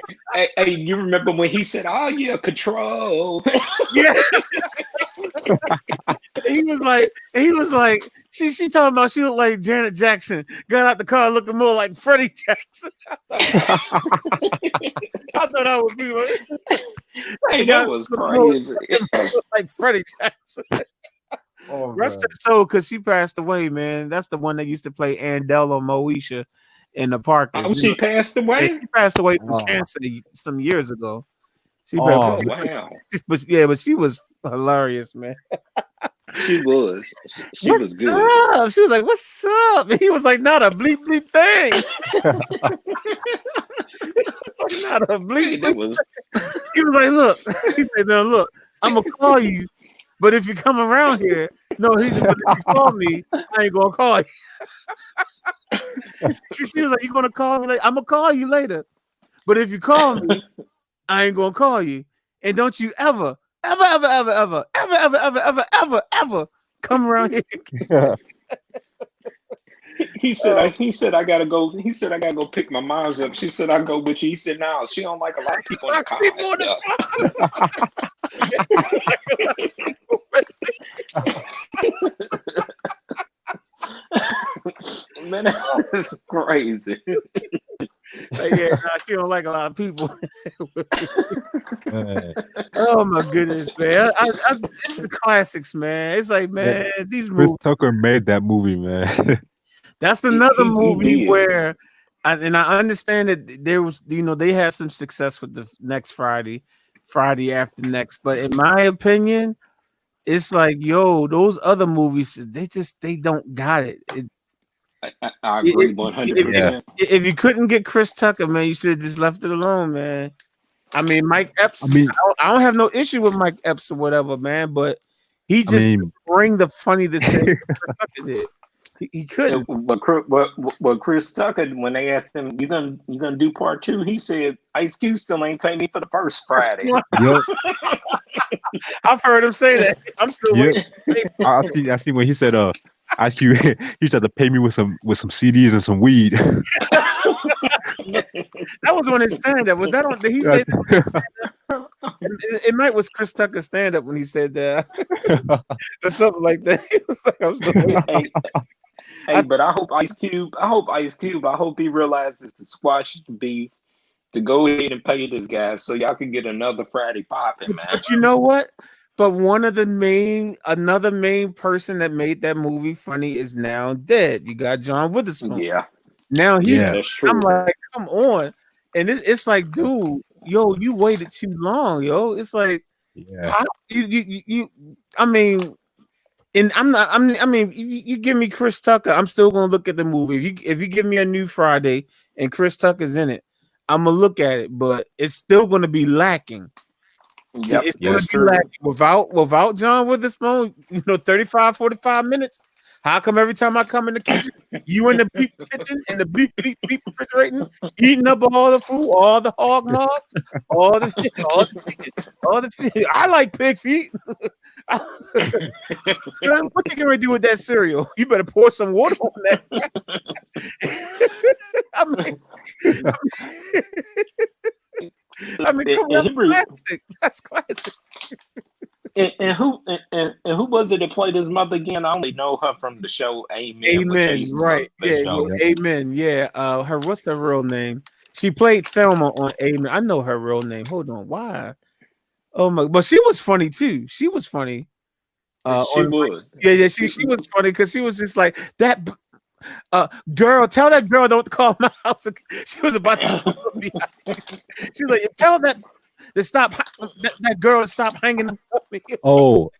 you remember when he said, oh yeah, control. Yeah. He was like, she talking about she looked like Janet Jackson. Got out the car looking more like Freddie Jackson. Jackson. I thought that would be right. Hey, that was crazy. Like Freddie Jackson. Oh, Rest man. of the soul, because she passed away, man. That's the one that used to play Andell or Moesha in the Parkers. Oh, she passed Yeah, away? she passed away from Oh. cancer some years ago. She Oh, Oh, wow. but she was hilarious, man. She was. She was What's good. up? She was like, "What's up?" And he was like, "Not a bleep bleep thing." It's like, not a bleep Hey, bleep. that was He was like, "Look," he said, "Now look, I'm gonna call you, but if you come around here, no, he said, but if you call me, I ain't gonna call you." She was like, "You gonna call me later? I'm gonna call you later, but if you call me, I ain't gonna call you, and don't you ever come around here." he said I gotta go. He said I gotta go pick my mom's up. She said I go with you. He said no, she don't like a lot of people in the car. People in the Man, that was crazy. Like, yeah, nah, she don't like a lot of people. Man. Oh my goodness, man! It's the classics, man. It's like, man, these Chris movies. Tucker made that movie, man. That's another He movie did. where, and I understand that there was, they had some success with the next Friday after next, but in my opinion, it's like, yo, those other movies, they don't got it. I agree 100%. If you couldn't get Chris Tucker, man, you should have just left it alone, man. I mean, Mike Epps. I don't have no issue with Mike Epps or whatever, man, but he just didn't bring the funny the same way Chris Tucker did. He couldn't. But Chris Tucker, when they asked him, "You gonna do part 2?" He said, "Ice Cube still ain't paid me for the first Friday." Yep. I've heard him say that. I'm still waiting. I see when he said, Ice Cube, he used to have to pay me with some CDs and some weed. That was on his stand-up. Was that on? Did he say that? It might was Chris Tucker's stand-up when he said that, or something like that. He was like, "I'm still waiting." Hey, but I hope Ice Cube, I hope he realizes to squash the beef, to go ahead and pay this guy so y'all can get another Friday popping, man. But you know what? But another main person that made that movie funny is now dead. You got John Witherspoon. Yeah. Now that's true. I'm like, come on. And it's like, dude, yo, you waited too long, yo. It's like, you I mean, and you give me Chris Tucker, I'm still gonna look at the movie. If you give me a new Friday and Chris Tucker's in it, I'm gonna look at it, but it's still gonna be lacking. Yep, it's gonna be lacking without John Witherspoon, 35, 45 minutes. How come every time I come in the kitchen, you in the bleep kitchen and the bleep refrigerating, eating up all the food, all the hog mugs, all the chicken. I like pig feet. What you gonna do with that cereal? You better pour some water on that. I mean, come on, that's classic. That's classic. And who was it that played his mother again? I only know her from the show Amen. Amen, right? Yeah, Amen. Yeah. What's her real name? She played Thelma on Amen. I know her real name. Hold on, why? Oh my! But she was funny too. She was funny. She was. Yeah. She was funny because she was just like that. Girl, tell that girl don't call my house. She was about to. She was like, tell that to stop. That girl to stop hanging up on me. Oh,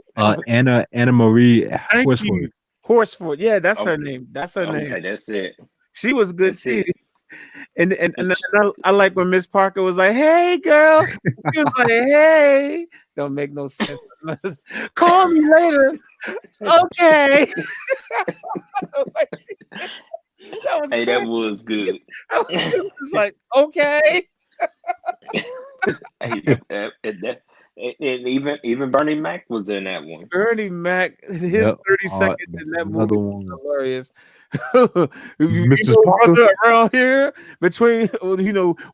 Anna Marie Horsford. Horsford, yeah, that's her name. That's her name. Okay, that's it. She was good too. And I like when Miss Parker was like, "Hey, girl," she was like, "Hey." Don't make no sense. Call me later. Okay. That was good. It was like, okay. And even Bernie Mac was in that one. Bernie Mac, his Yep. 30 seconds That's in that movie another was one. hilarious. you Mrs. know, Parker. brother, around here, between,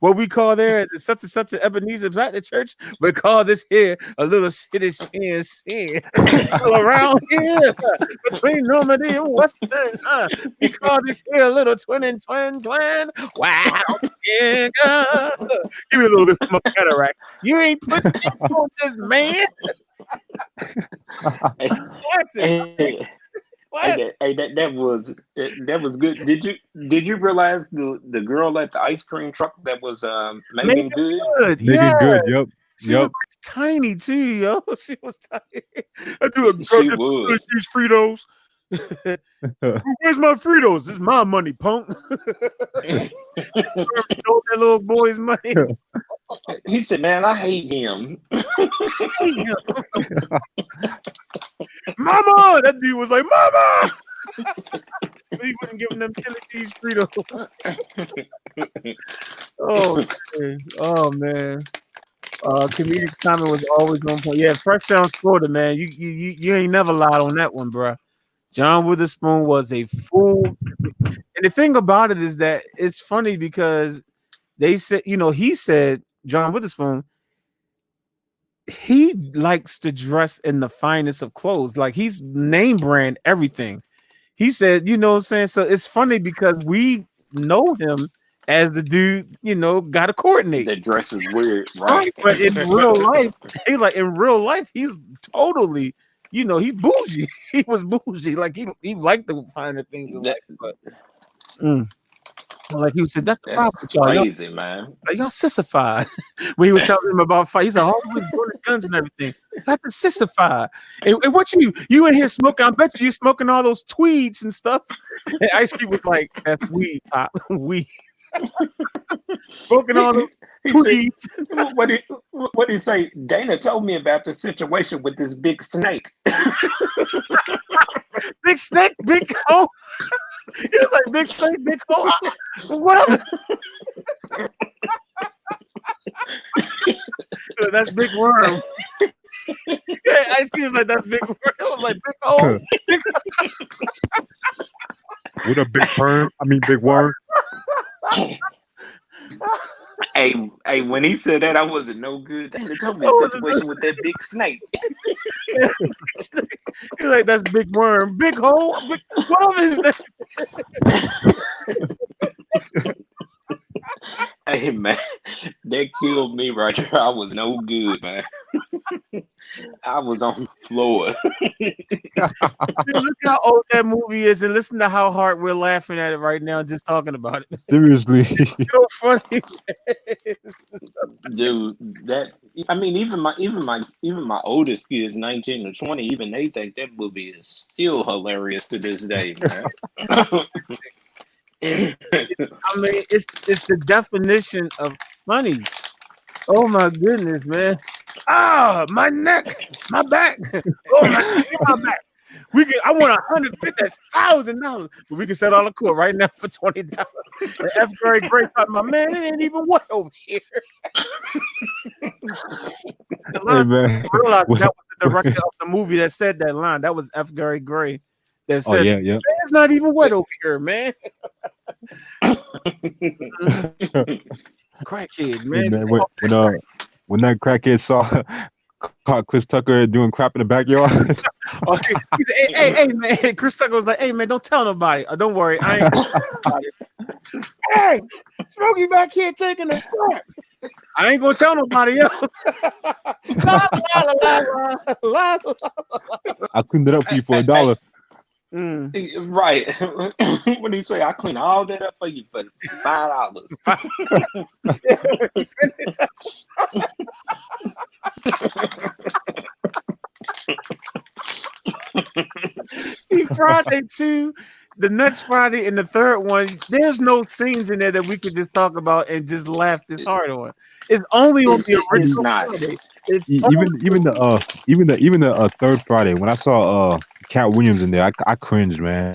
what we call there, such and such an Ebenezer Baptist church, we call this here a little city sin. All around here, between Normandy and Western, we call this here a little twin. Wow, yeah, give me a little bit from my cataract. You ain't put on this man. Classic. Hey, Classic. that was good. Did you realize the girl at the ice cream truck that was Megan Megan Good? Good. Yeah. Making good. Yep. She was Yep. tiny too, yo. She was tiny. I do a girl She just was. these Fritos. Where's my Fritos? It's my money, punk. Stole that little boy's money. He said, "Man, I hate him." Mama! That dude was like, Mama! He wouldn't give him them chili cheese Fritos. Oh man. Comedic timing was always on point. Yeah, Fresh Sounds Florida, man. You ain't never lied on that one, bro. John Witherspoon was a fool. And the thing about it is that it's funny because they said, he said, John Witherspoon, he likes to dress in the finest of clothes. Like he's name brand everything. He said, you know what I'm saying? So it's funny because we know him as the dude, got to coordinate. The dress is weird, Right, right? but in real life, he's totally, he bougie. He was bougie. Like he liked the finer things in life, but like he said, that's the That's problem with y'all. crazy, man. Y'all sissified. When he was telling him about fight, he's like, "Oh, we're doing guns and everything." That's a sissified. And what you in here smoking? I bet you smoking all those tweeds and stuff. And Ice Cube was like, "That's weed, pop, weed." Smoking all those tweets. What did he say? Dana told me about the situation with this big snake. Big snake, big hole. He was like, big snake, big hole. What else? That's big worm. Yeah, Ice Cube was like, that's big worm. It was like big hole. With a big perm. I mean, big worm. Hey, when he said that, I wasn't no good. Dana told me the situation with that big snake. He's like, that's big worm, big hole. What is that? Hey, man, that killed me right there. I was no good, man. I was on the floor. Dude, look how old that movie is, and listen to how hard we're laughing at it right now, just talking about it. Seriously. So funny, Dude. Even my oldest kids, 19 or 20, even they think that movie is still hilarious to this day, man. it's the definition of funny. Oh my goodness, man! Ah, my neck, my back. Oh my back. I want $150,000, but we can settle all the court right now for $20. And F. Gary Gray thought, my man, it ain't even what over here. Hey, man. I realized that was the director of the movie that said that line. That was F. Gary Gray that said, yeah. Man, it's not even wet over here, man. Crackhead, man. Hey, man, when that crackhead caught Chris Tucker doing crap in the backyard. He said, hey, man. Chris Tucker was like, hey, man, don't tell nobody. Don't worry. I ain't Hey, Smokey back here taking a crap. I ain't gonna tell nobody else. La, la, la. I cleaned it up for you for $1. Right. What do you say? I clean all that up for you for $5. See, Friday 2, the next Friday, and the third one, there's no scenes in there that we could just talk about and just laugh this hard on. It's only on the original. It's not. Friday. Even the third Friday when I saw Cat Williams in there, I cringed, man.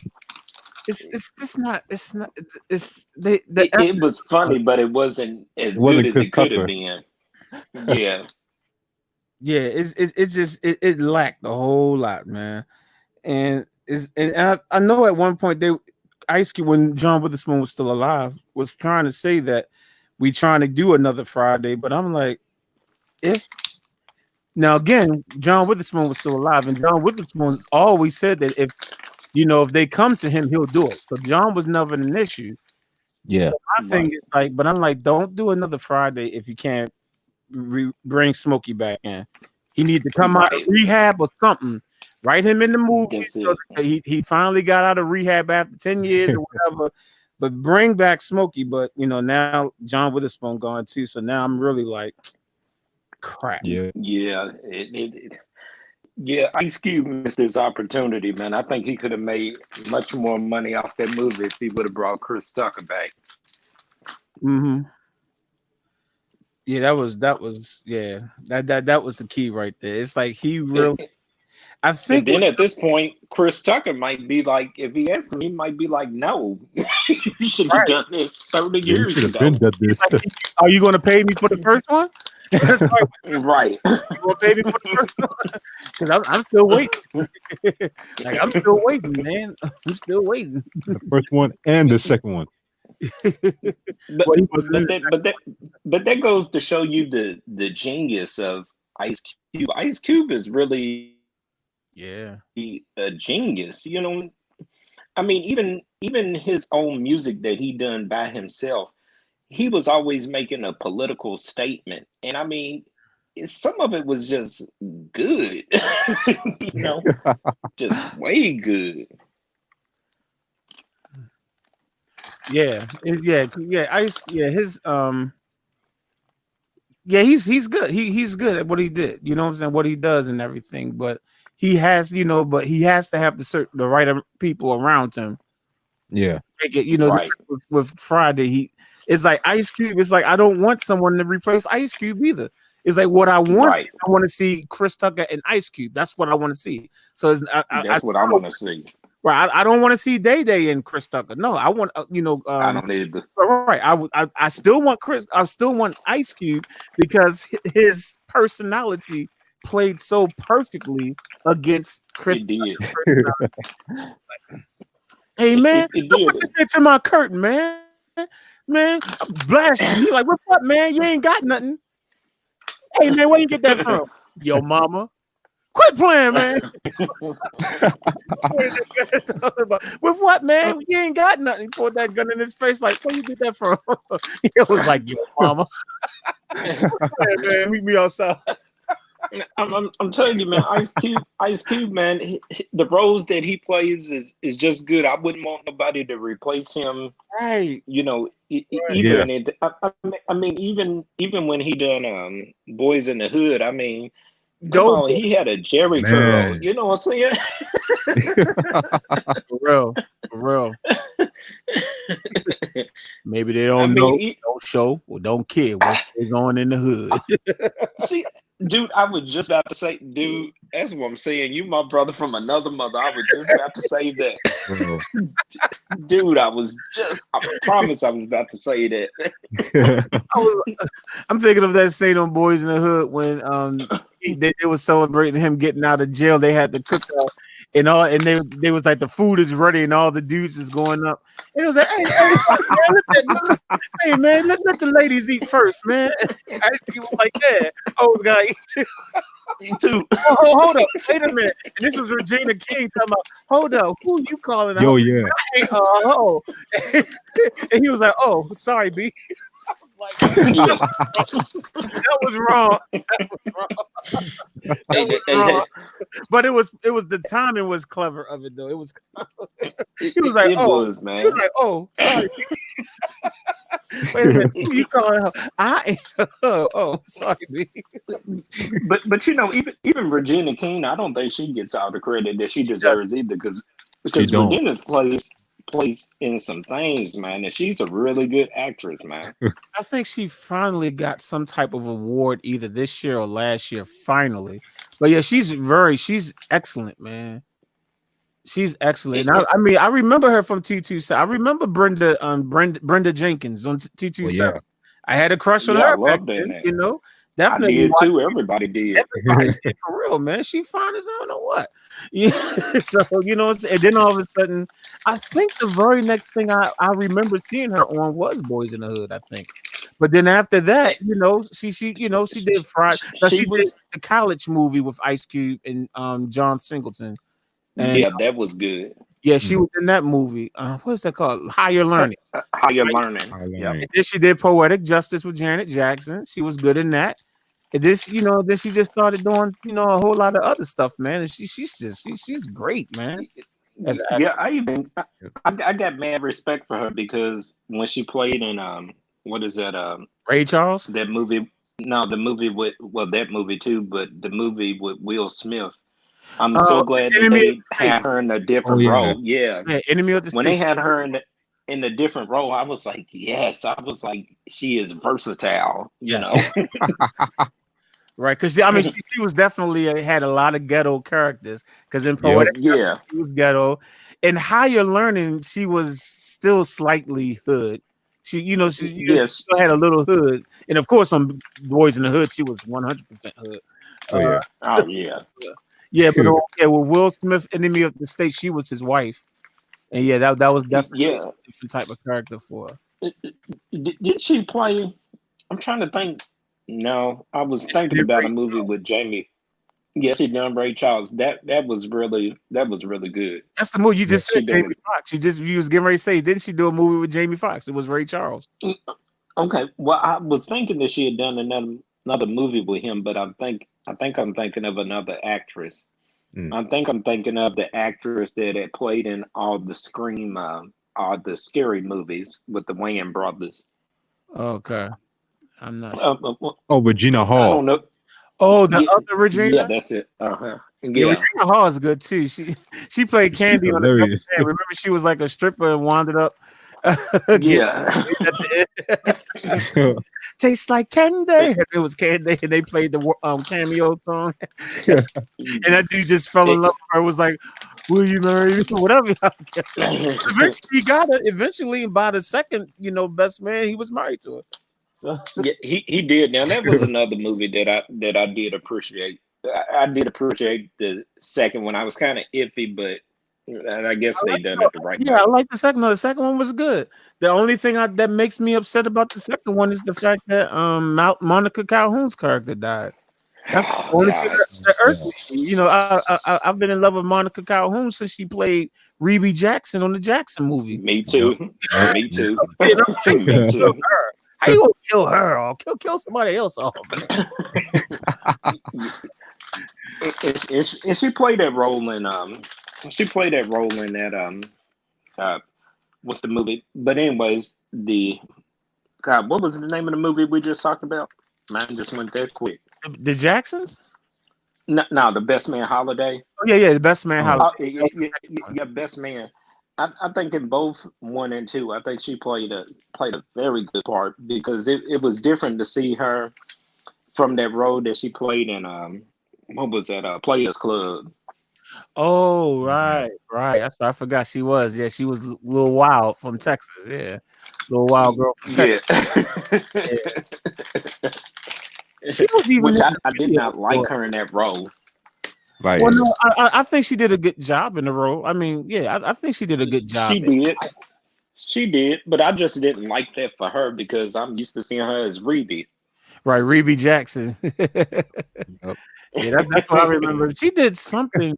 It's just not. It's not. It was funny, but it wasn't as good as Chris it could Tucker. have been. Yeah. Yeah, it lacked a whole lot, man. And I know at one point Ice Cube, when John Witherspoon was still alive, was trying to say that we trying to do another Friday, but I'm like, if now again, John Witherspoon was still alive, and John Witherspoon always said that if they come to him, he'll do it. So John was never an issue. Yeah. So my thing is like, but I'm like, don't do another Friday if you can't bring Smokey back in. He need to come out of rehab or something. Write him in the movie. So he finally got out of rehab after 10 years or whatever. But bring back Smokey. But now John Witherspoon gone too. So now I'm really like, crap. Yeah. Yeah, Ice Cube missed his opportunity, man. I think he could have made much more money off that movie if he would have brought Chris Tucker back. Mm-hmm. Yeah, that was that was the key right there. It's like he really. I think. And then at this point, Chris Tucker might be like, if he asked him, he might be like, "No, you should have done this 30 years ago." Been done this. Like, are you going to pay me for the first one? Right. You going to pay me for the first one? Because I'm still waiting. Like I'm still waiting, man. I'm still waiting. The first one and the second one. But that goes to show you the genius of Ice Cube. Ice Cube is really a genius. I mean, even his own music that he done by himself, he was always making a political statement, and I mean, some of it was just good. Just way good. He's good. He's good at what he did. You know what I'm saying? What he does and everything. But he has to have the right people around him. Yeah. Make it, right. with Friday, it's like Ice Cube. It's like I don't want someone to replace Ice Cube either. It's like what I want. Right. I want to see Chris Tucker and Ice Cube. That's what I want to see. So that's what I want to see. Right, I don't want to see Day Day and Chris Tucker. No, I want I don't need to. Right, I still want I still want Ice Cube because his personality played so perfectly against Chris. It did. Hey man, look what you did to my curtain, man. Man, I'm blasting you. Like, what's up, man? You ain't got nothing. Hey man, where you get that from? Yo, mama. Quit playing, man. With what, man? You ain't got nothing. He pulled that gun in his face. Like, where you get that from? It was like, yo, mama. Hey, man, meet me outside. I'm telling you, man. Ice Cube, man. The roles that he plays is just good. I wouldn't want nobody to replace him. Right. Even I mean, even when he done Boys in the Hood. I mean. He had a Jerry curl. You know what I'm saying? For real. Maybe they don't know, don't show, or don't care what's going in the hood. See, dude, I was just about to say, dude, that's what I'm saying. You my brother from another mother. I was just about to say that. Dude, I promise I was about to say that. I'm thinking of that scene on Boys in the Hood when they were celebrating him getting out of jail. They had the cookout and they was like the food is ready and all the dudes is going up. And it was like, hey man, let the ladies eat first, man. He was like, yeah, was gonna eat too. Me too. Hold up, wait a minute. And this was Regina King talking about, hold up, who you calling out? Yo, yeah. And he was like, oh, sorry, B. That was wrong. But it was the timing was clever of it though. It was. He was like, man. He was like, oh, sorry. Wait a minute, who you calling her? Sorry, B. But even Regina King, I don't think she gets all the credit that she deserves either, because Regina's plays in some things, man, and she's a really good actress, man. I think she finally got some type of award either this year or last year, finally. But yeah, she's excellent, man. She's excellent. I mean, I remember her from 227. I remember Brenda Jenkins on 227. I had a crush on her. I love that. I Definitely did watch too. Everybody did. everybody did, for real, man. She fine as hell or what? Yeah. So and then all of a sudden, I think the very next thing I remember seeing her on was Boys in the Hood, I think. But then after that, she did Friday. Now She she did was, the college movie with Ice Cube and John Singleton. And yeah, that was good. yeah, she was in that movie. What is that called? Higher Learning. How you're Right? learning. I Yep. learned. And then she did Poetic Justice with Janet Jackson. She was good in that. And then she just started doing, a whole lot of other stuff, man. And she's great, man. As an Yeah, actress. I got mad respect for her because when she played in what is that Ray Charles. that movie, no, the movie with, well, that movie too, but the movie with Will Smith. I'm so glad that Enemy of they the State. had her in a Oh different yeah. role. Yeah. Yeah, Enemy of the When State. they had her in a different role, I was like, yes. I was like, she is versatile, you Yeah. know. Right. Because I mean, she was definitely had a lot of ghetto characters. Because in Yep. Poetic Justice, Yeah. she was ghetto. In Higher Learning, she was still slightly hood. She Yes. still had a little hood. And of course, on Boys in the Hood, she was 100% hood. Oh yeah. Oh yeah. Yeah, but with Will Smith, Enemy of the State, she was his wife, and yeah, that was definitely Yeah. a different type of character for her. Did she play? I'm trying to think. No, I was And she thinking did about a Ray movie Charles. with Jamie. Yes, she done Ray Charles. That was really good. That's the movie you Yeah. just She said, Jamie done Foxx. You was getting ready to say, didn't she do a movie with Jamie Foxx? It was Ray Charles. okay. Well, I was thinking that she had done another movie with him, but I think I'm thinking of another actress. Mm. I think I'm thinking of the actress that had played in all the scary movies with the Wayans brothers. Okay, I'm not sure. Oh, Regina I Hall. don't know. Oh, the Yeah, other yeah, Regina. that's it. Uh-huh. Yeah, Yeah, Regina Hall is good too. She played She's Candy on the Breaking hilarious. Bad. Remember, she was like a stripper and wound up getting yeah. at the end. Tastes like candy. And it was Candy, and they played the cameo song. And that dude just fell in love with her. Was like, "Will you marry me?" Whatever. Eventually, he got it. Eventually, by the second, best man, he was married to her. So Yeah, he did. Now that was another movie that I did appreciate. I did appreciate the second one. I was kind of iffy, but I guess they done it the right yeah, I way. like the second one. The second one was good. The only thing that makes me upset about the second one is the fact that Monica Calhoun's character died. That's the Oh only thing God, that irked Yeah. me. I've been in love with Monica Calhoun since she played Reby Jackson on the Jackson movie. me Yep. too. Yep. Me too. You know, how you Me gonna kill too. her? How you gonna kill her or kill somebody else off, man? And she played that role in she played that role in that uh what's the movie? But anyways, the God, what was the name of the movie we just talked about? Mine just went that quick. The Jacksons? No, no, the Best Man Holiday. Oh yeah, the best man Oh, holiday. Yeah, Best Man. I think in both one and two, I think she played a very good part because it was different to see her from that role that she played in what was that Players Club. Oh, yeah. right. That's what I forgot she was. Yeah, she was a little wild from Texas. Yeah. Little wild girl from Texas. Yeah. Yeah. She was even Which in I the did video not for like her in that role. Right. well, no, I think she did a good job in the role. I mean, yeah, I think she did a good She job. did. She did, but I just didn't like that for her because I'm used to seeing her as Reby. Right, Reby Jackson. Yep. Yeah, that's what I remember. She did something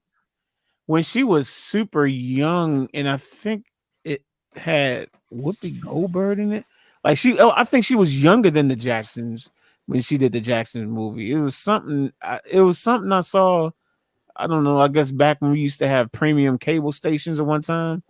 when she was super young, and I think it had Whoopi Goldberg in it. I think she was younger than the Jacksons when she did the Jacksons movie. It was something. It was something I saw. I don't know. I guess back when we used to have premium cable stations at one time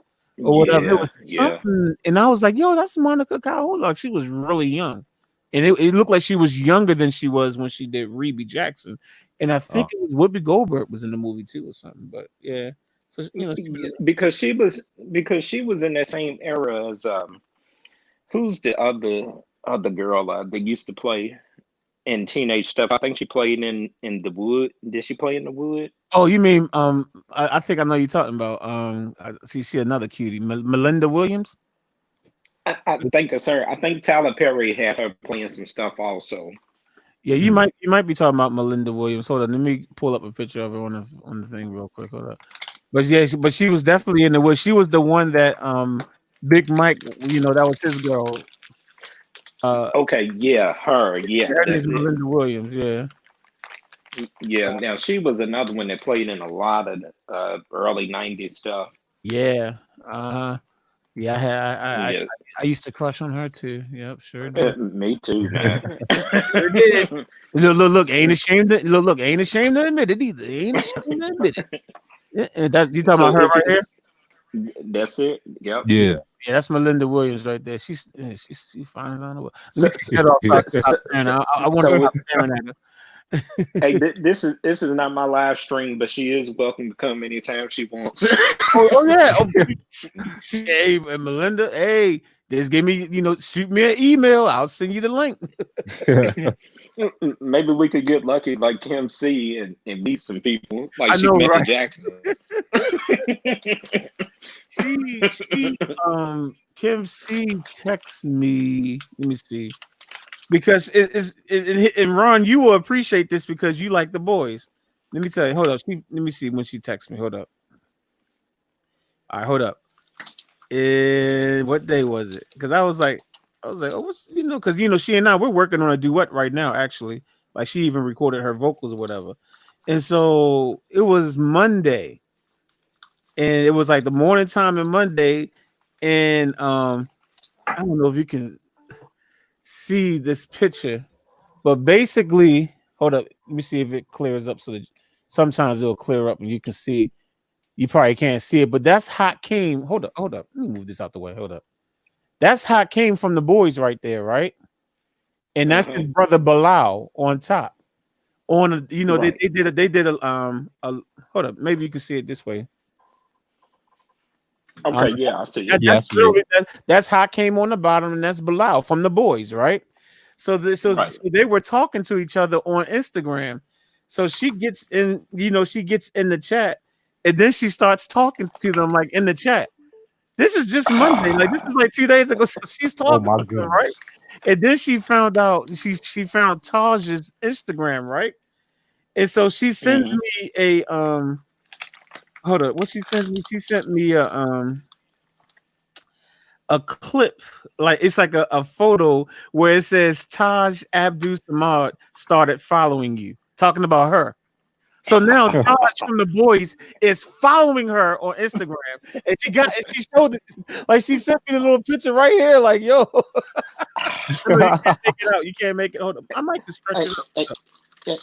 or whatever. It Yeah, was yeah. something, and I was like, "Yo, that's Monica Calhoun." Like she was really young, and it looked like she was younger than she was when she did Reby Jackson. And I think Oh, it was Whoopi Goldberg was in the movie too or something. But yeah, so she been Because she was in that same era as who's the other girl that used to play in teenage stuff. I think she played in the Wood. Did she play in the Wood? Oh, you mean I think I know you're talking about she another cutie, Melinda Williams. I think it's her. I think Tyler Perry had her playing some stuff also. Yeah, you Hmm. might be talking about Melinda Williams. Hold on, let me pull up a picture of her on the thing real quick. Hold up. But yeah, but she was definitely in the wood. She was the one that Big Mike, that was his girl. Okay, yeah, her. Yeah, Her name is that's it. Melinda Williams. Yeah, Yeah, now she was another one that played in a lot of early '90s stuff. yeah, uh huh. Yeah, Yeah, I used to crush on her too. Yep, sure did. me too, man. Sure did. Look, ain't ashamed. Look, ain't ashamed to admit it either. Ain't ashamed to admit it. And that's you talking about So her if right here? it's that's it. Yep. Yeah. Yeah, that's Melinda Williams right there. She fine as I know. Let me cut that off so I So, can so, stop staring. so, I so, want to so stop staring at her. hey, this is not my live stream, but she is welcome to come anytime she wants. Oh yeah. Oh, hey, Melinda. Hey, just give me, shoot me an email. I'll send you the link. Maybe we could get lucky like Kim C and meet some people like I she know, met the right? Jacksons. She Kim C texts me. Let me see. Because and Ron, you will appreciate this because you like the boys. Let me tell you. Hold up. Let me see when she texts me. Hold up. All right, hold up. And what day was it? Because I was like, oh, what's because she and I we're working on a duet right now. Actually, like she even recorded her vocals or whatever. And so it was Monday, and it was like the morning time on Monday, and I don't know if you can see this picture, but basically, hold up, let me see if it clears up so that sometimes it'll clear up and you can see. You probably can't see it, but that's Hot came. Hold up. Let me move this out the way. Hold up. That's Hot came from the boys right there, right? And that's his Mhm. brother Bilal on top. On a, Right. they did a hold up, maybe you can see it this way. Um, Okay. Yeah, I see that, it. Yeah, I that's see it. literally that's Hot came on the bottom, and that's Bilal from the boys, right? So Right. they were talking to each other on Instagram. So she gets in the chat, and then she starts talking to them like in the chat. This is just Monday. Like this is like 2 days ago. So she's Oh talking my to them, right? goodness. And then she found out she found Taj's Instagram, right? And so she sent Hmm. me a hold up. What she sent me? She sent me a clip, like it's like a photo where it says Taj Abdul Samad started following you, talking about her. So now Taj from the boys is following her on Instagram, and she showed it, like she sent me the little picture right here, like yo, no, you can't make it out, you can't make it. Hold up, I might just stretch Hey, it hey, up. hey,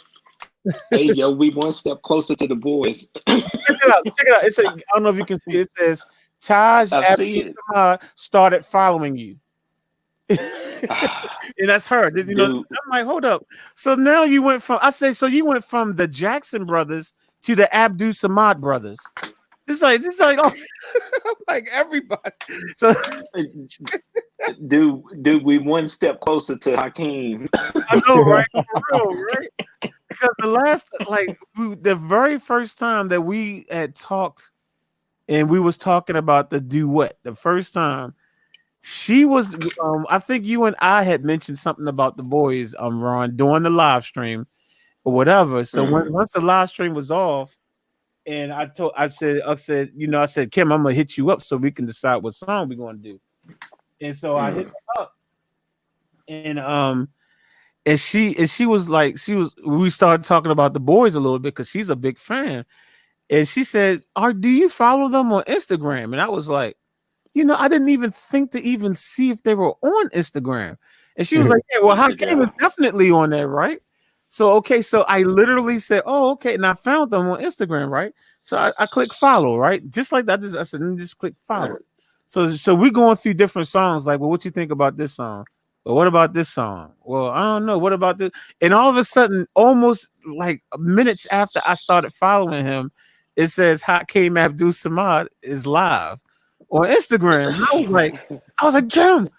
hey, yo, we one step closer to the boys. Check it out, check it out. It's a, I don't know if you can see. It says Taj I see Abdul it. Samad started following you. And that's her. Dude, I'm like, hold up. So now you went from so you went from the Jackson brothers to the Abdul Samad brothers. This is like oh, like everybody. So dude, we one step closer to Hakeem. I know, right? For real, right? Because the very first time that we had talked and we was talking about the duet, the first time she was I think you and I had mentioned something about the boys, Ron, during the live stream or whatever. So Mhm. once the live stream was off, and I said, Kim, I'm gonna hit you up so we can decide what song we're gonna do. And so I hit Mm. her up, and she was like, we started talking about the boys a little bit because she's a big fan. And she said, do you follow them on Instagram? And I was like, I didn't even think to even see if they were on Instagram. And she was like, yeah, well, Hakeem is Yeah. definitely on there, right? So, okay. So I literally said, oh, okay. And I found them on Instagram, right? So I clicked follow, right? Just like that. I said, just click follow. So we're going through different songs. Like, well, what you think about this song? Well, what about this song? Well, I don't know. What about this? And all of a sudden, almost like minutes after I started following him, it says Hakeem Abdul Samad is live on Instagram. And I was like, Kim,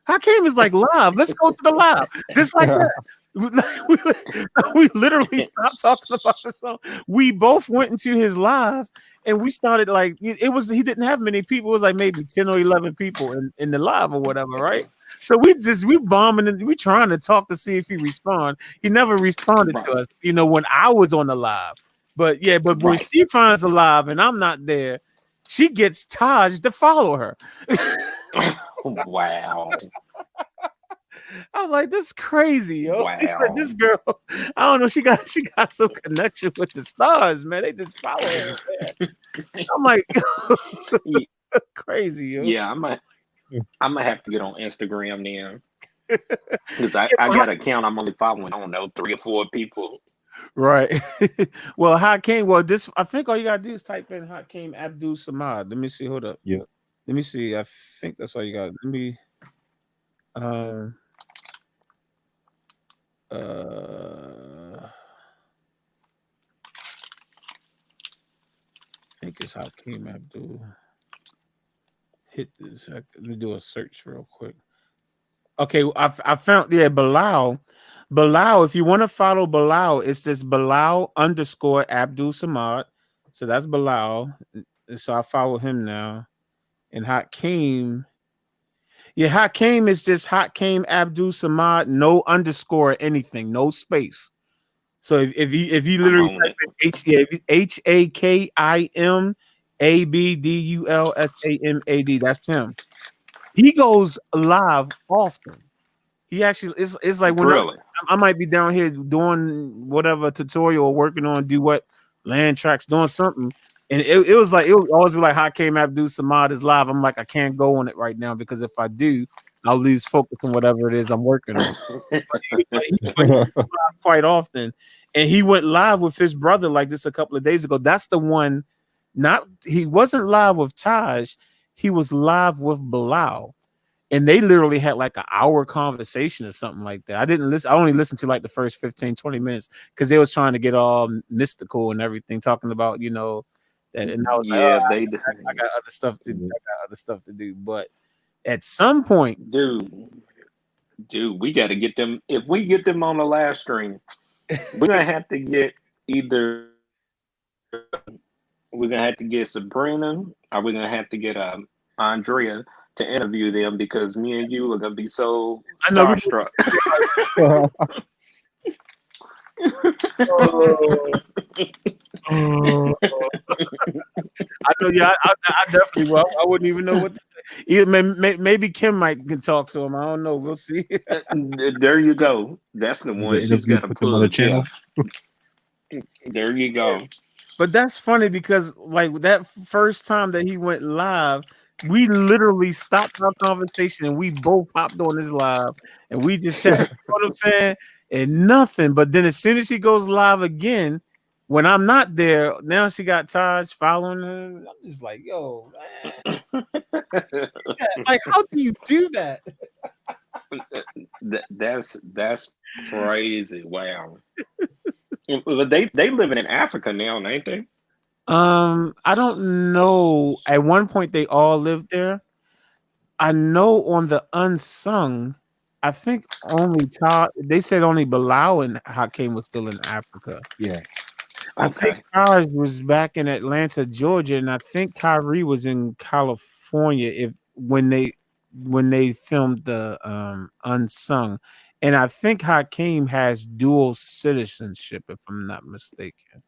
Hakeem is like live. Let's go to the live. Just like that. We literally stopped talking about the song. We both went into his live and we started like it was he didn't have many people. It was like maybe 10 or 11 people in the live or whatever, right? So we bombing and we trying to talk to see if he respond. He never responded to Right. us, when I was on the live. But yeah, but when Right. she finds a live and I'm not there, she gets Taj to follow her. Wow. I was like, this crazy, yo. He said, Wow. this girl, I don't know, she got some connection with the stars, man. They just follow her, man. I'm like, Ye- crazy, yo. Yeah, I'm gonna have to get on Instagram then. Because Yeah, I got an account I'm only following, I don't know, 3 or 4 people. right. Well, Hakeem, this I think all you gotta do is type in Hakeem Abdul Samad. Let me see, hold up. Yeah. Let me see. I think that's all you got. Let me um I think it's Hakeem Abdul. Hit this. Let me do a search real quick. Okay, I found Bilal. Bilal, if you want to follow Bilal, it's this Bilal underscore Abdul Samad. So that's Bilal. So I follow him now. And Hakeem. Yeah, Hakeem is just Hakeem Abdul Samad, no underscore or anything, no space. So if you I'm literally on type it. in HAKIM ABDULSAMAD, that's him. He goes live often. He actually it's like when Really? I might be down here doing whatever tutorial or working on do what land tracks doing something. And it was like it would always be like Hakeem Abdul Samad is live. I'm like, I can't go on it right now because if I do, I'll lose focus on whatever it is I'm working on. But he live quite often. And he went live with his brother like this a couple of days ago. That's the one, not he wasn't live with Taj, he was live with Bilal, and they literally had like an hour conversation or something like that. I didn't listen. I only listened to like the first 15, 20 minutes because they was trying to get all mystical and everything, talking about, that. And I was like, Yeah, oh, they I got other stuff to Mhm. I got other stuff to do. But at some point, dude, we got to get them. If we get them on the live stream, we're gonna have to get either we're gonna have to get Sabrina or we're gonna have to get Andrea to interview them because me and you are gonna be so I know we starstruck. oh, I know, yeah, I definitely will. I wouldn't even know what to say. Maybe Kim might can talk to him. I don't know. We'll see. There you go. That's the The one she's interview, got to put them on the plug. Yeah, channel. there you go. But that's funny because like that first time that he went live, we literally stopped our conversation and we both hopped on his live and we just chat. You know what I'm saying? And nothing. But then as soon as he goes live again, when I'm not there, now she got Taj following her. I'm just like, yo, man, like how do you do that? That's crazy. Wow. But they living in Africa now, ain't they? I don't know. At one point they all lived there. I know on the unsung, I think only Todd. They said only Bilal and Hakeem was still in Africa. Yeah. I think Okay. Taj was back in Atlanta, Georgia, and I think Kyrie was in California. If when they filmed the unsung, and I think Hakeem has dual citizenship, if I'm not mistaken.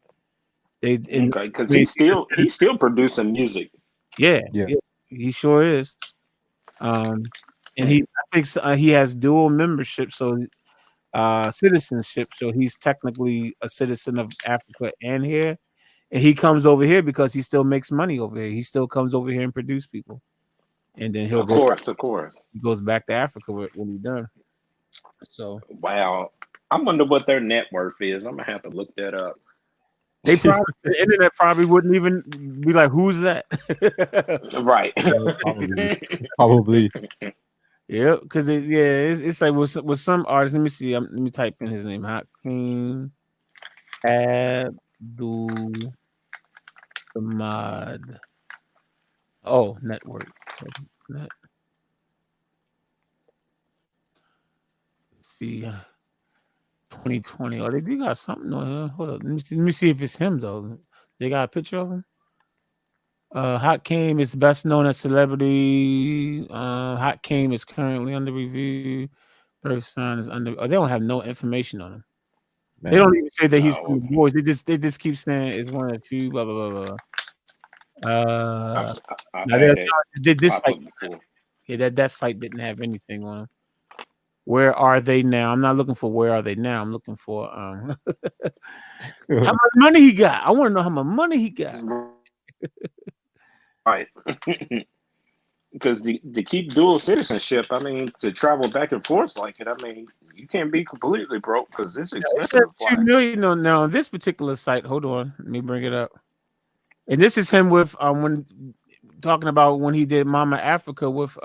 They and Okay. I Because mean, he's still producing music. yeah, Yeah. yeah, he sure is. Um, and Hmm. I think he has dual membership, so citizenship. So he's technically a citizen of Africa and here, and he comes over here because he still makes money over here. He still comes over here and produce people, and then he'll Of go. course, of course. He goes back to Africa when he's done. So Wow. I wonder what their net worth is. I'm gonna have to look that up. they probably the internet probably wouldn't even be like, "Who's that?" Right. Yeah, probably. Probably. Yeah, because it's like with some artists. Let me see. Let me type in his name. Hakeem Abdul Samad. Oh, network. Let's see. 2020. Oh, they do got something on here. Hold up. Let me see if it's him though. They got a picture of him. Hot Came is best known as celebrity. Hot Came is currently under review. Birth sign is under. Oh, they don't have no information on him. Man. They don't even say that he's Oh, from the boys. They just keep saying it's one of two. Blah blah blah blah. I've Now had that this pop site, up before. yeah, that site didn't have anything on him. Where are they now? I'm not looking for where are they now. I'm looking for how much money he got. I want to know how much money he got. Right. Because to keep dual citizenship, I mean, to travel back and forth like it, I mean, you can't be completely broke because it's It expensive says to fly. 2 million on now on this particular site. Hold on, let me bring it up. And this is him with when talking about when he did Mama Africa with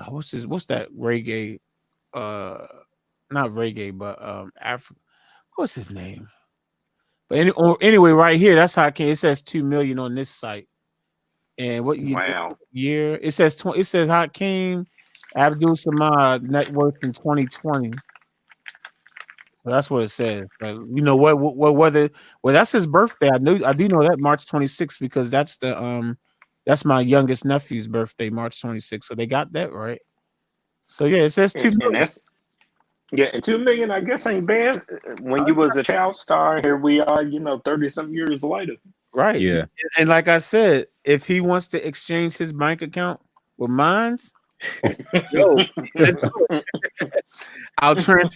what's that reggae not reggae but Africa, what's his name? But anyway, right here, that's how it says 2 million on this site. And what Wow. year? It says it says Hakeem Abdul Samad net worth in 2020. So that's what it says. You know what whether that's his birthday. I do know that March 26th because that's my youngest nephew's birthday, March 26th. So they got that right. So yeah, it says 2 And million. that's, yeah, and 2 million, I guess, ain't bad when you was a child star. Here we are, 30 some years later. Right. Yeah. And like I said, if he wants to exchange his bank account with mine's, yo, let's do it. I'll send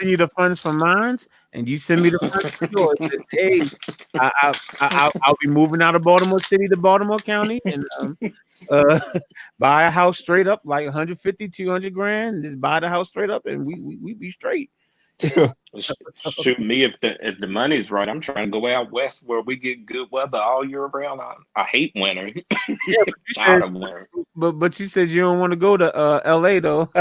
you the funds from mine's, and you send me the funds from yours. And, hey, I'll be moving out of Baltimore City to Baltimore County and buy a house straight up like 150, 200 grand. Just buy the house straight up, and we be straight. Shoot, me, if the money's right, I'm trying to go out west where we get good weather all year round. I hate winter. Yeah, but you Tired said, of winter. but you said you don't want to go to LA though.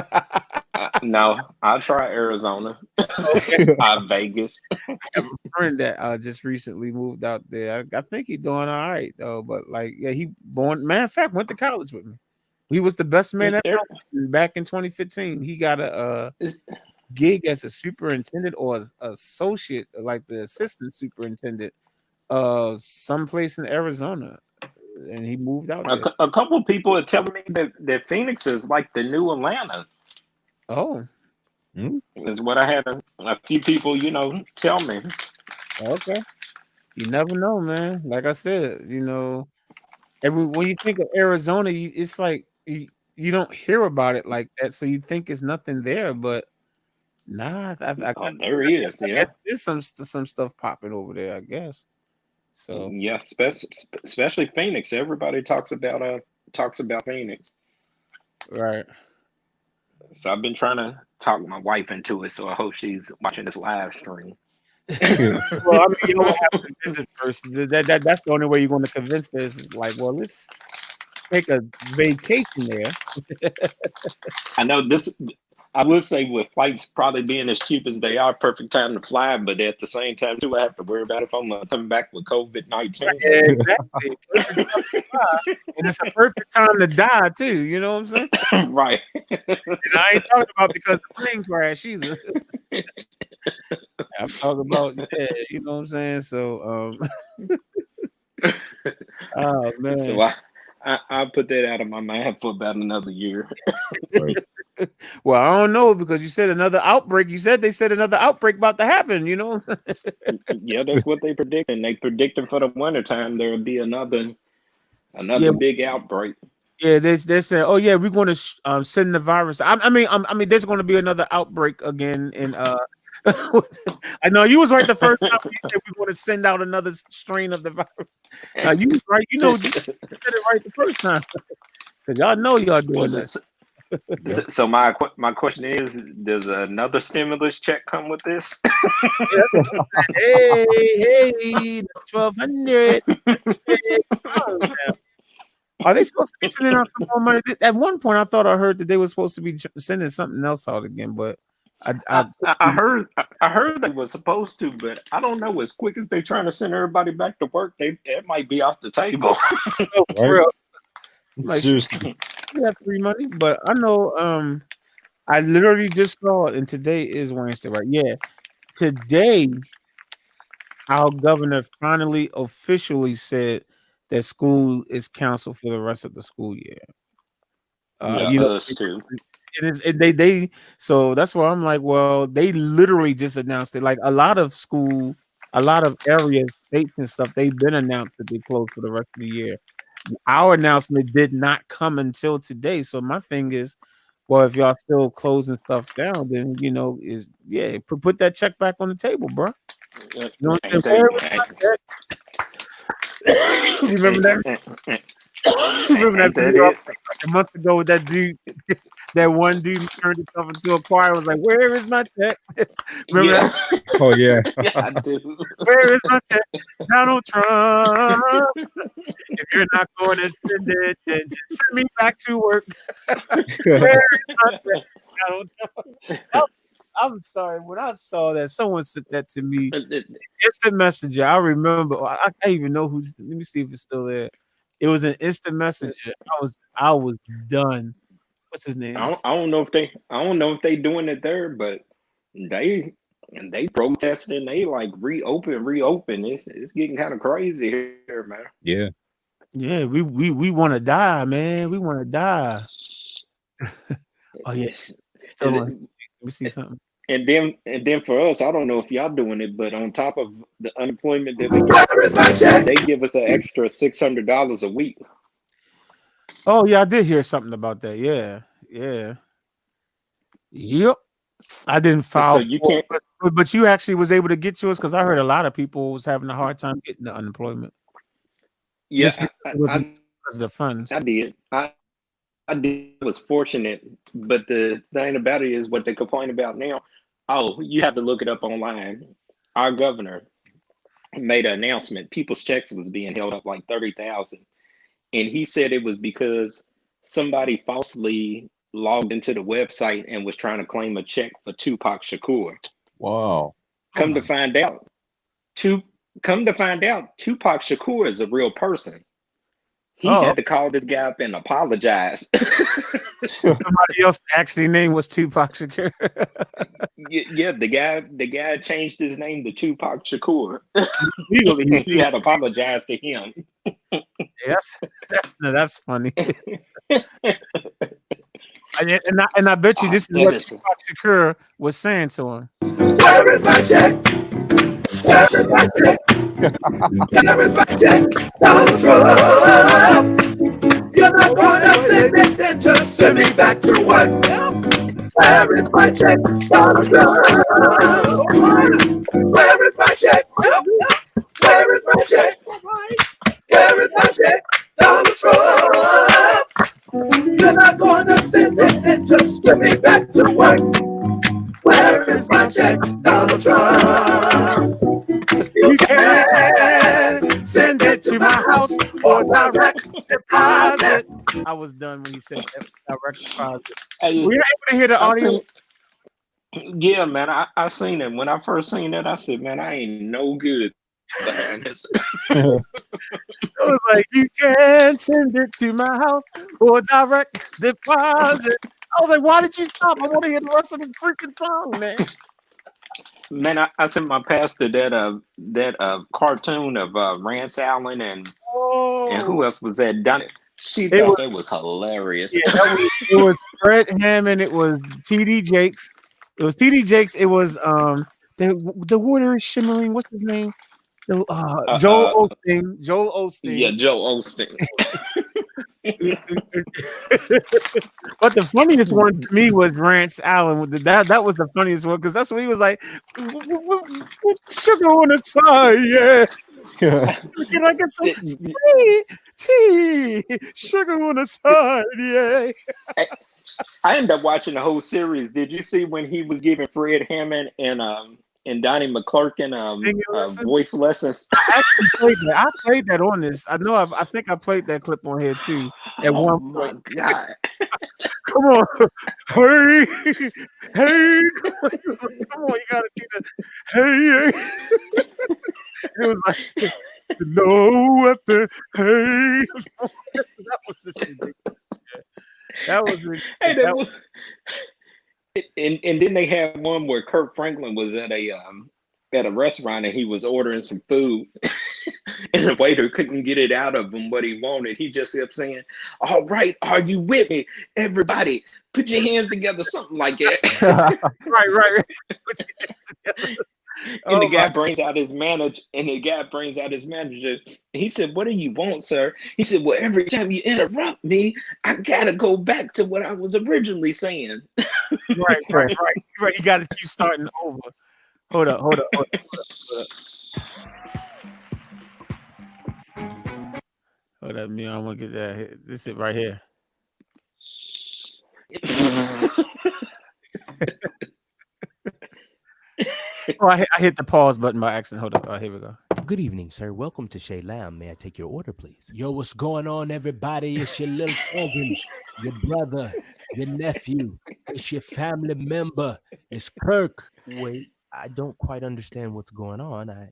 No, I'll try Arizona. Okay. Vegas. I have a friend that just recently moved out there. I think he's doing all right though. But like, yeah, he born. Matter of fact, went to college with me. He was the best man ever. Back in 2015, he got a gig as a superintendent or as associate, like the assistant superintendent, someplace in Arizona, and he moved out there. A couple of people are telling me that Phoenix is like the new Atlanta. Oh, is what I had a few people, tell me. okay. You never know, man. Like I said, when you think of Arizona, it's like you don't hear about it like that, so you think it's nothing there, but nah, There is, I yeah. guess there's some stuff popping over there, I guess. So yeah, especially Phoenix. Everybody talks about Phoenix. right. So I've been trying to talk my wife into it, so I hope she's watching this live stream. Well, I mean, you don't have to visit first. That's the only way you're going to convince this. Like, well, let's take a vacation there. I know this. I would say with flights probably being as cheap as they are, perfect time to fly. But at the same time, too, I have to worry about if I'm gonna come back with COVID-19. Exactly. Perfect time to fly. And it's a perfect time to die too. You know what I'm saying? Right. And I ain't talking about because the plane crash either. I'm talking about you know what I'm saying. So oh man. So I'll put that out of my mind for about another year. Right. Well, I don't know because you said another outbreak. You said they said another outbreak about to happen. You know. Yeah, that's what they predicting. They predicting for the wintertime there will be another big outbreak. Yeah, they're saying, oh yeah, we're going to send the virus. I mean, there's going to be another outbreak again. In I know you was right the first time you said we're going to send out another strain of the virus. You was right. You said it right the first time because y'all know y'all doing this. So my question is, does another stimulus check come with this? Hey, 1,200. Are they supposed to be sending out some more money? At one point, I thought I heard that they were supposed to be sending something else out again, but I heard they were supposed to, but I don't know. As quick as they trying to send everybody back to work, it might be off the table. for real. Seriously. We have free money, but I know I literally just saw it, and today is Wednesday, right? Yeah, today our governor finally officially said that school is canceled for the rest of the school year. Yeah, You know, us too. it is they so that's where I'm like, well, they literally just announced it. Like a lot of areas, states and stuff, they've been announced that they closed for the rest of the year. Our announcement did not come until today. So my thing is, well, if y'all still closing stuff down, then is yeah, put that check back on the table, bro. You know what I'm saying? Ain't they? Where is my check? Remember that? Remember that Ain't that video it? like a month ago with that dude? That one dude turned himself into a choir and was like, "Where is my check?" Remember that? Yeah, Oh yeah. yeah, I do. Where is my check? Donald Trump. If you're not going to send it, then just send me back to work. Where is my check? Donald Trump? I'm sorry. When I saw that, someone sent that to me. Instant messenger. I remember. I even know who's. Let me see if it's still there. It was an instant messenger. I was done. What's his name? I don't know if they doing it there, but they they protesting. They like reopen. It's getting kind of crazy here, man. Yeah. Yeah, we want to die, man. We want to die. Oh yeah, It's, it's still on. and, Let me see something. and then for us, I don't know if y'all doing it, but on top of the unemployment that we get, they give us an extra $600 a week. Oh yeah, I did hear something about that. Yeah, yeah, yep. I didn't So file you for can't. it, but you actually was able to get yours because I heard a lot of people was having a hard time getting the unemployment just Yeah, because it wasn't I because of the funds. I did. I did. I was fortunate, but the thing about it is what they complain about now. Oh, you have to look it up online. Our governor made an announcement. People's checks was being held up like 30,000, and he said it was because somebody falsely logged into the website and was trying to claim a check for Tupac Shakur. Wow. Oh Come to my! find out, Tu come to find out, Tupac Shakur is a real person. He Oh, had to call this guy up and apologize. somebody else actually name was Tupac Shakur. Yeah, the guy changed his name to Tupac Shakur. Legally, And he's he legal. had to apologize to him. Yes, that's funny. And I bet you Oh, this is that what is Tupac Shakur was saying to him. Where is my check? Where is my check? Where is my check? Donald Trump. You're not gonna send it, then just send me back to work. Where is my check? Donald Trump. Where is my check? Where is my check? Where is my check? Donald Trump. You're not gonna send it, then just give me back to work. Where is my check, Donald Trump? You You can can send it to my house or direct deposit. I was done when he said that direct deposit. Hey, Were you able to hear the I audio? seen yeah, man. I seen it. When I first seen that, I said, man, I ain't no good behind this. It was like, you can send it to my house or direct deposit. I was like, why did you stop? I want to hear the rest of the freaking song, man. Man, I sent my pastor that cartoon of Rance Allen and Oh, who else was that done it? She it was thought it was hilarious. yeah, it was Fred Hammond, it was TD Jakes. It was TD Jakes, it was the water is shimmering. What's his name? The uh, Joel uh, Osteen. Joel yeah, Osteen. Joe Osteen. But the funniest one to me was Rance Allen. That was the funniest one because that's what he was like. With sugar on the side, yeah. Can I get some tea? Sugar on the side, yeah. I ended up watching the whole series. Did you see when he was giving Fred Hammond and Donnie McClurkin Singing lesson. voice lessons? I actually played that. I played that on this. I know. I think I played that clip on here too. At Oh one my point. god! Come on, hey, hey, come on, you gotta do the hey, hey. It was like no weapon, hey. That was just ridiculous. That was Hey, ridiculous. And then they had one where Kirk Franklin was at a restaurant and he was ordering some food and the waiter couldn't get it out of him what he wanted. He just kept saying, "All right, are you with me? Everybody, put your hands together," something like that. Right. And the Oh my guy brings out his manager, and the guy brings out his manager. And he said, "What do you want, sir?" He said, "Well, every time you interrupt me, I gotta go back to what I was originally saying." right. You got to keep starting over. Hold up. Hold up, me. I want to get that. This is right here. Oh, I hit the pause button by accident. Hold up. Oh, here we go. Good evening, sir. Welcome to Shea Lamb. May I take your order, please? Yo, what's going on, everybody? It's your little cousin, your brother, your nephew. It's your family member. It's Kirk. Wait, I don't quite understand what's going on. I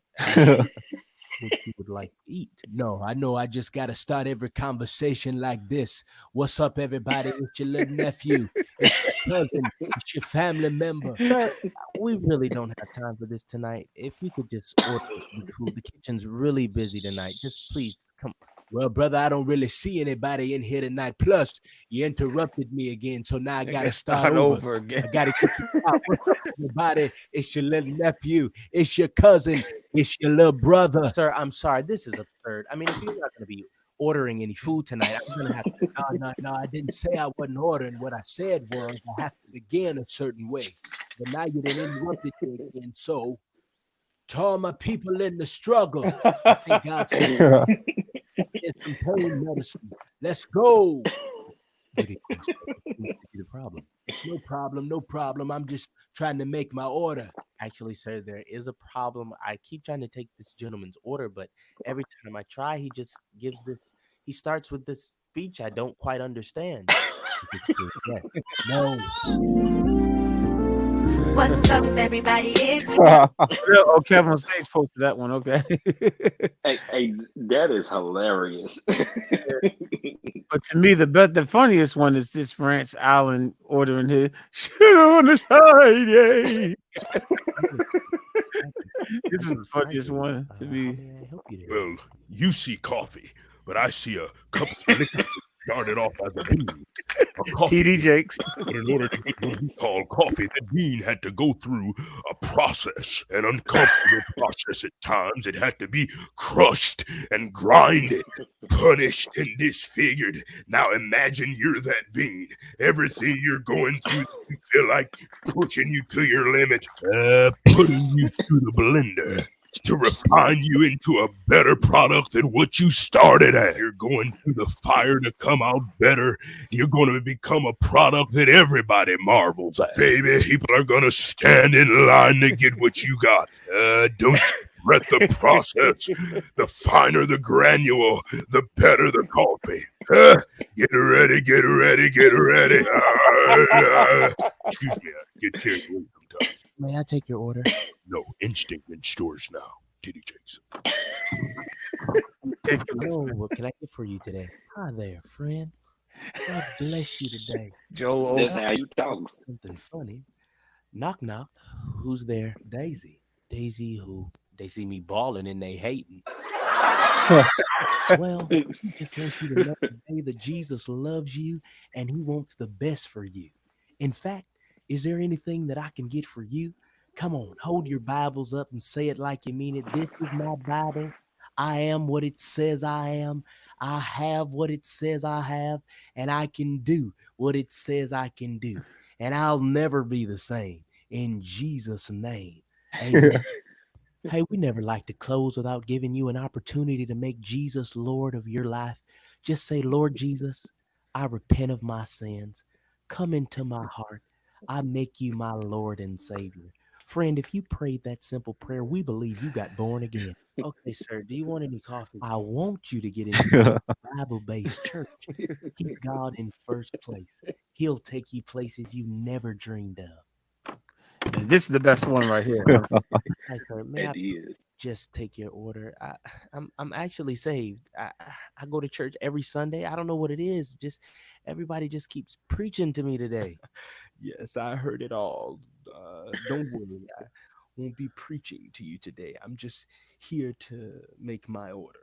what you would like to eat. No, I know I just got to start every conversation like this. What's up, everybody? It's your little nephew. It's your cousin. It's your family member. Sir, we really don't have time for this tonight. If you could just order the food. The kitchen's really busy tonight. Just please come. Well, brother, I don't really see anybody in here tonight. Plus, you interrupted me again, so now I got to start over again. I got to get you out. What's up, everybody? It's your little nephew. It's your cousin. It's your little brother. Sir, I'm sorry. This is absurd. I mean, if you're not going to be ordering any food tonight, I'm going to have to. No. I didn't say I wasn't ordering. What I said was I have to begin a certain way. But now you done interrupted me again. So, to all my people in the struggle, I think God's going to get some pain medicine. Let's go. The problem. It's no problem. I'm just trying to make my order. Actually, sir, there is a problem. I keep trying to take this gentleman's order, but every time I try, he just gives this. He starts with this speech I don't quite understand. No. What's up, everybody? It's Oh, Kevin on stage posted that one. Okay. Hey, that is hilarious. But to me, the funniest one is this Rance Allen ordering his shit on the side. Yay. This is the funniest one to me. Well, you see coffee, but I see a couple of liquors started off as a bean. TD Jakes. In order to make what we call coffee, the bean had to go through a process, an uncomfortable process at times. It had to be crushed and grinded, punished and disfigured. Now imagine you're that bean. Everything you're going through, you feel like pushing you to your limit, putting you through the blender to refine you into a better product than what you started at. You're going through the fire to come out better. You're going to become a product that everybody marvels at. Baby, people are going to stand in line to get what you got. Don't regret the process. The finer the granule, the better the coffee. Get ready. Excuse me, I get carried away sometimes. May I take your order? No, instinct in stores now. TD Jakes. Oh, what can I get for you today? Hi there, friend. God bless you today. Joel That's Osteen. how you talk. Something funny. Knock, knock. Who's there? Daisy. Daisy who? They see me balling and they hating. Well, I just want you to know today that Jesus loves you and he wants the best for you. In fact, is there anything that I can get for you? Come on, hold your Bibles up and say it like you mean it. This is my Bible. I am what it says I am. I have what it says I have. And I can do what it says I can do. And I'll never be the same. In Jesus' name. Amen. Hey, we never like to close without giving you an opportunity to make Jesus Lord of your life. Just say, Lord Jesus, I repent of my sins. Come into my heart. I make you my Lord and Savior. Friend, if you prayed that simple prayer, we believe you got born again. Okay, sir, do you want any coffee? I want you to get into a Bible-based church. Keep God in first place. He'll take you places you never dreamed of. And this is the best one right here. Hi, sir. May I just take your order? I'm actually saved. I go to church every Sunday. I don't know what it is. Just everybody just keeps preaching to me today. Yes, I heard it all. Don't worry, I won't be preaching to you today. I'm just here to make my order.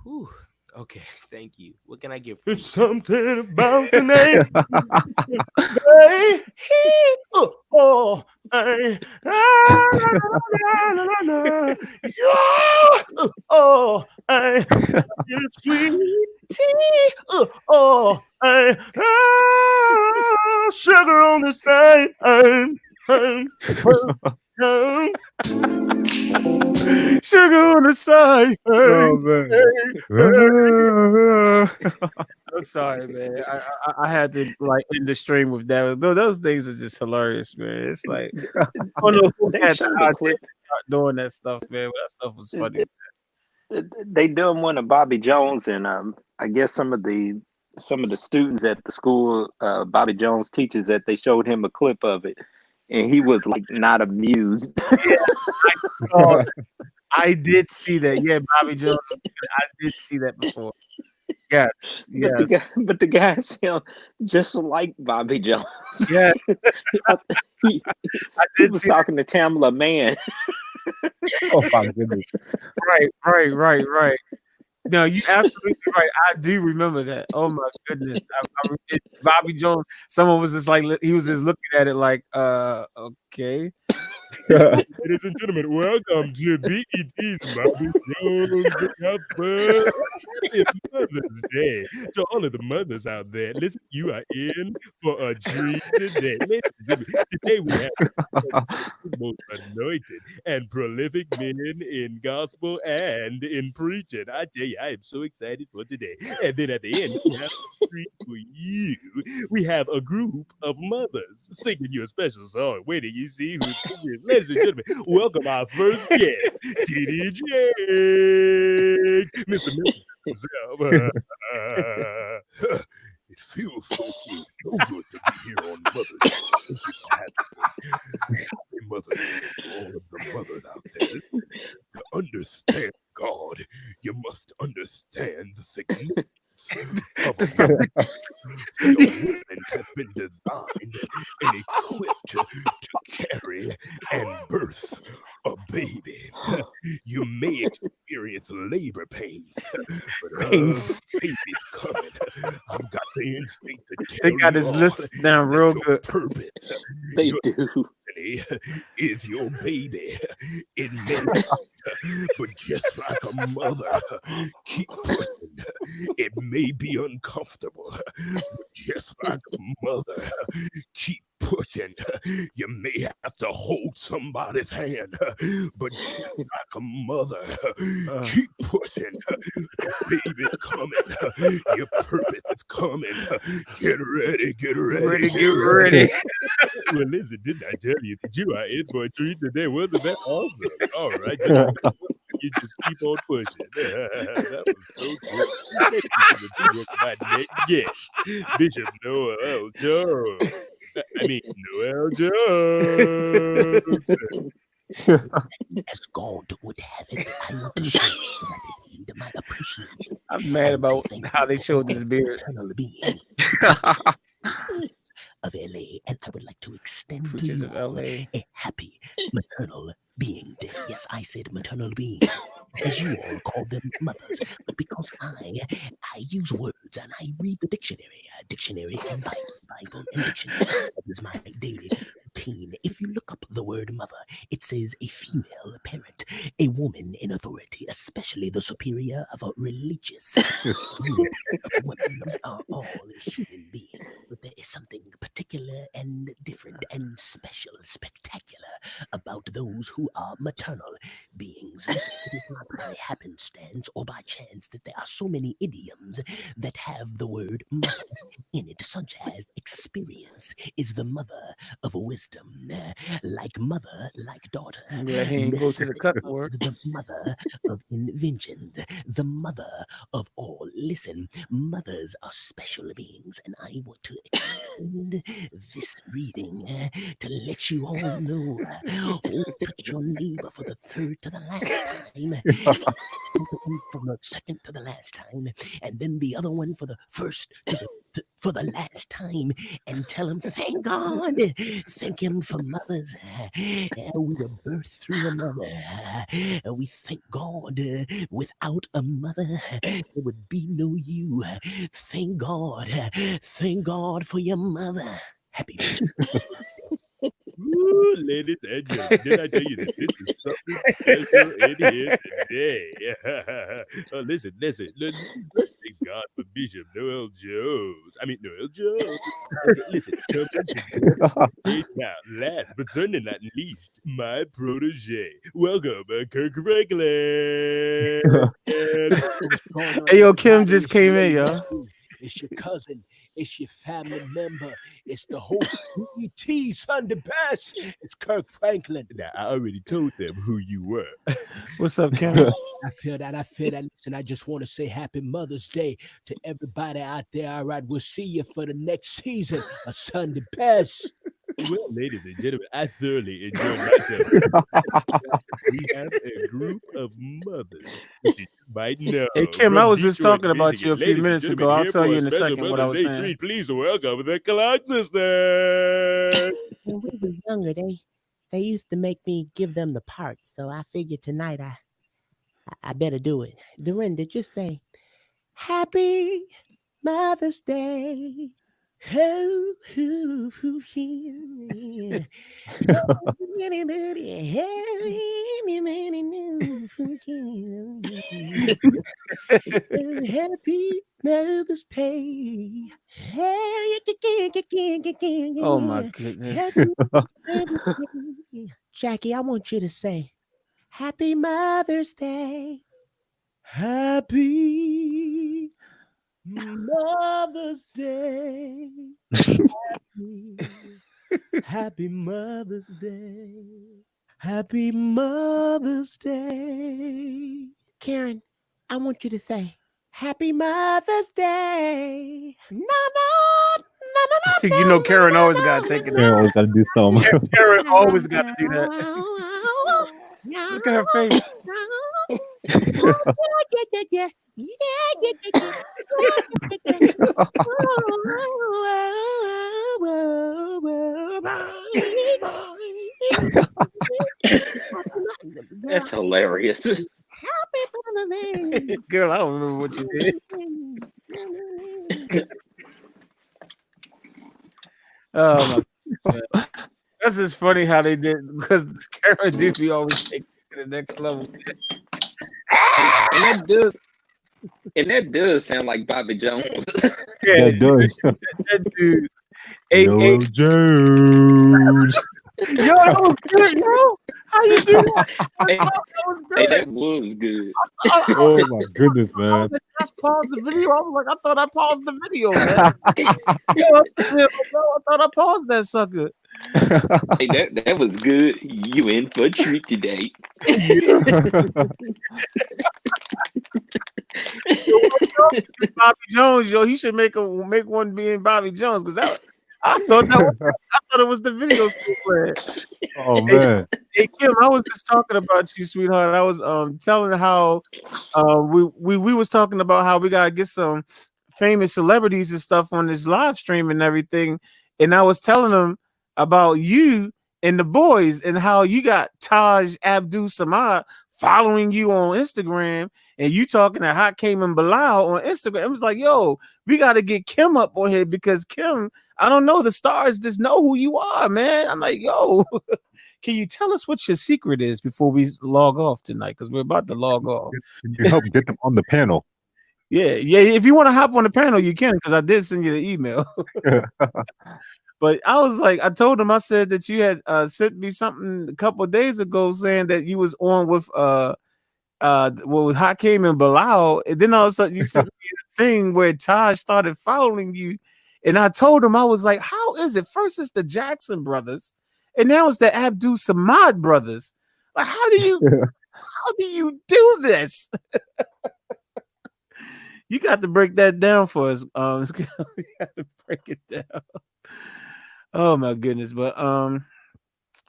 Whew. Okay, thank you. What can I get for It's you? something about the name. Hey, oh, hey, yeah, oh, hey, sweet tea, oh, hey, sugar on the side, sugar on the side, Oh man. I'm sorry, man. I had to like end the stream with that. Those things are just hilarious, man. It's like I don't know who They had the showed a idea clip. to start doing that stuff, man. But that stuff was funny. They done one of Bobby Jones, and I guess some of the students at the school, Bobby Jones teaches that they showed him a clip of it, and he was like not amused. Yeah, oh, I did see that. Yeah, Bobby Jones. I did see that before. Yes, But the yes, guy sound just like Bobby Jones. yeah. he, I he did was see that. talking to Tamla Mann. Oh my goodness. Right. No, you absolutely right. I do remember that. Oh my goodness. Bobby Jones, someone was just like, he was just looking at it like, okay. Ladies and gentlemen, welcome to BET's Bobby Jones Big House Club. Happy Mother's Day to all of the mothers out there. Listen, you are in for a treat today. Ladies and gentlemen, today we have the most anointed and prolific men in gospel and in preaching. I tell you, I am so excited for today. And then at the end, we have a treat for you. We have a group of mothers singing you a special song. Wait till you see who it is. Ladies and gentlemen, welcome our first guest, TD Jakes, Mr. himself. It feels so good, to be here on Mother's Day. Thank you for having me. Happy Mother's Day to all of the mothers out there. To understand God, you must understand the significance of a woman. See, a woman has been designed and equipped to carry and birth a baby. You may experience labor pains, but baby's coming. I've got the instinct to They tell got you his all list down that real your good. purpose, They your do. destiny is your baby. It may be, but just like a mother, keep pushing. It may be uncomfortable, but just like a mother, keep pushing. You may have to hold somebody's hand, but just like a mother, keep pushing. Baby's coming. Your purpose is coming. Get ready, get ready. Get ready. Well, listen, didn't I tell you that you are in for a treat today? Wasn't that awesome? All right, you just keep on pushing. That was so great. Ladies and gentlemen, please welcome my next guest, Bishop Noel Jones. I mean, Noel Jones. As God would have it, I want to show gratitude, my appreciation. I'm mad and say about thank how you they for showed this beard. eternal being of LA, and I would like to extend to Preachers you of all LA. a happy maternal being day. Yes, I said maternal being, as you all call them mothers, because I use words and I read the dictionary and Bible and dictionary. That is my daily routine. If you look up the word mother, it says a female parent, a woman in authority, especially the superior of a religious unit. Women are all human beings, but there is something particular and different and special, spectacular about those who are maternal beings. Listen, it is not by happenstance or by chance that there are so many idioms that have the word mother in it, such as experience is the mother of wisdom, like mother, like daughter. Yeah, he ain't go to the cut Necessity work. is the mother of invention, the mother of all. Listen, mothers are special beings, and I want to extend this reading to let you all know. Oh, touch your neighbor for the third to the last time. From the second to the last time, and then the other one for the first to the for the last time and tell him, thank God. Thank him for mothers. We were birthed through a mother. We thank God. Without a mother, there would be no you. Thank God. Thank God for your mother. Happy Ooh, ladies and gentlemen, did I tell you that this is something special in here today? Listen. Thank God for Bishop Noel Jones. I mean, Noel Jones. Listen, coming to the now, last but certainly not least, my protege. Welcome, Kirk Franklin. What's going on, Hey, yo, Kim everybody? just It's your came in, yo. nephew. It's your cousin. It's your family member. It's the host of BET Sunday Best. It's Kirk Franklin. Now, I already told them who you were. What's up, Kim? I feel that. Listen, I just want to say happy Mother's Day to everybody out there. All right, we'll see you for the next season of Sunday Best. Well, ladies and gentlemen, I thoroughly enjoyed myself. We have a group of mothers, which you might know. Hey, Kim, from I was just Detroit, talking about Michigan. you a few Ladies and minutes gentlemen, ago. I'll here tell for you a in a special second what I Mother's was Day saying. treat. Please welcome the Clark sisters. When we were younger, they used to make me give them the parts. So I figured tonight I better do it. Dorinda, just say, Happy Mother's Day. Oh, yeah. Happy Mother's Day. Oh my goodness. Happy Mother's Day. Jackie, I want you to say, Happy Mother's Day. Happy Mother's Day. Happy Mother's Day. Happy Mother's Day. Karen, I want you to say, Happy Mother's Day. No, no, You know, Karen always got to take it. Karen always got to do something. Karen always got to do that. Look at her face. That's hilarious. Girl, I don't remember what you did. Oh my God. That's just funny how they did, because Karen Doobie always take it to the next level. And that does sound like Bobby Jones. Yeah, That does. that dude. Noel Jones. Yo, that was good, yo. How you do that? Hey, That was hey, good. that was good. Oh my goodness, man. Just paused the video. I was like, I thought I paused the video, man. Yo, I thought I paused that sucker. Hey, that was good. You in for a treat today. Bobby Jones, yo, he should make one being Bobby Jones, because I thought it was the video still playing. Oh man. Hey Kim, I was just talking about you, sweetheart. I was telling how we was talking about how we gotta get some famous celebrities and stuff on this live stream and everything, and I was telling them about you and the boys and how you got Taj Abdul Samad following you on Instagram, and you talking to Hakeem and Bilal on Instagram. It was like, yo, we got to get Kim up on here, because Kim, I don't know, the stars just know who you are, man. I'm like, yo, can you tell us what your secret is before we log off tonight? Because we're about to log off. Can you help get them on the panel? Yeah. If you want to hop on the panel, you can, because I did send you the email. But I was like, I told him, I said that you had sent me something a couple of days ago saying that you was on with Hakeem and Bilal, and then all of a sudden you sent me a thing where Taj started following you, and I told him, I was like, how is it? First it's the Jackson brothers, and now it's the Abdul Samad brothers. Like, how do you do this? You got to break that down for us. You got to break it down. Oh my goodness, but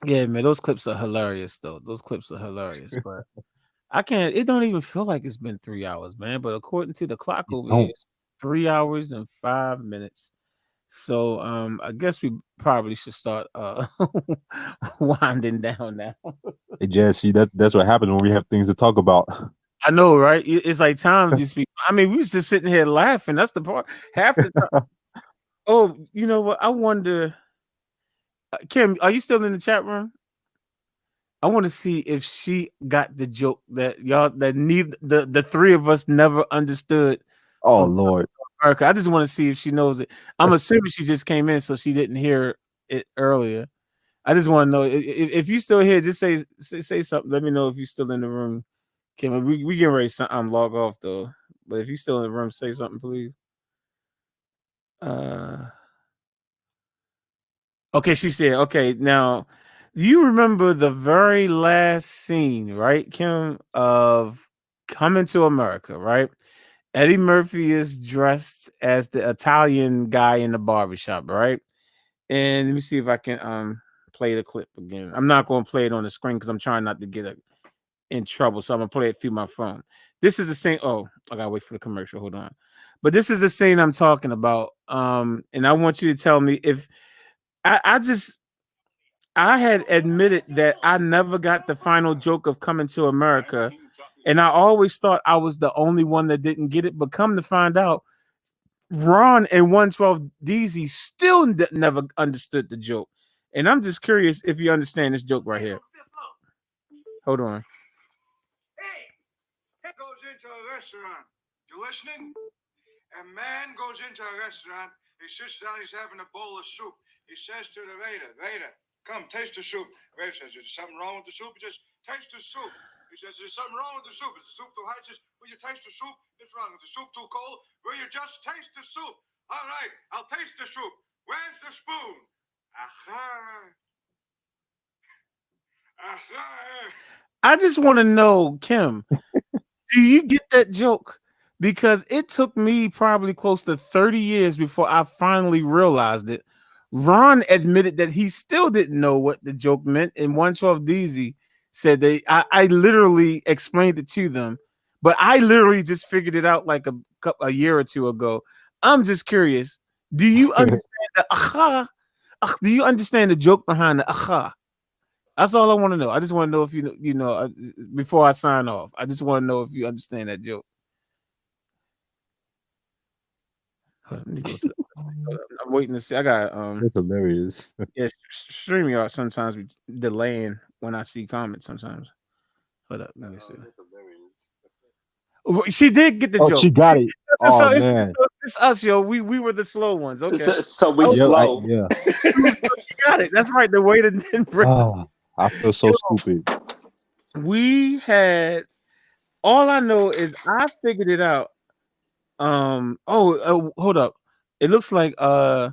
yeah, man, those clips are hilarious though. Those clips are hilarious, but I can't. It don't even feel like it's been 3 hours, man. But according to the clock over here, 3 hours and 5 minutes. So I guess we probably should start winding down now. Hey, Jazz, see that's what happens when we have things to talk about. I know, right? It's like time just be. I mean, we was just sitting here laughing. That's the part. Half the time. Oh, you know what? I wonder, Kim, are you still in the chat room? I want to see if she got the joke that y'all that neither the three of us never understood. Oh From Lord. America. I just want to see if she knows it. I'm assuming she just came in, so she didn't hear it earlier. I just want to know if you still here. Just say something. Let me know if you're still in the room. Kim, we getting ready to log off though. But if you're still in the room, say something, please. Okay, she said, okay, now you remember the very last scene, right, Kim, of Coming to America, right? Eddie Murphy is dressed as the Italian guy in the barbershop, right? And let me see if I can play the clip again. I'm not going to play it on the screen because I'm trying not to get in trouble. So I'm gonna play it through my phone. This is the same. Oh, I gotta wait for the commercial. Hold on. But this is the scene I'm talking about. And I want you to tell me if I had admitted that I never got the final joke of Coming to America. And I always thought I was the only one that didn't get it. But come to find out, Ron and 112 DZ still never understood the joke. And I'm just curious if you understand this joke right here. Hold on. Goes into a restaurant. You listening? A man goes into a restaurant. He sits down. He's having a bowl of soup. He says to the waiter, come taste the soup. The waiter says, is there something wrong with the soup? He says, taste the soup. He says, there's something wrong with the soup. Is the soup too hot? He says, will you taste the soup? It's wrong. Is the soup too cold? Will you just taste the soup? All right, I'll taste the soup. Where's the spoon? Aha. Aha. I just want to know, Kim, do you get that joke? Because it took me probably close to 30 years before I finally realized it. Ron admitted that he still didn't know what the joke meant, and 112 DZ said I literally explained it to them, but I literally just figured it out like a year or two ago. I'm just curious. Do you understand the aha? Do you understand the joke behind the aha? That's all I want to know. I just want to know if you know before I sign off. I just want to know if you understand that joke. Hold on, let me go to I'm waiting to see. I got That's hilarious. yeah, StreamYard sometimes we delaying when I see comments sometimes. Hold up, let me see. That's hilarious. She did get the Oh, joke. she got it. Oh man. It's us, yo. We were the slow ones. Okay. So we slow. Yeah. You got it. That's right. The way to didn't bring us. I feel so stupid. We had all I know is I figured it out. Hold up. It looks like so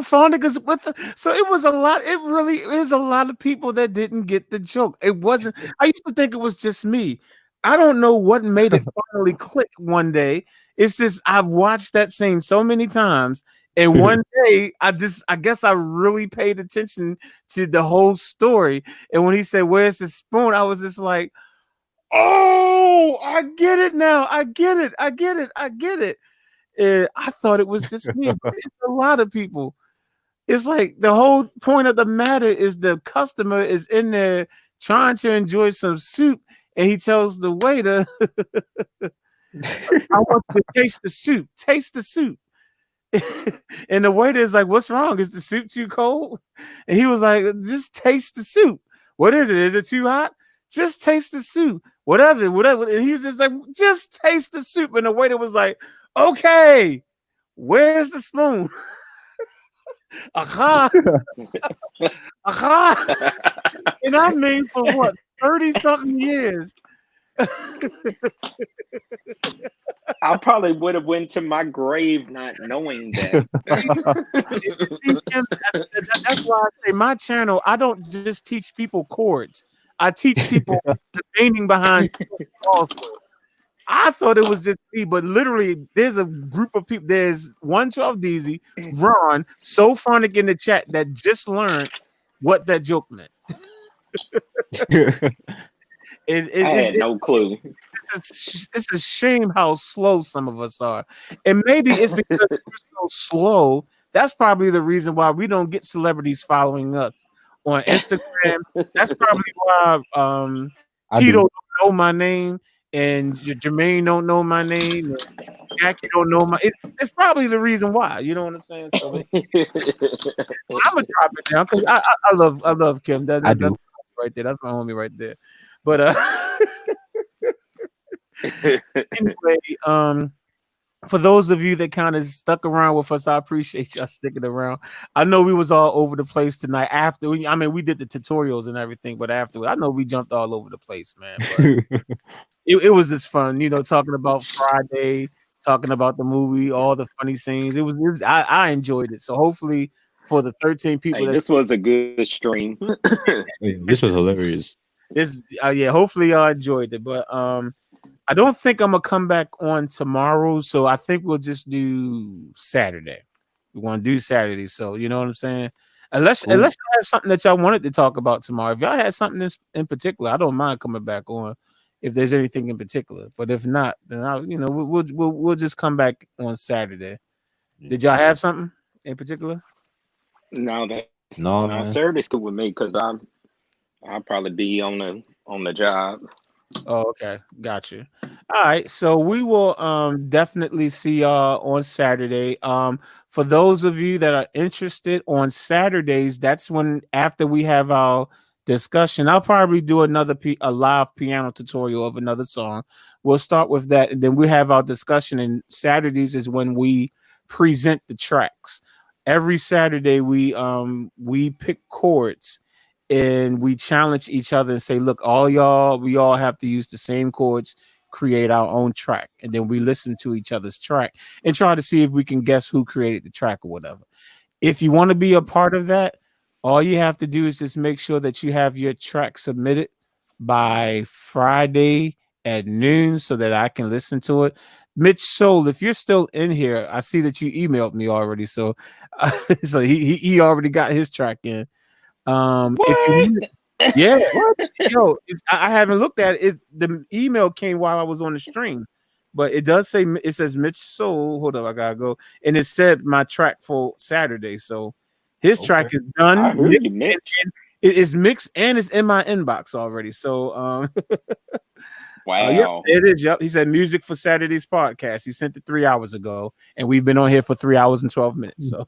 fun because so it was a lot. It really is a lot of people that didn't get the joke. It wasn't. I used to think it was just me. I don't know what made it finally click one day. It's just I've watched that scene so many times, and one day I guess I really paid attention to the whole story. And when he said, "Where's the spoon?" I was just like, "Oh, I get it now. I get it. I get it. I get it." I thought it was just me, but it's a lot of people. It's like the whole point of the matter is the customer is in there trying to enjoy some soup, and he tells the waiter, "I want you to taste the soup. Taste the soup." And the waiter is like, "What's wrong? Is the soup too cold?" And he was like, "Just taste the soup. What is it? Is it too hot? Just taste the soup. Whatever." And he was just like, "Just taste the soup." And the waiter was like, "Okay, where's the spoon?" Aha. Aha. And I mean for what, 30-something years. I probably would have went to my grave not knowing that. That's why I say my channel, I don't just teach people chords. I teach people the meaning behind also. I thought it was just me, but literally there's a group of people. There's 112 DZ, Ron, so Phonic in the chat that just learned what that joke meant. I had no clue. it's a shame how slow some of us are, and maybe it's because we're so slow. That's probably the reason why we don't get celebrities following us on Instagram. That's probably why I Tito do. don't know my name and Jermaine don't know my name. And Jackie don't know my. It's probably the reason why. You know what I'm saying? So but I'm gonna drop it down because I love Kim. I That's do. right there. That's my homie right there. But anyway, for those of you that kind of stuck around with us, I appreciate y'all sticking around. I know we was all over the place tonight. I mean, we did the tutorials and everything, but after I know we jumped all over the place, man. But it was just fun, talking about Friday, talking about the movie, all the funny scenes. I enjoyed it. So hopefully for the 13 people Hey, that's this was a good stream. This was hilarious. this, yeah, hopefully y'all enjoyed it. But I don't think I'm gonna come back on tomorrow, so I think we'll just do Saturday. We want to do Saturday, so you know what I'm saying. Unless you have something that y'all wanted to talk about tomorrow. If y'all had something in particular, I don't mind coming back on. If there's anything in particular, but if not, then we'll just come back on Saturday. Did y'all have something in particular? No, No, no, man. Saturday's cool with me because I'll probably be on the job. Oh, okay. Gotcha. All right. So we will definitely see y'all on Saturday. For those of you that are interested on Saturdays, that's when after we have our discussion, I'll probably do a live piano tutorial of another song. We'll start with that, and then we have our discussion. And Saturdays is when we present the tracks. Every Saturday we pick chords and we challenge each other and say, look, we all have to use the same chords, create our own track. And then we listen to each other's track and try to see if we can guess who created the track or whatever. If you want to be a part of that, all you have to do is just make sure that you have your track submitted by Friday at noon so that I can listen to it. Mitch Soul, if you're still in here, I see that you emailed me already. So, so he already got his track in. If you What? need it, yeah, I haven't looked at it. The email came while I was on the stream, but it does say it says Mitch Soul. Hold up, I gotta go, and it said my track for Saturday. So his track Okay. is done. I heard you, Mitch. And it is mixed and it's in my inbox already. So yep, Wow. it is. Yep, he said music for Saturday's podcast. He sent it 3 hours ago, and we've been on here for 3 hours and 12 minutes. So.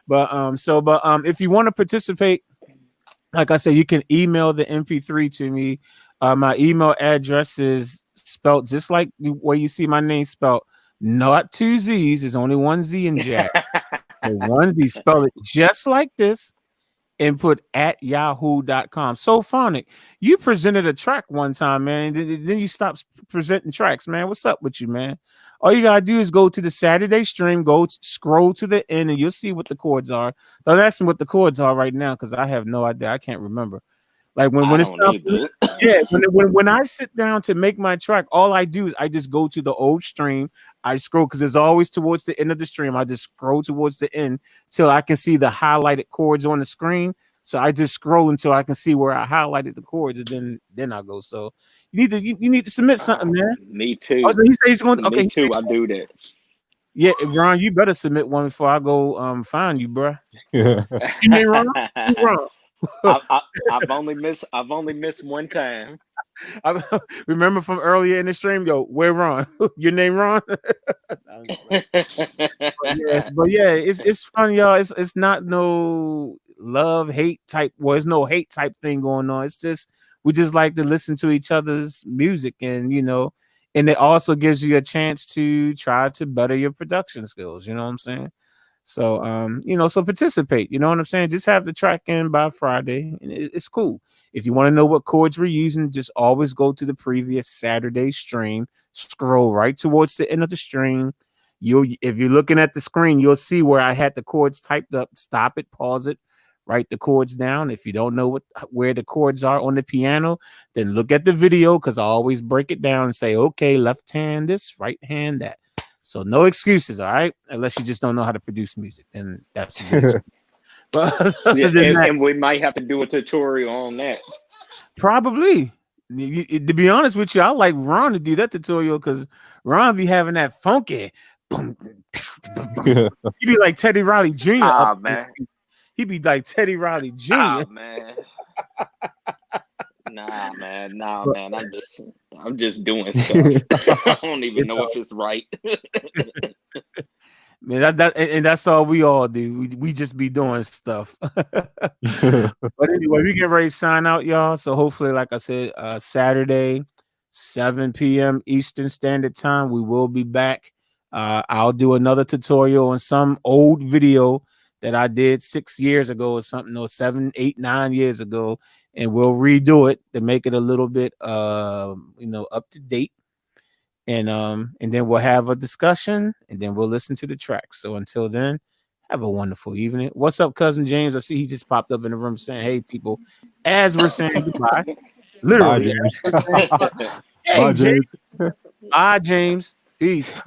But if you want to participate, like I said, you can email the MP3 to me. My email address is spelled just like the way you see my name spelled, not two Z's. There's only one Z in Jack. The one Z, spell it just like this and put at yahoo.com. So Phonic, you presented a track one time, man. Then you stopped presenting tracks, man. What's up with you, man? All you gotta do is go to the Saturday stream, scroll to the end, and you'll see what the chords are. Don't ask me what the chords are right now because I have no idea. I can't remember. Like I when it's don't time for me, either. yeah, when I sit down to make my track, all I do is I just go to the old stream. I scroll because it's always towards the end of the stream. I just scroll towards the end till I can see the highlighted chords on the screen. So I just scroll until I can see where I highlighted the chords, and then I go. So you need to submit something, man. Me Oh, too. so he said he's going. Me Okay, too. I do that. yeah, Ron, you better submit one before I go find you, bro. You name Ron? You Ron. I've only missed one time. I remember from earlier in the stream, yo, where Ron? Your name Ron? But yeah, it's fun, y'all. It's not no love hate type. Well, it's no hate type thing going on. It's just we just like to listen to each other's music, and and it also gives you a chance to try to better your production skills. You know what I'm saying? So so participate. You know what I'm saying? Just have the track in by Friday, and it's cool. If you want to know what chords we're using, just always go to the previous Saturday stream, scroll right towards the end of the stream. If you're looking at the screen, you'll see where I had the chords typed up. Stop it, pause it, write the chords down. If you don't know where the chords are on the piano, then look at the video because I always break it down and say, okay, left hand this, right hand that. So no excuses, all right? Unless you just don't know how to produce music, then that's a good excuse. But other Yeah, than that, and we might have to do a tutorial on that. probably. To be honest with you, I like Ron to do that tutorial because Ron be having that funky. Boom, he be like Teddy Riley Jr. Ah up. man. He be like Teddy Riley Jr. Ah man. Nah, man. Nah, man. I'm just doing stuff. I don't even know if it's right. Man, and that's all we all do. We just be doing stuff. But anyway, we get ready to sign out, y'all. So hopefully, like I said, Saturday, 7 p.m. Eastern Standard Time, we will be back. I'll do another tutorial on some old video that I did 6 years ago or something, or 7, 8, 9 years ago, and we'll redo it to make it a little bit up to date. And then we'll have a discussion, and then we'll listen to the tracks. So until then, have a wonderful evening. What's up, cousin James? I see he just popped up in the room saying, "Hey, people," as we're saying goodbye. Literally. Bye, James. Hey, Bye, James. James. Bye, James. Peace.